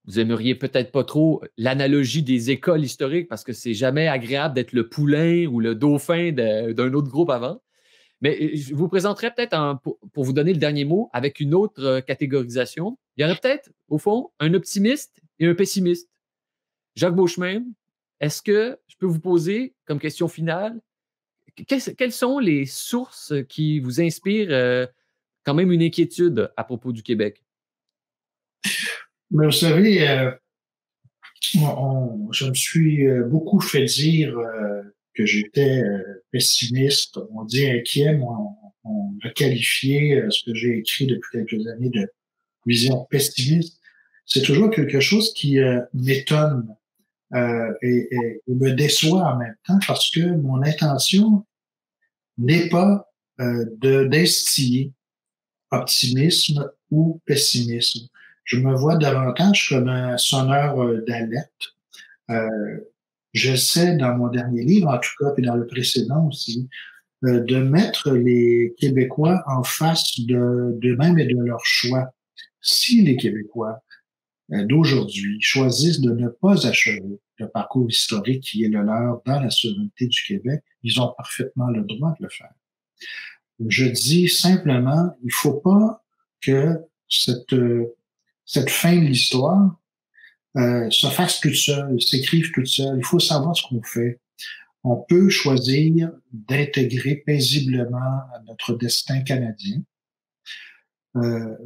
vous aimeriez peut-être pas trop l'analogie des écoles historiques parce que c'est jamais agréable d'être le poulain ou le dauphin d'un autre groupe avant. Mais je vous présenterai peut-être, pour vous donner le dernier mot, avec une autre catégorisation. Il y aurait peut-être, au fond, un optimiste et un pessimiste. Jacques Beauchemin, est-ce que je peux vous poser comme question finale, quelles sont les sources qui vous inspirent quand même une inquiétude à propos du Québec? Mais vous savez, je me suis beaucoup fait dire que j'étais pessimiste. On dit inquiet, mais on a qualifié ce que j'ai écrit depuis quelques années de vision pessimiste. C'est toujours quelque chose qui m'étonne et me déçoit en même temps parce que mon intention n'est pas d'instiller optimisme ou pessimisme. Je me vois davantage comme un sonneur d'alerte. J'essaie dans mon dernier livre, en tout cas, et dans le précédent aussi, de mettre les Québécois en face d'eux-mêmes et de leurs choix. Si les Québécois d'aujourd'hui choisissent de ne pas achever le parcours historique qui est le leur dans la souveraineté du Québec, ils ont parfaitement le droit de le faire. Je dis simplement, il faut pas que cette fin de l'histoire se fasse toute seule, s'écrive toute seule. Il faut savoir ce qu'on fait. On peut choisir d'intégrer paisiblement notre destin canadien,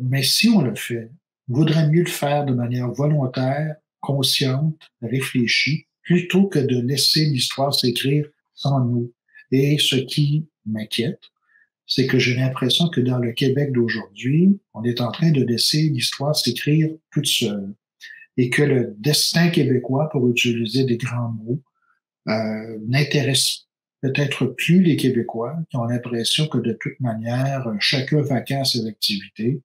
mais si on le fait, il vaudrait mieux le faire de manière volontaire, consciente, réfléchie, plutôt que de laisser l'histoire s'écrire sans nous. Et ce qui m'inquiète, c'est que j'ai l'impression que dans le Québec d'aujourd'hui, on est en train de laisser l'histoire s'écrire toute seule et que le destin québécois, pour utiliser des grands mots, n'intéresse peut-être plus les Québécois, qui ont l'impression que de toute manière, chacun vaquant à ses activités,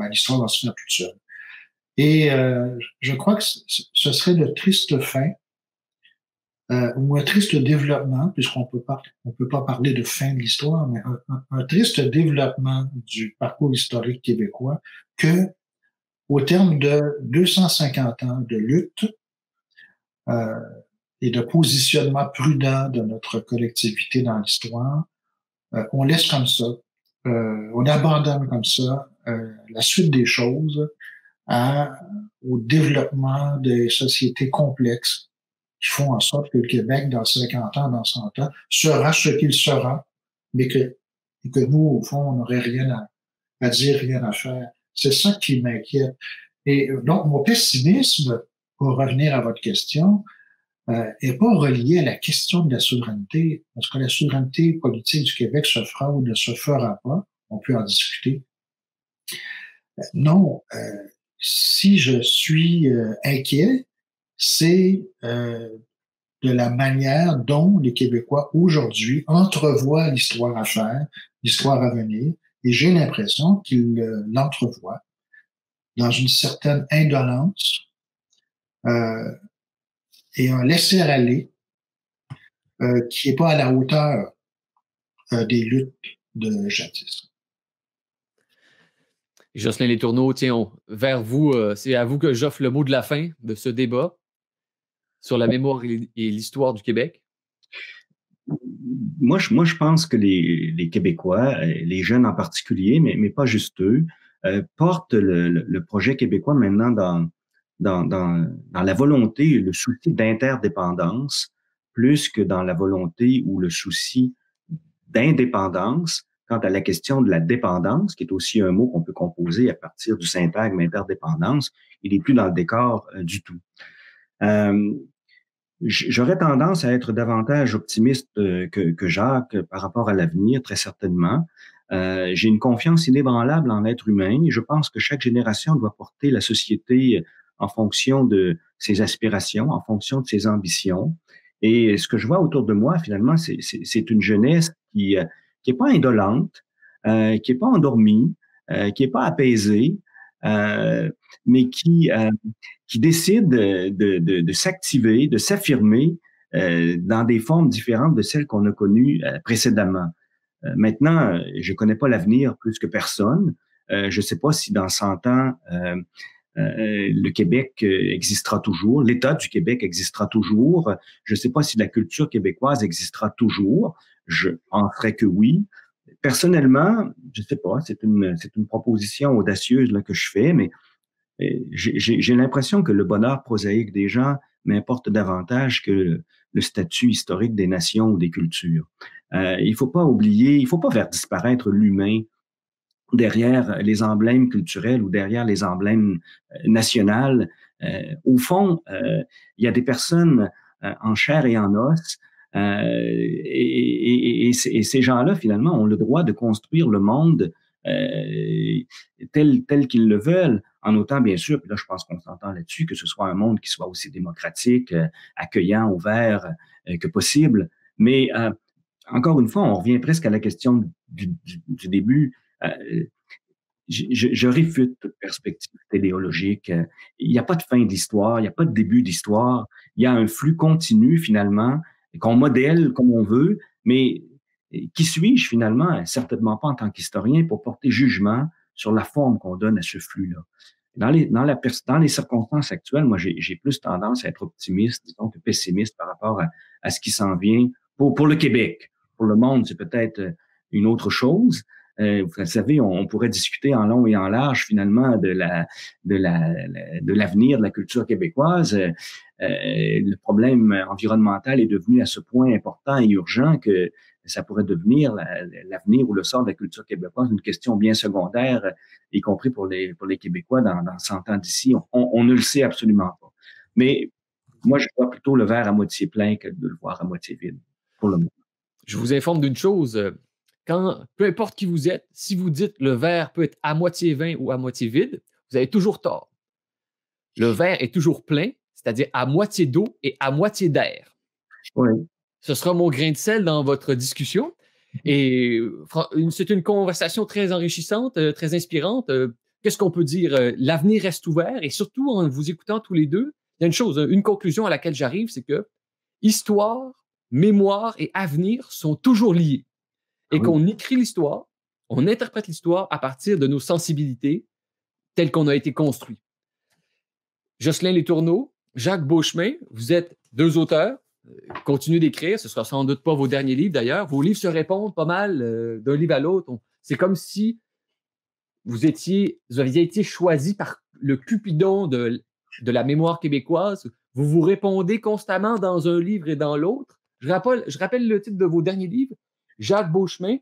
l'histoire va se faire toute seule. Et je crois que ce serait de triste fin ou un triste développement, puisqu'on on peut pas parler de fin de l'histoire, mais un triste développement du parcours historique québécois que, au terme de 250 ans de lutte euh, et de positionnement prudent de notre collectivité dans l'histoire, on laisse comme ça, on abandonne comme ça la suite des choses au développement des sociétés complexes qui font en sorte que le Québec, dans 50 ans, dans 100 ans, sera ce qu'il sera, mais que nous, au fond, on n'aurait rien à dire, rien à faire. C'est ça qui m'inquiète. Et donc, mon pessimisme, pour revenir à votre question, n'est pas relié à la question de la souveraineté, parce que la souveraineté politique du Québec se fera ou ne se fera pas. On peut en discuter. Non, si je suis inquiet, c'est de la manière dont les Québécois aujourd'hui entrevoient l'histoire à faire, l'histoire à venir, et j'ai l'impression qu'ils l'entrevoient dans une certaine indolence et un laisser-aller qui n'est pas à la hauteur des luttes de jadis. Jocelyn Letourneau, tiens, vers vous, c'est à vous que j'offre le mot de la fin de ce débat sur la mémoire et l'histoire du Québec. Moi, je pense que les Québécois, les jeunes en particulier, mais pas juste eux, portent le projet québécois maintenant dans la volonté et le souci d'interdépendance, plus que dans la volonté ou le souci d'indépendance. Quant à la question de la dépendance, qui est aussi un mot qu'on peut composer à partir du syntagme interdépendance, il n'est plus dans le décor du tout. J'aurais tendance à être davantage optimiste que Jacques par rapport à l'avenir, très certainement. J'ai une confiance inébranlable en l'être humain et je pense que chaque génération doit porter la société en fonction de ses aspirations, en fonction de ses ambitions. Et ce que je vois autour de moi, finalement, c'est une jeunesse qui est pas indolente, qui est pas endormie, qui est pas apaisée, mais qui décide de s'activer, de s'affirmer dans des formes différentes de celles qu'on a connues précédemment. Maintenant, je connais pas l'avenir plus que personne. Je sais pas si dans 100 ans, le Québec existera toujours, l'État du Québec existera toujours. Je ne sais pas si la culture québécoise existera toujours. Je penserais que oui. Personnellement, je ne sais pas, c'est une proposition audacieuse là, que je fais, mais j'ai l'impression que le bonheur prosaïque des gens m'importe davantage que le statut historique des nations ou des cultures. Il faut pas oublier, il faut pas faire disparaître l'humain derrière les emblèmes culturels ou derrière les emblèmes nationaux. Au fond, il y a des personnes en chair et en os, et ces gens-là, finalement, ont le droit de construire le monde tel qu'ils le veulent, en autant, bien sûr, puis là, je pense qu'on s'entend là-dessus, que ce soit un monde qui soit aussi démocratique, accueillant, ouvert que possible. Mais encore une fois, on revient presque à la question du début. Je réfute toute perspective téléologique. Il n'y a pas de fin d'histoire, il n'y a pas de début d'histoire. Il y a un flux continu, finalement, qu'on modèle comme on veut, mais qui suis-je, finalement? Certainement pas en tant qu'historien pour porter jugement sur la forme qu'on donne à ce flux-là. Dans les circonstances actuelles, moi, j'ai plus tendance à être optimiste, disons, que pessimiste par rapport à ce qui s'en vient pour le Québec. Pour le monde, c'est peut-être une autre chose. Vous savez, on pourrait discuter en long et en large finalement de l'avenir de la culture québécoise. Le problème environnemental est devenu à ce point important et urgent que ça pourrait devenir l'avenir ou le sort de la culture québécoise une question bien secondaire, y compris pour les Québécois dans 100 ans d'ici. On ne le sait absolument pas. Mais moi, je vois plutôt le verre à moitié plein que de le voir à moitié vide pour le moment. Je vous informe d'une chose. Peu importe qui vous êtes, si vous dites le verre peut être à moitié plein ou à moitié vide, vous avez toujours tort. Le verre est toujours plein, c'est-à-dire à moitié d'eau et à moitié d'air. Oui. Ce sera mon grain de sel dans votre discussion. Et c'est une conversation très enrichissante, très inspirante. Qu'est-ce qu'on peut dire? L'avenir reste ouvert et surtout, en vous écoutant tous les deux, il y a une chose, une conclusion à laquelle j'arrive, c'est que histoire, mémoire et avenir sont toujours liés. Et qu'on écrit l'histoire, on interprète l'histoire à partir de nos sensibilités telles qu'on a été construits. Jocelyn Letourneau, Jacques Beauchemin, vous êtes deux auteurs. Continuez d'écrire, ce ne sera sans doute pas vos derniers livres d'ailleurs. Vos livres se répondent pas mal d'un livre à l'autre. C'est comme si vous aviez été choisi par le Cupidon de la mémoire québécoise. Vous vous répondez constamment dans un livre et dans l'autre. Je rappelle le titre de vos derniers livres. Jacques Beauchemin,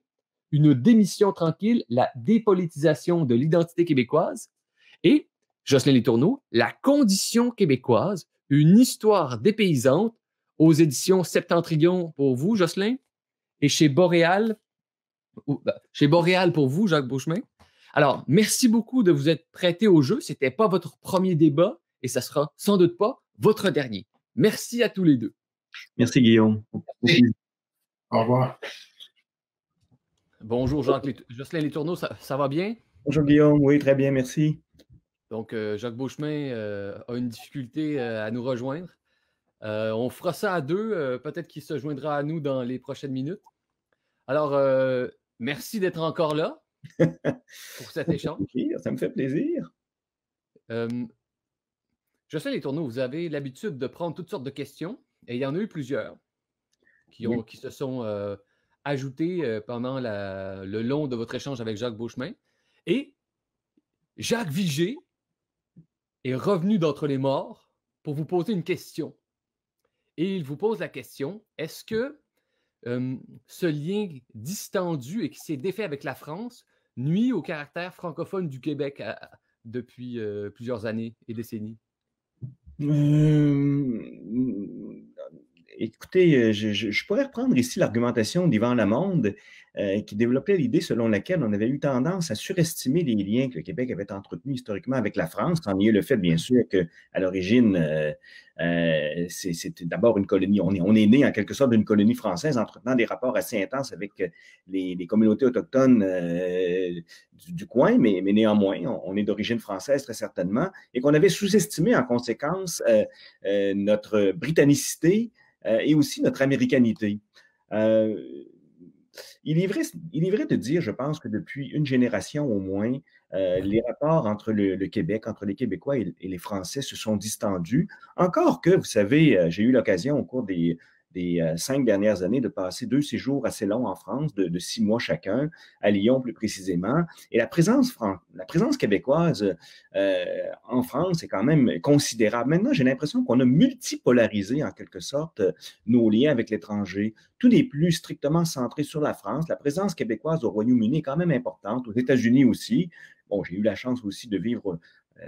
Une démission tranquille, la dépolitisation de l'identité québécoise. Et Jocelyn Letourneau, La condition québécoise, une histoire dépaysante, aux éditions Septentrion pour vous, Jocelyn, et chez Boréal pour vous, Jacques Beauchemin. Alors, merci beaucoup de vous être prêté au jeu. Ce n'était pas votre premier débat et ça sera sans doute pas votre dernier. Merci à tous les deux. Merci, Guillaume. Merci. Au revoir. Bonjour, Jocelyn Letourneau, ça va bien? Bonjour, Guillaume. Oui, très bien, merci. Donc, Jacques Beauchemin a une difficulté à nous rejoindre. On fera ça à deux. Peut-être qu'il se joindra à nous dans les prochaines minutes. Alors, merci d'être encore là pour cet échange. Ça me fait plaisir. Jocelyn Letourneau, vous avez l'habitude de prendre toutes sortes de questions, et il y en a eu plusieurs qui se sont ajoutées pendant le long de votre échange avec Jacques Beauchemin. Et Jacques Vigé est revenu d'entre les morts pour vous poser une question. Et il vous pose la question, est-ce que ce lien distendu et qui s'est défait avec la France nuit au caractère francophone du Québec depuis plusieurs années et décennies? Écoutez, je pourrais reprendre ici l'argumentation d'Yvan Lamonde qui développait l'idée selon laquelle on avait eu tendance à surestimer les liens que le Québec avait entretenus historiquement avec la France, sans nier le fait, bien sûr, qu'à l'origine, c'était d'abord une colonie. On est né en quelque sorte d'une colonie française entretenant des rapports assez intenses avec les communautés autochtones du coin, mais néanmoins, on est d'origine française très certainement, et qu'on avait sous-estimé en conséquence notre britannicité et aussi notre américanité. Il est vrai de dire, je pense, que depuis une génération au moins, les rapports entre le Québec, entre les Québécois et les Français se sont distendus. Encore que, vous savez, j'ai eu l'occasion au cours des 5 dernières années de passer 2 séjours assez longs en France, de 6 mois chacun, à Lyon plus précisément. Et la présence québécoise en France est quand même considérable. Maintenant, j'ai l'impression qu'on a multipolarisé en quelque sorte nos liens avec l'étranger. Tout n'est plus strictement centré sur la France. La présence québécoise au Royaume-Uni est quand même importante, aux États-Unis aussi. Bon, j'ai eu la chance aussi de vivre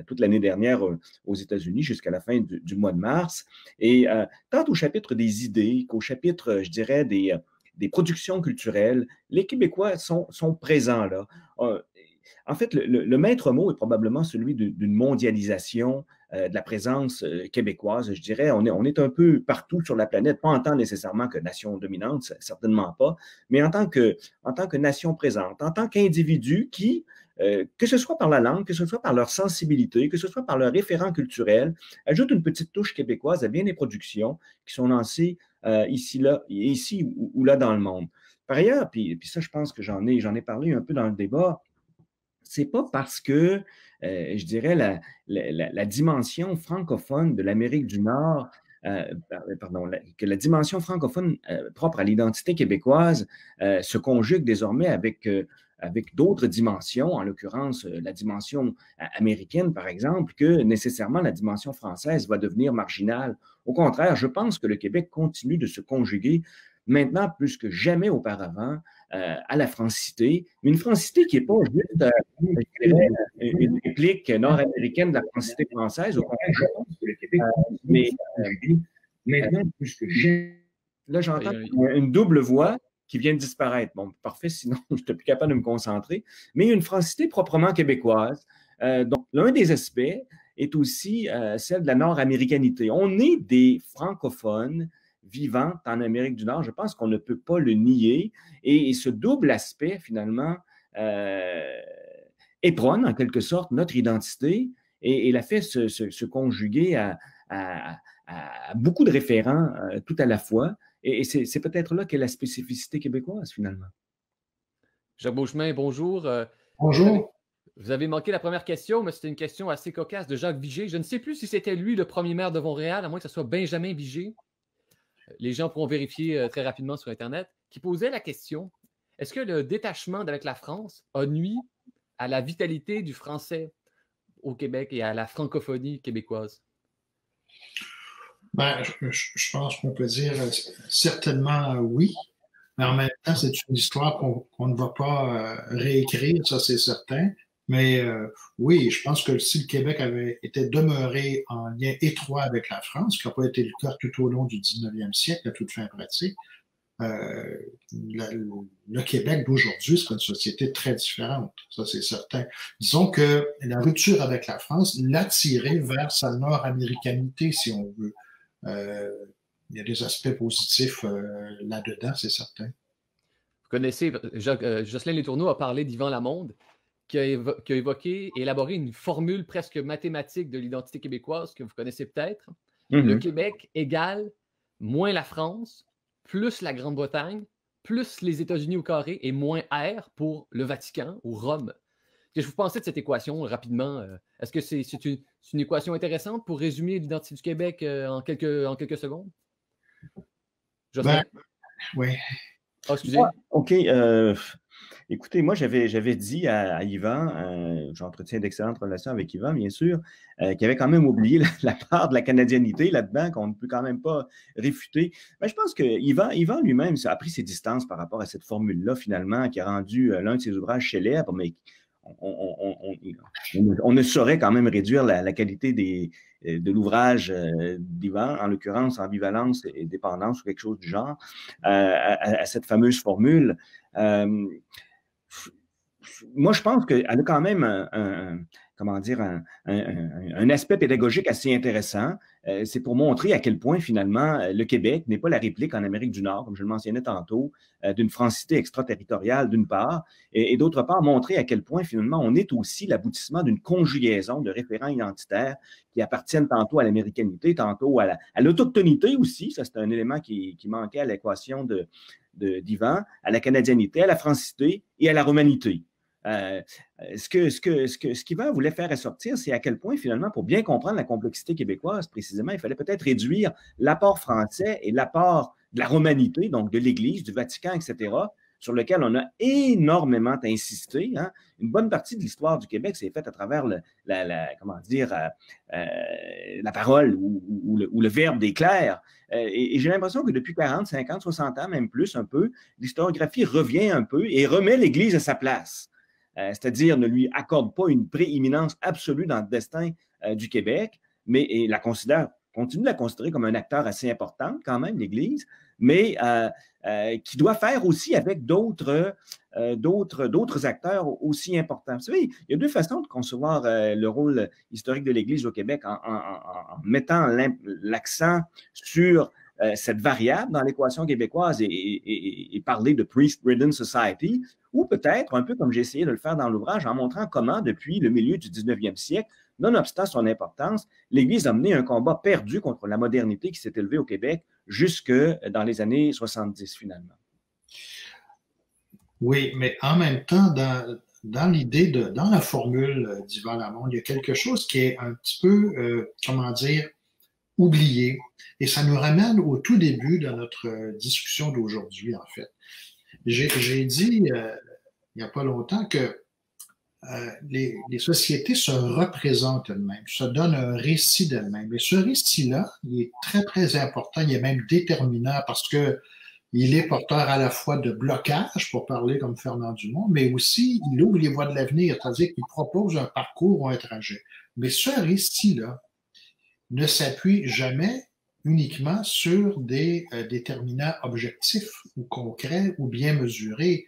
toute l'année dernière aux États-Unis jusqu'à la fin du mois de mars. Et tant au chapitre des idées qu'au chapitre, je dirais, des productions culturelles, les Québécois sont présents là. En fait, le maître mot est probablement celui d'une mondialisation de la présence québécoise. Je dirais, on est un peu partout sur la planète, pas en tant nécessairement que nation dominante, certainement pas, mais en tant que nation présente, en tant qu'individu qui, que ce soit par la langue, que ce soit par leur sensibilité, que ce soit par leur référent culturel, ajoute une petite touche québécoise à bien des productions qui sont lancées ici ou là dans le monde. Par ailleurs, puis ça, je pense que j'en ai parlé un peu dans le débat, c'est pas parce que, je dirais, la dimension francophone de l'Amérique du Nord, que la dimension francophone propre à l'identité québécoise se conjugue désormais avec d'autres dimensions, en l'occurrence la dimension américaine, par exemple, que nécessairement la dimension française va devenir marginale. Au contraire, je pense que le Québec continue de se conjuguer maintenant plus que jamais auparavant à la francité, une francité qui n'est pas juste une réplique nord-américaine de la francité française, au contraire, je pense que le Québec mais maintenant plus que jamais. Là, j'entends une double voix qui vient de disparaître. Bon, parfait, sinon je n'étais plus capable de me concentrer. Mais une francité proprement québécoise. Donc, l'un des aspects est aussi celle de la nord-américanité. On est des francophones vivante en Amérique du Nord. Je pense qu'on ne peut pas le nier. Et ce double aspect, finalement, éperonne en quelque sorte notre identité et la fait se conjuguer à beaucoup de référents tout à la fois. Et c'est peut-être là qu'est la spécificité québécoise, finalement. Jacques Beauchemin, bonjour. Bonjour. Vous avez manqué la première question, mais c'était une question assez cocasse de Jacques Vigé. Je ne sais plus si c'était lui le premier maire de Montréal, à moins que ce soit Benjamin Vigé. Les gens pourront vérifier très rapidement sur Internet, qui posait la question, est-ce que le détachement avec la France a nui à la vitalité du français au Québec et à la francophonie québécoise? Ben, je pense qu'on peut dire certainement oui, mais en même temps, c'est une histoire qu'on ne va pas réécrire, ça c'est certain. Mais oui, je pense que si le Québec avait été demeuré en lien étroit avec la France, ce qui n'a pas été le cas tout au long du 19e siècle, à toute fin pratique, le Québec d'aujourd'hui serait une société très différente, ça c'est certain. Disons que la rupture avec la France l'a tiré vers sa nord-américanité, si on veut. Il y a des aspects positifs là-dedans, c'est certain. Vous connaissez, Jocelyn Letourneau a parlé d'Yvan Lamonde, qui a évoqué et élaboré une formule presque mathématique de l'identité québécoise que vous connaissez peut-être. Le Québec égale moins la France, plus la Grande-Bretagne, plus les États-Unis au carré et moins R pour le Vatican ou Rome. Qu'est-ce que vous pensez de cette équation rapidement? Est-ce que c'est une équation intéressante pour résumer l'identité du Québec en quelques secondes? Ben, oui. Oh, excusez. OK. Écoutez, moi, j'avais dit à Yvan, j'entretiens d'excellentes relations avec Yvan, bien sûr, qu'il avait quand même oublié la part de la canadianité là-dedans, qu'on ne peut quand même pas réfuter. Mais je pense que Yvan lui-même a pris ses distances par rapport à cette formule-là, finalement, qui a rendu l'un de ses ouvrages célèbres, mais on ne saurait quand même réduire la qualité de l'ouvrage d'Yvan, en l'occurrence Ambivalence et dépendance ou quelque chose du genre, à cette fameuse formule. Moi, je pense qu'elle a quand même un aspect pédagogique assez intéressant. C'est pour montrer à quel point, finalement, le Québec n'est pas la réplique en Amérique du Nord, comme je le mentionnais tantôt, d'une francité extraterritoriale, d'une part, et d'autre part, montrer à quel point, finalement, on est aussi l'aboutissement d'une conjugaison de référents identitaires qui appartiennent tantôt à l'américanité, tantôt à l'autochtonité aussi. Ça, c'est un élément qui manquait à l'équation d'Yvan, à la canadianité, à la francité et à la romanité. Ce qu'Yvan voulait faire ressortir, c'est à quel point, finalement, pour bien comprendre la complexité québécoise, précisément, il fallait peut-être réduire l'apport français et l'apport de la romanité, donc de l'Église, du Vatican, etc., sur lequel on a énormément insisté. Hein. Une bonne partie de l'histoire du Québec s'est faite à travers la parole ou le verbe des clercs. Et j'ai l'impression que depuis 40, 50, 60 ans, même plus un peu, l'historiographie revient un peu et remet l'Église à sa place. C'est-à-dire ne lui accorde pas une prééminence absolue dans le destin du Québec, mais continue de la considérer comme un acteur assez important quand même, l'Église, mais qui doit faire aussi avec d'autres acteurs aussi importants. Vous savez, il y a deux façons de concevoir le rôle historique de l'Église au Québec en mettant l'accent sur cette variable dans l'équation québécoise et parler de priest-ridden society, ou peut-être, un peu comme j'ai essayé de le faire dans l'ouvrage, en montrant comment, depuis le milieu du 19e siècle, nonobstant son importance, l'Église a mené un combat perdu contre la modernité qui s'est élevée au Québec jusque dans les années 70, finalement. Oui, mais en même temps, dans l'idée dans la formule d'Yvan Lamonde, il y a quelque chose qui est un petit peu, oublié. Et ça nous ramène au tout début de notre discussion d'aujourd'hui, en fait. J'ai dit il n'y a pas longtemps que les sociétés se représentent elles-mêmes, se donnent un récit d'elles-mêmes. Et ce récit-là, il est très, très important, il est même déterminant parce que il est porteur à la fois de blocage, pour parler comme Fernand Dumont, mais aussi il ouvre les voies de l'avenir, c'est-à-dire qu'il propose un parcours ou un trajet. Mais ce récit-là ne s'appuie jamais uniquement sur des déterminants objectifs ou concrets ou bien mesurés.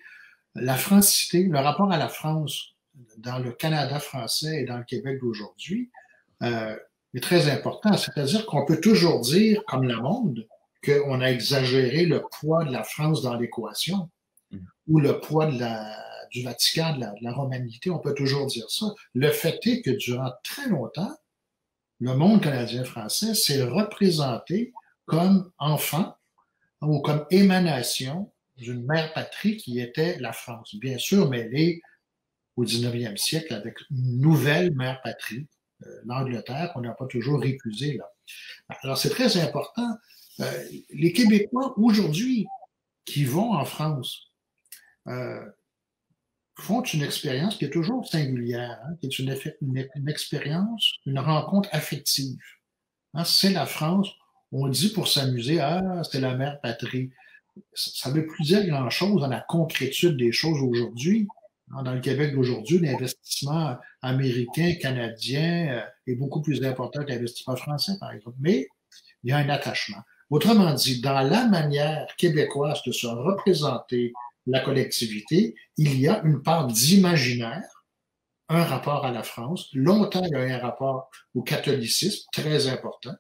La francité, le rapport à la France dans le Canada français et dans le Québec d'aujourd'hui est très important. C'est-à-dire qu'on peut toujours dire, comme Lamonde, qu'on a exagéré le poids de la France dans l'équation ou le poids du Vatican, de la romanité. On peut toujours dire ça. Le fait est que durant très longtemps, le monde canadien-français s'est représenté comme enfant ou comme émanation d'une mère patrie qui était la France. Bien sûr, mêlée au 19e siècle avec une nouvelle mère patrie, l'Angleterre, qu'on n'a pas toujours récusée là. Alors, c'est très important. Les Québécois, aujourd'hui, qui vont en France, font une expérience qui est toujours singulière, hein, qui est une expérience, une rencontre affective. Hein, c'est la France. On dit pour s'amuser, ah, c'est la mère patrie. Ça ne veut plus dire grand-chose dans la concrétude des choses aujourd'hui. Dans le Québec d'aujourd'hui, l'investissement américain, canadien est beaucoup plus important que l'investissement français, par exemple. Mais il y a un attachement. Autrement dit, dans la manière québécoise de se représenter la collectivité, il y a une part d'imaginaire, un rapport à la France. Longtemps, il y a eu un rapport au catholicisme très important,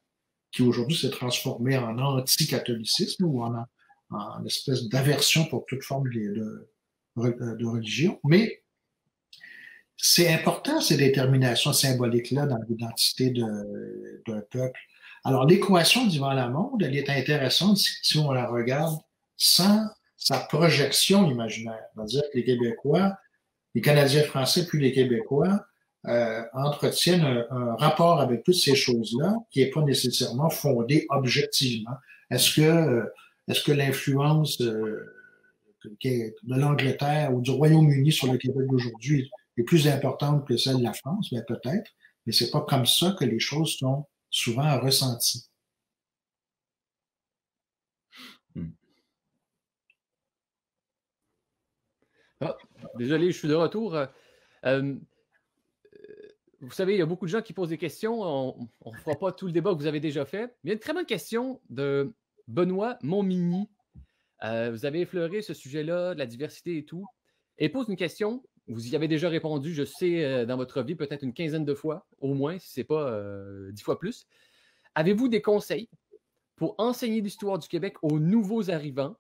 qui aujourd'hui s'est transformé en anti-catholicisme ou en espèce d'aversion pour toute forme de religion. Mais c'est important, ces déterminations symboliques-là dans l'identité d'un peuple. Alors, l'équation du Vent-la-Monde, elle est intéressante si on la regarde sans sa projection imaginaire. C'est-à-dire que les Québécois, les Canadiens français puis les Québécois entretiennent un rapport avec toutes ces choses-là qui n'est pas nécessairement fondé objectivement. Est-ce que l'influence de l'Angleterre ou du Royaume-Uni sur le Québec d'aujourd'hui est plus importante que celle de la France? Bien, peut-être, mais c'est pas comme ça que les choses sont souvent ressenties. Ah, désolé, je suis de retour. Vous savez, il y a beaucoup de gens qui posent des questions. On ne fera pas tout le débat que vous avez déjà fait. Il y a une très bonne question de Benoît Montmigny. Vous avez effleuré ce sujet-là, de la diversité et tout. Et il pose une question. Vous y avez déjà répondu, je sais, dans votre vie, peut-être une quinzaine de fois, au moins, si ce n'est pas 10 fois plus. Avez-vous des conseils pour enseigner l'histoire du Québec aux nouveaux arrivants?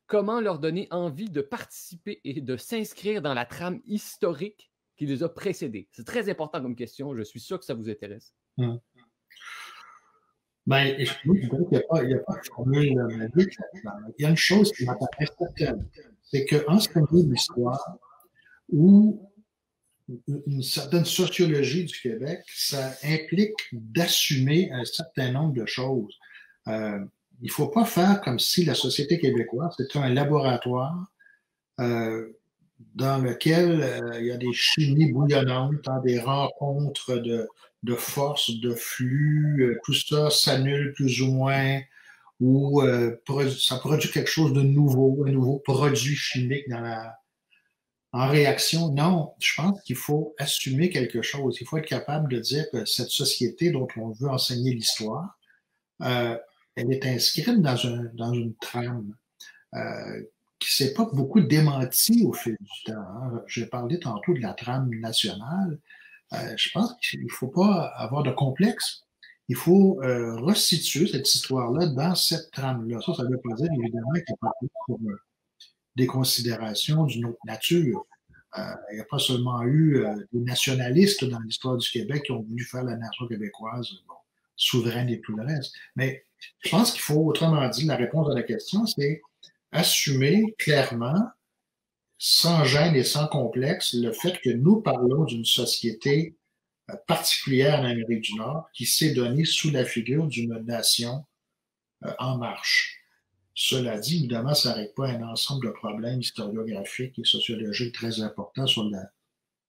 Comment leur donner envie de participer et de s'inscrire dans la trame historique qui les a précédés? C'est très important comme question. Je suis sûr que ça vous intéresse. Ben, je trouve qu'il n'y a pas de formule magique. Il y a une chose qui m'apparaît certaine, c'est qu'enseigner l'histoire ou une certaine sociologie du Québec, ça implique d'assumer un certain nombre de choses. Il ne faut pas faire comme si la société québécoise était un laboratoire dans lequel il y a des chimies bouillonnantes, dans des rencontres de forces, de flux, tout ça s'annule plus ou moins, ou ça produit quelque chose de nouveau, un nouveau produit chimique en réaction. Non, je pense qu'il faut assumer quelque chose. Il faut être capable de dire que cette société dont on veut enseigner l'histoire, elle est inscrite dans une trame qui s'est pas beaucoup démentie au fil du temps. Hein. J'ai parlé tantôt de la trame nationale. Je pense qu'il ne faut pas avoir de complexe. Il faut resituer cette histoire-là dans cette trame-là. Ça ne veut pas dire, évidemment, qu'il n'y a pas pour des considérations d'une autre nature. Il n'y a pas seulement eu des nationalistes dans l'histoire du Québec qui ont voulu faire la nation québécoise souveraine et tout le reste. Mais je pense qu'il faut, autrement dit, la réponse à la question, c'est assumer clairement, sans gêne et sans complexe, le fait que nous parlons d'une société particulière en Amérique du Nord qui s'est donnée sous la figure d'une nation en marche. Cela dit, évidemment, ça n'arrête pas un ensemble de problèmes historiographiques et sociologiques très importants sur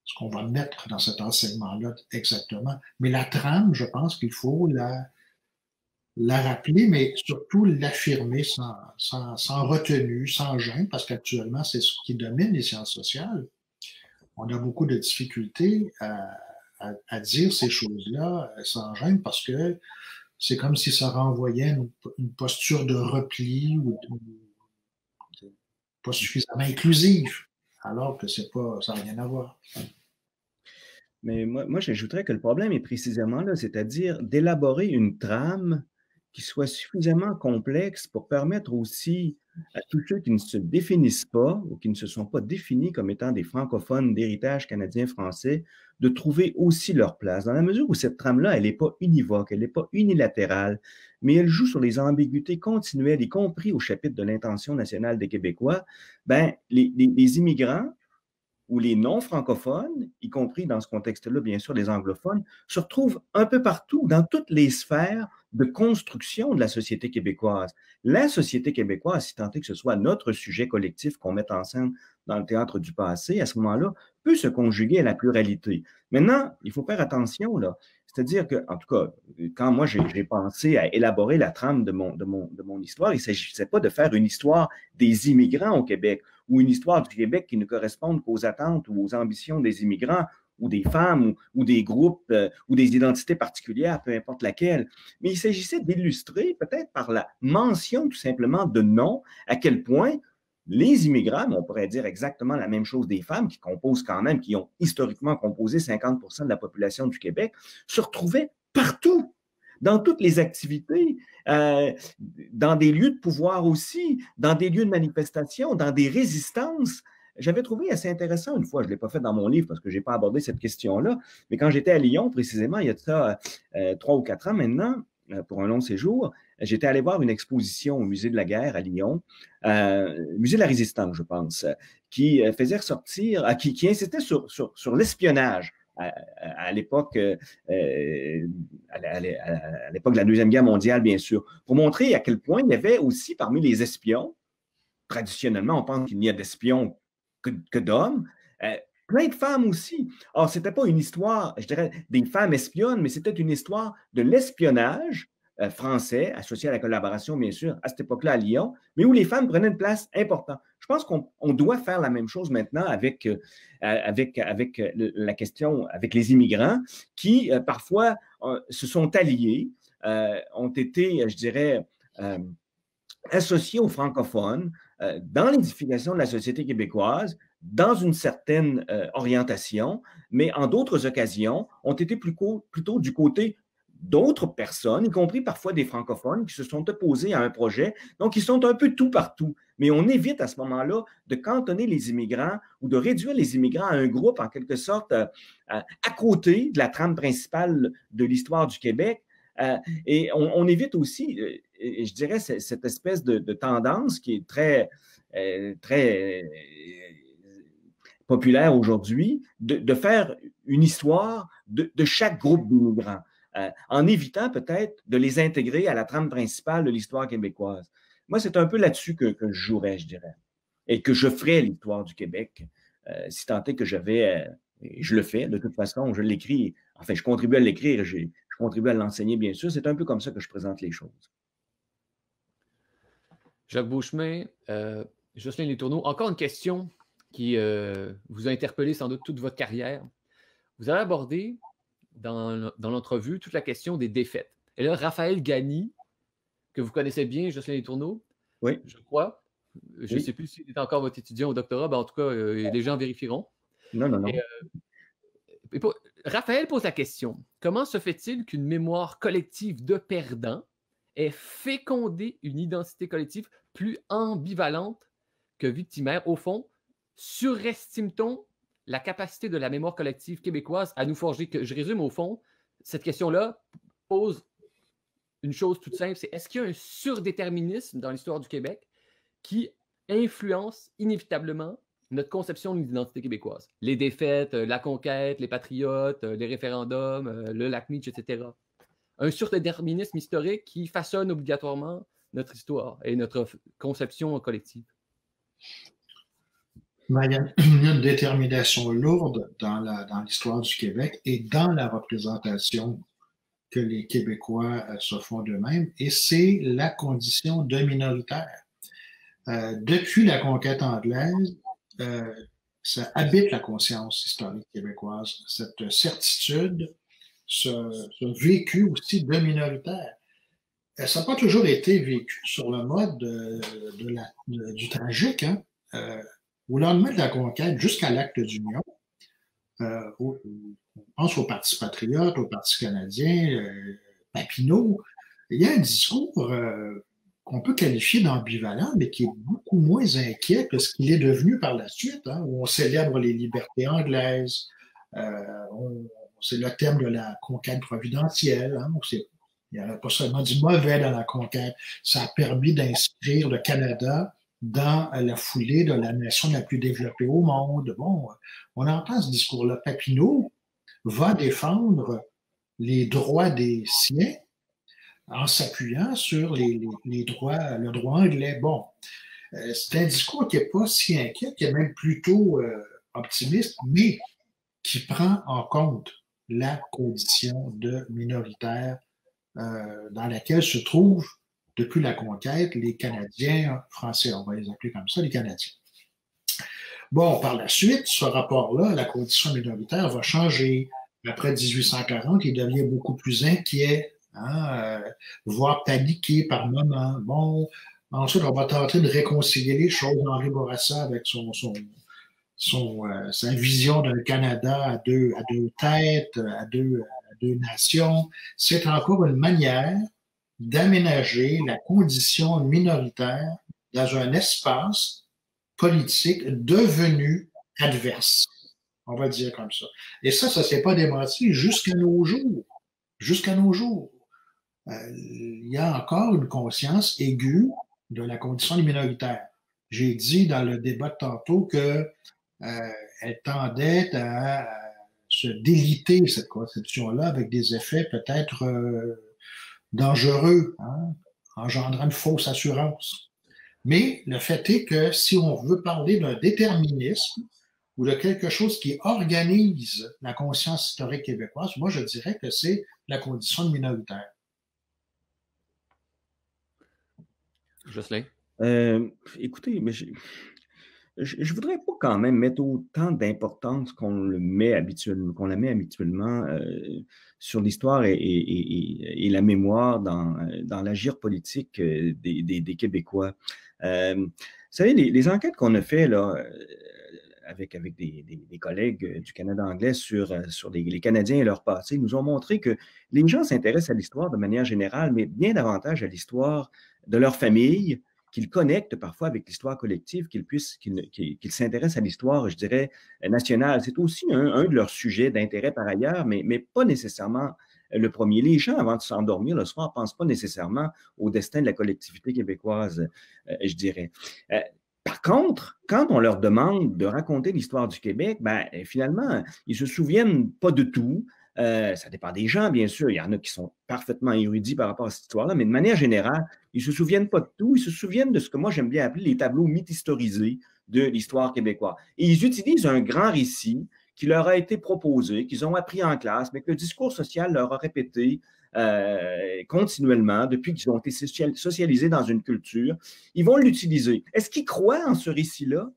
ce qu'on va mettre dans cet enseignement-là exactement. Mais la trame, je pense qu'il faut la rappeler, mais surtout l'affirmer sans retenue, sans gêne, parce qu'actuellement, c'est ce qui domine les sciences sociales. On a beaucoup de difficultés à dire ces choses-là sans gêne, parce que c'est comme si ça renvoyait une posture de repli ou pas suffisamment inclusive, alors que ça n'a rien à voir. Mais moi j'ajouterais que le problème est précisément là, c'est-à-dire d'élaborer une trame qui soit suffisamment complexe pour permettre aussi à tous ceux qui ne se définissent pas ou qui ne se sont pas définis comme étant des francophones d'héritage canadien-français, de trouver aussi leur place, dans la mesure où cette trame-là, elle n'est pas univoque, elle n'est pas unilatérale, mais elle joue sur les ambiguïtés continuelles, y compris au chapitre de l'intention nationale des Québécois. Ben, les immigrants où les non-francophones, y compris dans ce contexte-là, bien sûr, les anglophones, se retrouvent un peu partout, dans toutes les sphères de construction de la société québécoise. La société québécoise, si tant est que ce soit notre sujet collectif qu'on met en scène dans le théâtre du passé, à ce moment-là, peut se conjuguer à la pluralité. Maintenant, il faut faire attention, là. C'est-à-dire que, en tout cas, quand moi j'ai pensé à élaborer la trame de mon histoire, il ne s'agissait pas de faire une histoire des immigrants au Québec ou une histoire du Québec qui ne corresponde qu'aux attentes ou aux ambitions des immigrants ou des femmes ou des groupes ou des identités particulières, peu importe laquelle. Mais il s'agissait d'illustrer, peut-être par la mention tout simplement de noms, à quel point les immigrants, mais on pourrait dire exactement la même chose des femmes, qui composent quand même, qui ont historiquement composé 50% de la population du Québec, se retrouvaient partout, dans toutes les activités, dans des lieux de pouvoir aussi, dans des lieux de manifestation, dans des résistances. J'avais trouvé assez intéressant une fois, je ne l'ai pas fait dans mon livre parce que je n'ai pas abordé cette question-là, mais quand j'étais à Lyon, précisément, il y a de ça 3 ou 4 ans maintenant, pour un long séjour, j'étais allé voir une exposition au Musée de la Guerre à Lyon, Musée de la Résistance, je pense, qui faisait ressortir, qui insistait sur l'espionnage. À l'époque de la Deuxième Guerre mondiale, bien sûr, pour montrer à quel point il y avait aussi parmi les espions, traditionnellement, on pense qu'il n'y a d'espions que d'hommes, plein de femmes aussi. Or, ce n'était pas une histoire, je dirais, des femmes espionnes, mais c'était une histoire de l'espionnage français, associé à la collaboration, bien sûr, à cette époque-là à Lyon, mais où les femmes prenaient une place importante. Je pense qu'on doit faire la même chose maintenant avec la question, avec les immigrants qui, parfois, se sont alliés, ont été, je dirais, associés aux francophones dans l'édification de la société québécoise, dans une certaine orientation, mais en d'autres occasions, ont été plutôt du côté d'autres personnes, y compris parfois des francophones, qui se sont opposés à un projet. Donc, ils sont un peu tout partout. Mais on évite à ce moment-là de cantonner les immigrants ou de réduire les immigrants à un groupe, en quelque sorte, à côté de la trame principale de l'histoire du Québec. Et on évite aussi, je dirais, cette espèce de tendance qui est très populaire aujourd'hui, de faire une histoire de chaque groupe d'immigrants. En évitant peut-être de les intégrer à la trame principale de l'histoire québécoise. Moi, c'est un peu là-dessus que je jouerais, je dirais, et que je ferais l'histoire du Québec, si tant est que j'avais, je le fais, de toute façon, je l'écris, enfin, je contribue à l'écrire, je contribue à l'enseigner, bien sûr, c'est un peu comme ça que je présente les choses. Jacques Beauchemin, Jocelyn Letourneau, encore une question qui vous a interpellé sans doute toute votre carrière. Vous avez abordé dans l'entrevue toute la question des défaites. Et là, Raphaël Gagny, que vous connaissez bien, Jocelyn Letourneau, oui. Je crois. Je ne sais plus s'il est encore votre étudiant au doctorat, en tout cas, les gens vérifieront. Non. Raphaël pose la question, comment se fait-il qu'une mémoire collective de perdants ait fécondé une identité collective plus ambivalente que victimaire? Au fond, surestime-t-on la capacité de la mémoire collective québécoise à nous forger? Que je résume au fond, cette question-là pose une chose toute simple, c'est est-ce qu'il y a un surdéterminisme dans l'histoire du Québec qui influence inévitablement notre conception de l'identité québécoise? Les défaites, la conquête, les patriotes, les référendums, le lac Meach, etc. Un surdéterminisme historique qui façonne obligatoirement notre histoire et notre conception collective. Il y a une détermination lourde dans l'histoire du Québec et dans la représentation que les Québécois se font d'eux-mêmes, et c'est la condition de minoritaire. Depuis la conquête anglaise, ça habite la conscience historique québécoise, cette certitude, ce vécu aussi de minoritaire. Ça n'a pas toujours été vécu sur le mode du tragique, hein? Au lendemain de la conquête, jusqu'à l'acte d'union, on pense au Parti patriote, au Parti canadien, Papineau, Il y a un discours qu'on peut qualifier d'ambivalent, mais qui est beaucoup moins inquiet que ce qu'il est devenu par la suite, hein, où on célèbre les libertés anglaises, c'est le thème de la conquête providentielle, hein, il n'y a pas seulement du mauvais dans la conquête, ça a permis d'inscrire le Canada dans la foulée de la nation la plus développée au monde. Bon, on entend ce discours-là. Papineau va défendre les droits des siens en s'appuyant sur les droits, le droit anglais. Bon, c'est un discours qui n'est pas si inquiet, qui est même plutôt optimiste, mais qui prend en compte la condition de minoritaire dans laquelle se trouvent, depuis la conquête, les Canadiens français, on va les appeler comme ça, les Canadiens. Bon, par la suite, ce rapport-là, la condition minoritaire va changer. Après 1840, il devient beaucoup plus inquiet, hein, voire paniqué par moments. Bon, ensuite, on va tenter de réconcilier les choses. Henri Bourassa avec sa vision d'un Canada à deux têtes, à deux nations. C'est encore une manière d'aménager la condition minoritaire dans un espace politique devenu adverse. On va dire comme ça. Et ça ne s'est pas démenti jusqu'à nos jours. Jusqu'à nos jours. Il y a encore une conscience aiguë de la condition des minoritaires. J'ai dit dans le débat de tantôt que elle tendait à se déliter, cette conception-là, avec des effets peut-être dangereux, hein, engendrant une fausse assurance. Mais le fait est que si on veut parler d'un déterminisme ou de quelque chose qui organise la conscience historique québécoise, moi je dirais que c'est la condition minoritaire. Jocelyn? Écoutez, mais je voudrais pas quand même mettre autant d'importance qu'on la met habituellement sur l'histoire et la mémoire dans l'agir politique des Québécois. Vous savez, les enquêtes qu'on a fait là, avec des collègues du Canada anglais sur les Canadiens et leur passé, nous ont montré que les gens s'intéressent à l'histoire de manière générale, mais bien davantage à l'histoire de leur famille, qu'ils connectent parfois avec l'histoire collective, qu'ils s'intéressent à l'histoire, je dirais, nationale. C'est aussi un de leurs sujets d'intérêt par ailleurs, mais pas nécessairement le premier. Les gens, avant de s'endormir le soir, ne pensent pas nécessairement au destin de la collectivité québécoise, je dirais. Par contre, quand on leur demande de raconter l'histoire du Québec, ben, finalement, ils ne se souviennent pas de tout. Ça dépend des gens, bien sûr. Il y en a qui sont parfaitement érudits par rapport à cette histoire-là, mais de manière générale, ils ne se souviennent pas de tout. Ils se souviennent de ce que moi j'aime bien appeler les tableaux mythistorisés de l'histoire québécoise. Et ils utilisent un grand récit qui leur a été proposé, qu'ils ont appris en classe, mais que le discours social leur a répété continuellement depuis qu'ils ont été socialisés dans une culture. Ils vont l'utiliser. Est-ce qu'ils croient en ce récit-là?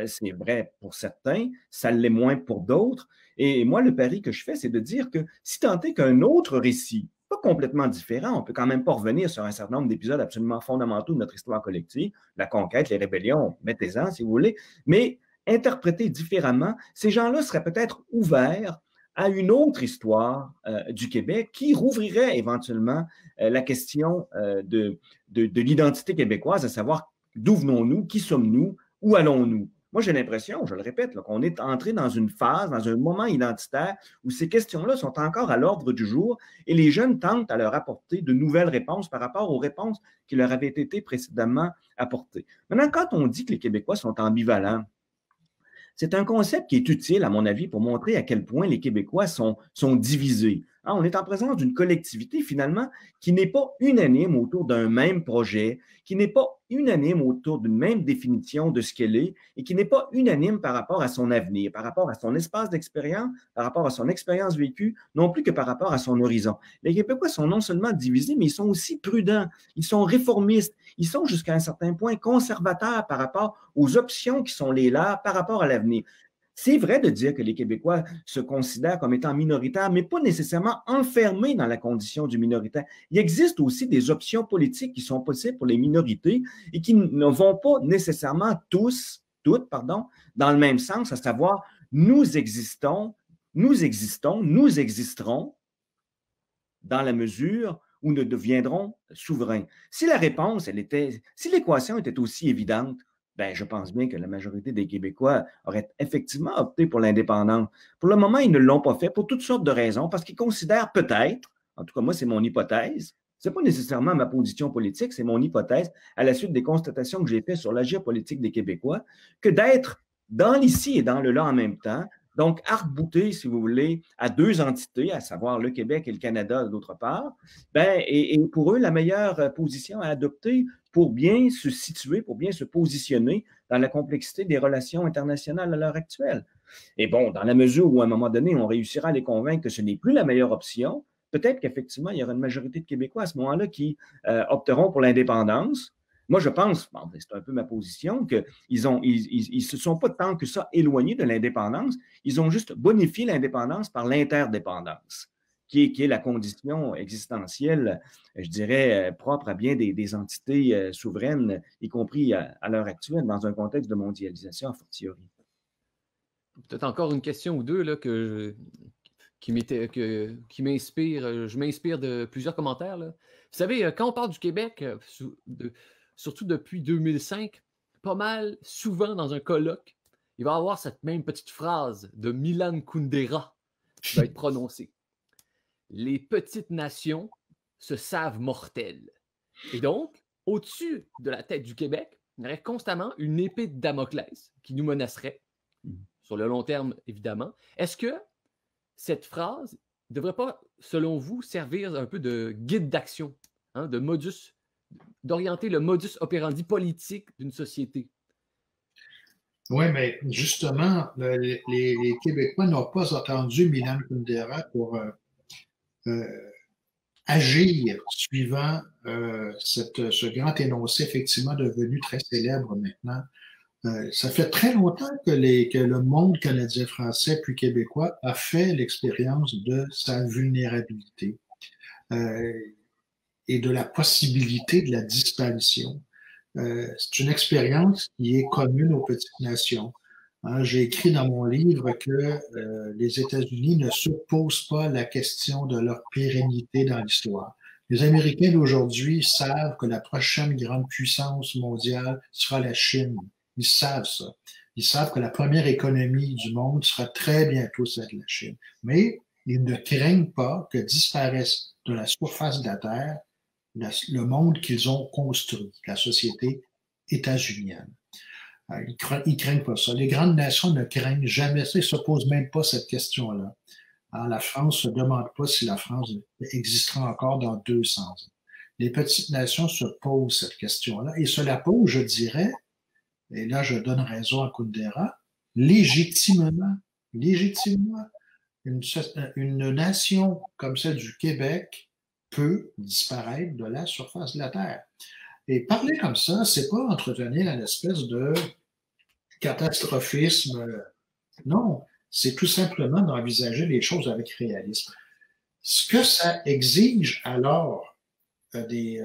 C'est vrai pour certains, ça l'est moins pour d'autres. Et moi, le pari que je fais, c'est de dire que si tant est qu'un autre récit, pas complètement différent, on peut quand même pas revenir sur un certain nombre d'épisodes absolument fondamentaux de notre histoire collective, la conquête, les rébellions, mettez-en si vous voulez, mais interprété différemment, ces gens-là seraient peut-être ouverts à une autre histoire du Québec qui rouvrirait éventuellement la question de l'identité québécoise, à savoir d'où venons-nous, qui sommes-nous, où allons-nous? Moi, j'ai l'impression, je le répète, qu'on est entré dans une phase, dans un moment identitaire où ces questions-là sont encore à l'ordre du jour et les jeunes tentent à leur apporter de nouvelles réponses par rapport aux réponses qui leur avaient été précédemment apportées. Maintenant, quand on dit que les Québécois sont ambivalents, c'est un concept qui est utile, à mon avis, pour montrer à quel point les Québécois sont divisés. Hein, on est en présence d'une collectivité, finalement, qui n'est pas unanime autour d'un même projet, qui n'est pas unanime autour d'une même définition de ce qu'elle est et qui n'est pas unanime par rapport à son avenir, par rapport à son espace d'expérience, par rapport à son expérience vécue, non plus que par rapport à son horizon. Les Québécois sont non seulement divisés, mais ils sont aussi prudents, ils sont réformistes, ils sont jusqu'à un certain point conservateurs par rapport aux options qui sont les leurs par rapport à l'avenir. C'est vrai de dire que les Québécois se considèrent comme étant minoritaires, mais pas nécessairement enfermés dans la condition du minoritaire. Il existe aussi des options politiques qui sont possibles pour les minorités et qui ne vont pas nécessairement toutes, dans le même sens, à savoir nous existons, nous existerons dans la mesure ou ne deviendront souverains? Si la réponse, si l'équation était aussi évidente, ben, je pense bien que la majorité des Québécois auraient effectivement opté pour l'indépendance. Pour le moment, ils ne l'ont pas fait pour toutes sortes de raisons, parce qu'ils considèrent peut-être, en tout cas moi, c'est mon hypothèse, c'est pas nécessairement ma position politique, c'est mon hypothèse à la suite des constatations que j'ai faites sur l'agir politique des Québécois, que d'être dans l'ici et dans le là en même temps, donc arc-bouté, si vous voulez, à deux entités, à savoir le Québec et le Canada d'autre part, ben, et pour eux, la meilleure position à adopter pour bien se situer, pour bien se positionner dans la complexité des relations internationales à l'heure actuelle. Et bon, dans la mesure où, à un moment donné, on réussira à les convaincre que ce n'est plus la meilleure option, peut-être qu'effectivement, il y aura une majorité de Québécois à ce moment-là qui opteront pour l'indépendance. Moi, je pense, bon, c'est un peu ma position, qu'ils ne se sont pas tant que ça éloignés de l'indépendance, ils ont juste bonifié l'indépendance par l'interdépendance, qui est la condition existentielle, je dirais, propre à bien des entités souveraines, y compris à l'heure actuelle, dans un contexte de mondialisation a fortiori. Peut-être encore une question ou deux là, qui m'inspire. Je m'inspire de plusieurs commentaires. Là. Vous savez, quand on parle du Québec, surtout depuis 2005, pas mal, souvent dans un colloque, il va y avoir cette même petite phrase de Milan Kundera qui va être prononcée. Les petites nations se savent mortelles. Et donc, au-dessus de la tête du Québec, il y aurait constamment une épée de Damoclès qui nous menacerait, sur le long terme, évidemment. Est-ce que cette phrase ne devrait pas, selon vous, servir un peu de guide d'action, hein, d'orienter le modus operandi politique d'une société? Oui, mais justement, les Québécois n'ont pas attendu Milan Kundera pour agir suivant ce grand énoncé, effectivement devenu très célèbre maintenant. Ça fait très longtemps que le monde canadien-français puis québécois a fait l'expérience de sa vulnérabilité et de la possibilité de la disparition. C'est une expérience qui est commune aux petites nations. Hein, j'ai écrit dans mon livre que les États-Unis ne se posent pas la question de leur pérennité dans l'histoire. Les Américains d'aujourd'hui savent que la prochaine grande puissance mondiale sera la Chine. Ils savent ça. Ils savent que la première économie du monde sera très bientôt celle de la Chine. Mais ils ne craignent pas que disparaisse de la surface de la Terre le monde qu'ils ont construit, la société états-unienne. Ils craignent pas ça. Les grandes nations ne craignent jamais ça. Ils ne se posent même pas cette question-là. Alors, la France ne se demande pas si la France existera encore dans 200 ans. Les petites nations se posent cette question-là et se la posent, je dirais, et là je donne raison à Kundera, légitimement. Une nation comme celle du Québec peut disparaître de la surface de la Terre. Et parler comme ça, c'est pas entretenir une espèce de catastrophisme. Non, c'est tout simplement d'envisager les choses avec réalisme. Ce que ça exige alors des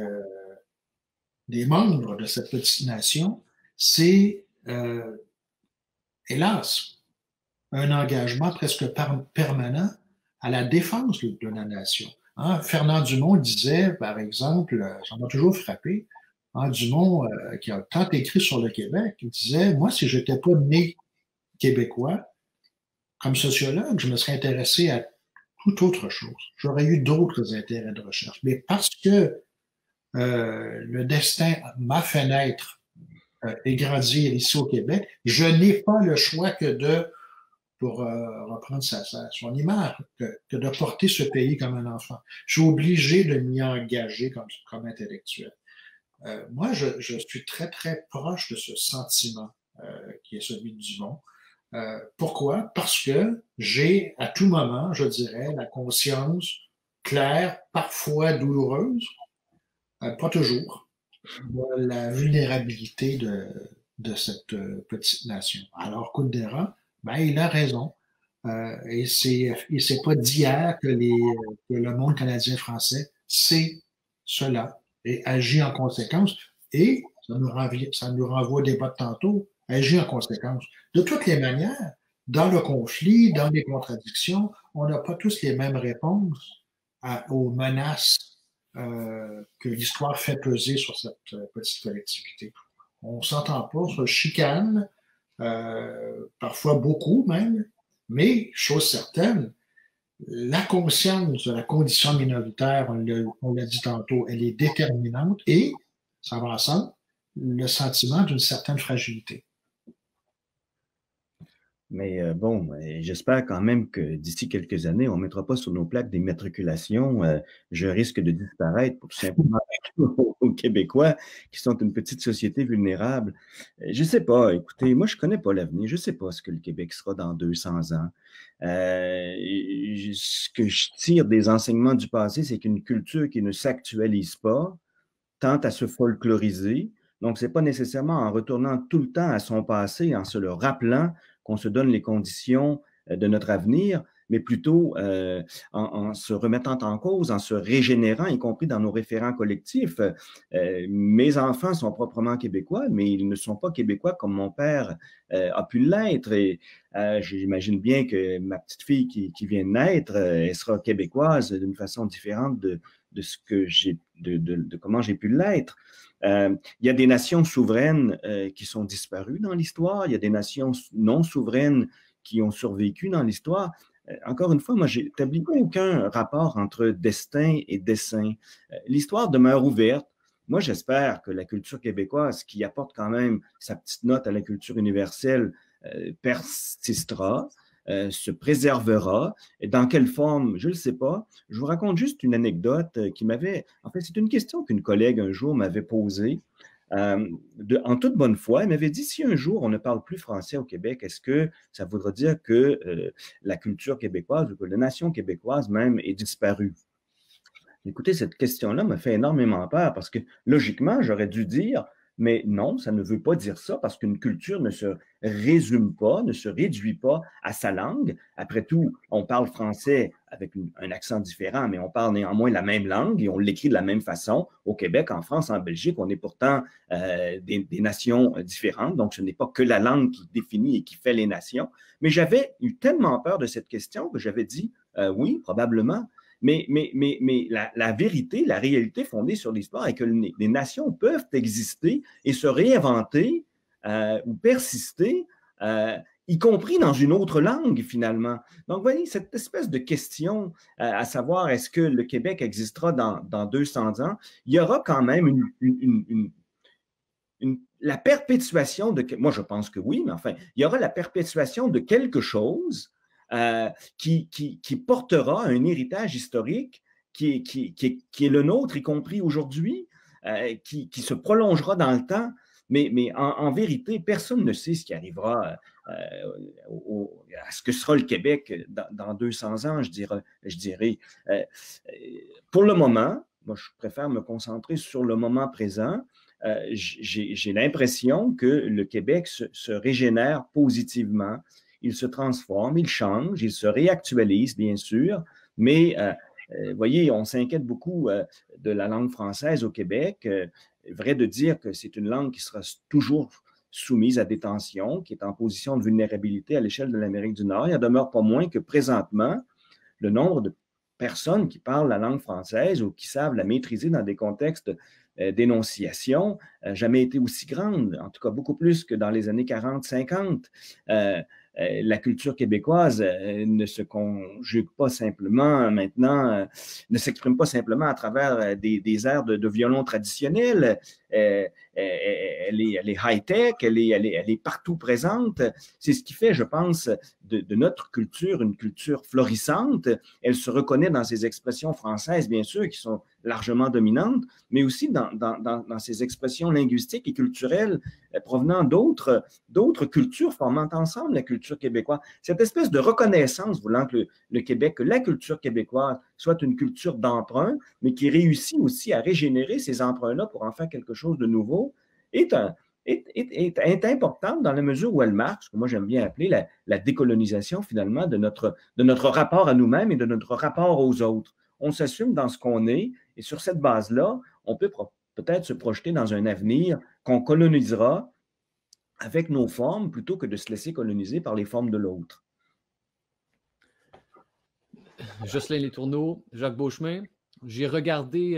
membres de cette petite nation, c'est, hélas, un engagement presque permanent à la défense de la nation. Hein, Fernand Dumont disait, par exemple, ça m'a toujours frappé, hein, Dumont, qui a tant écrit sur le Québec, il disait, moi, si j'étais pas né québécois, comme sociologue, je me serais intéressé à toute autre chose. J'aurais eu d'autres intérêts de recherche. Mais parce que le destin m'a fait naître et grandir ici au Québec, je n'ai pas le choix que pour reprendre son image, que de porter ce pays comme un enfant. Je suis obligé de m'y engager comme intellectuel. Moi, je suis très, très proche de ce sentiment qui est celui de Dumont. Pourquoi? Parce que j'ai, à tout moment, je dirais, la conscience claire, parfois douloureuse, pas toujours, de la vulnérabilité de cette petite nation. Alors, Kundera, ben, il a raison. Et c'est pas d'hier que le monde canadien-français sait cela et agit en conséquence. Et ça nous renvoie au débat de tantôt, agit en conséquence. De toutes les manières, dans le conflit, dans les contradictions, on n'a pas tous les mêmes réponses aux menaces que l'histoire fait peser sur cette petite collectivité. On ne s'entend pas, on se chicane, parfois beaucoup même, mais, chose certaine, la conscience de la condition minoritaire, on l'a dit tantôt, elle est déterminante et, ça va ensemble, le sentiment d'une certaine fragilité. Mais bon, j'espère quand même que d'ici quelques années, on ne mettra pas sur nos plaques des matriculations. Je risque de disparaître pour tout simplement aux Québécois qui sont une petite société vulnérable. Je ne sais pas, écoutez, moi je ne connais pas l'avenir. Je ne sais pas ce que le Québec sera dans 200 ans. Ce que je tire des enseignements du passé, c'est qu'une culture qui ne s'actualise pas tente à se folkloriser. Donc, ce n'est pas nécessairement en retournant tout le temps à son passé, en se le rappelant qu'on se donne les conditions de notre avenir, mais plutôt en se remettant en cause, en se régénérant, y compris dans nos référents collectifs. Mes enfants sont proprement québécois, mais ils ne sont pas québécois comme mon père a pu l'être. Et j'imagine bien que ma petite fille qui vient de naître, elle sera québécoise d'une façon différente de ce que de comment j'ai pu l'être. Il y a des nations souveraines qui sont disparues dans l'histoire. Il y a des nations non souveraines qui ont survécu dans l'histoire. Encore une fois, moi, j'ai établi aucun rapport entre destin et dessein. L'histoire demeure ouverte. Moi, j'espère que la culture québécoise, qui apporte quand même sa petite note à la culture universelle, persistera, se préservera. Et dans quelle forme, je ne le sais pas. Je vous raconte juste une anecdote qui m'avait... En fait, c'est une question qu'une collègue un jour m'avait posée. En toute bonne foi, elle m'avait dit, si un jour on ne parle plus français au Québec, est-ce que ça voudra dire que la culture québécoise ou que la nation québécoise même est disparue? Écoutez, cette question-là me fait énormément peur parce que logiquement, j'aurais dû dire, mais non, ça ne veut pas dire ça parce qu'une culture ne se résume pas, ne se réduit pas à sa langue. Après tout, on parle français avec un accent différent, mais on parle néanmoins la même langue et on l'écrit de la même façon. Au Québec, en France, en Belgique, on est pourtant des nations différentes, donc ce n'est pas que la langue qui définit et qui fait les nations. Mais j'avais eu tellement peur de cette question que j'avais dit oui, probablement. Mais la vérité, la réalité fondée sur l'histoire est que les nations peuvent exister et se réinventer ou persister, y compris dans une autre langue, finalement. Donc, vous voyez, cette espèce de question à savoir est-ce que le Québec existera dans 200 ans, il y aura quand même la perpétuation de... Moi, je pense que oui, mais enfin, il y aura la perpétuation de quelque chose qui portera un héritage historique qui est le nôtre, y compris aujourd'hui, qui se prolongera dans le temps. Mais en vérité, personne ne sait ce qui arrivera à ce que sera le Québec dans 200 ans, je dirais. Pour le moment, moi, je préfère me concentrer sur le moment présent. J'ai l'impression que le Québec se régénère positivement. Il se transforme, il change, il se réactualise, bien sûr, mais vous voyez, on s'inquiète beaucoup de la langue française au Québec. Vrai de dire que c'est une langue qui sera toujours soumise à des tensions, qui est en position de vulnérabilité à l'échelle de l'Amérique du Nord. Il en demeure pas moins que présentement, le nombre de personnes qui parlent la langue française ou qui savent la maîtriser dans des contextes d'énonciation n'a jamais été aussi grande, en tout cas beaucoup plus que dans les années 40-50. La culture québécoise ne se conjugue pas simplement maintenant, ne s'exprime pas simplement à travers des airs de violon traditionnels. Elle est high-tech, elle est partout présente. C'est ce qui fait, je pense, de notre culture une culture florissante. Elle se reconnaît dans ses expressions françaises, bien sûr, qui sont largement dominantes, mais aussi dans ses expressions linguistiques et culturelles provenant d'autres cultures formant ensemble la culture québécoise. Cette espèce de reconnaissance voulant que le Québec, que la culture québécoise soit une culture d'emprunt, mais qui réussit aussi à régénérer ces emprunts-là pour en faire quelque chose de nouveau, est importante dans la mesure où elle marque ce que moi j'aime bien appeler la décolonisation finalement de notre rapport à nous-mêmes et de notre rapport aux autres. On s'assume dans ce qu'on est et sur cette base-là, on peut peut-être se projeter dans un avenir qu'on colonisera avec nos formes plutôt que de se laisser coloniser par les formes de l'autre. Jocelyn Letourneau, Jacques Beauchemin, J'ai regardé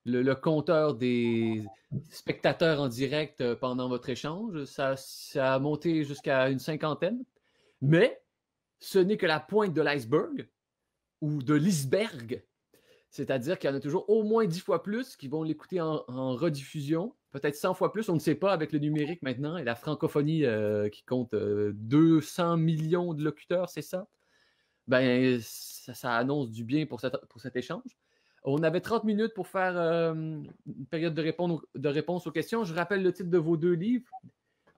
le compteur des spectateurs en direct pendant votre échange. Ça a monté jusqu'à une 50aine. Mais ce n'est que la pointe de l'iceberg ou de l'iceberg. C'est-à-dire qu'il y en a toujours au moins 10 fois plus qui vont l'écouter en rediffusion. Peut-être 100 fois plus, on ne sait pas avec le numérique maintenant. Et la francophonie qui compte 200 millions de locuteurs, c'est ça? Ben, ça annonce du bien pour cet échange. On avait 30 minutes pour faire une période de réponse aux questions. Je rappelle le titre de vos 2 livres,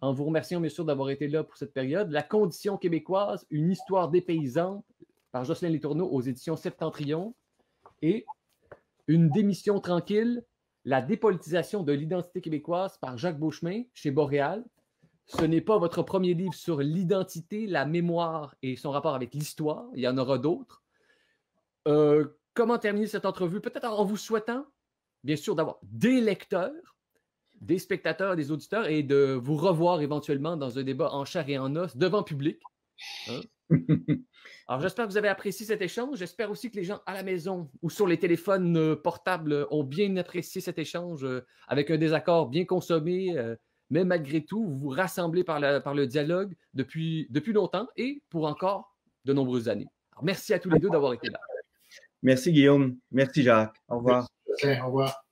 en vous remerciant bien sûr d'avoir été là pour cette période. La condition québécoise, une histoire dépaysante, par Jocelyn Letourneau aux éditions Septentrion. Et Une démission tranquille, la dépolitisation de l'identité québécoise par Jacques Beauchemin chez Boréal. Ce n'est pas votre premier livre sur l'identité, la mémoire et son rapport avec l'histoire. Il y en aura d'autres. Comment terminer cette entrevue? Peut-être en vous souhaitant, bien sûr, d'avoir des lecteurs, des spectateurs, des auditeurs et de vous revoir éventuellement dans un débat en chair et en os devant public. Hein? Alors, j'espère que vous avez apprécié cet échange. J'espère aussi que les gens à la maison ou sur les téléphones portables ont bien apprécié cet échange avec un désaccord bien consommé. Mais malgré tout, vous vous rassemblez par le dialogue depuis longtemps et pour encore de nombreuses années. Alors, merci à tous les deux d'avoir été là. Merci Guillaume. Merci Jacques. Au revoir. Merci. Au revoir.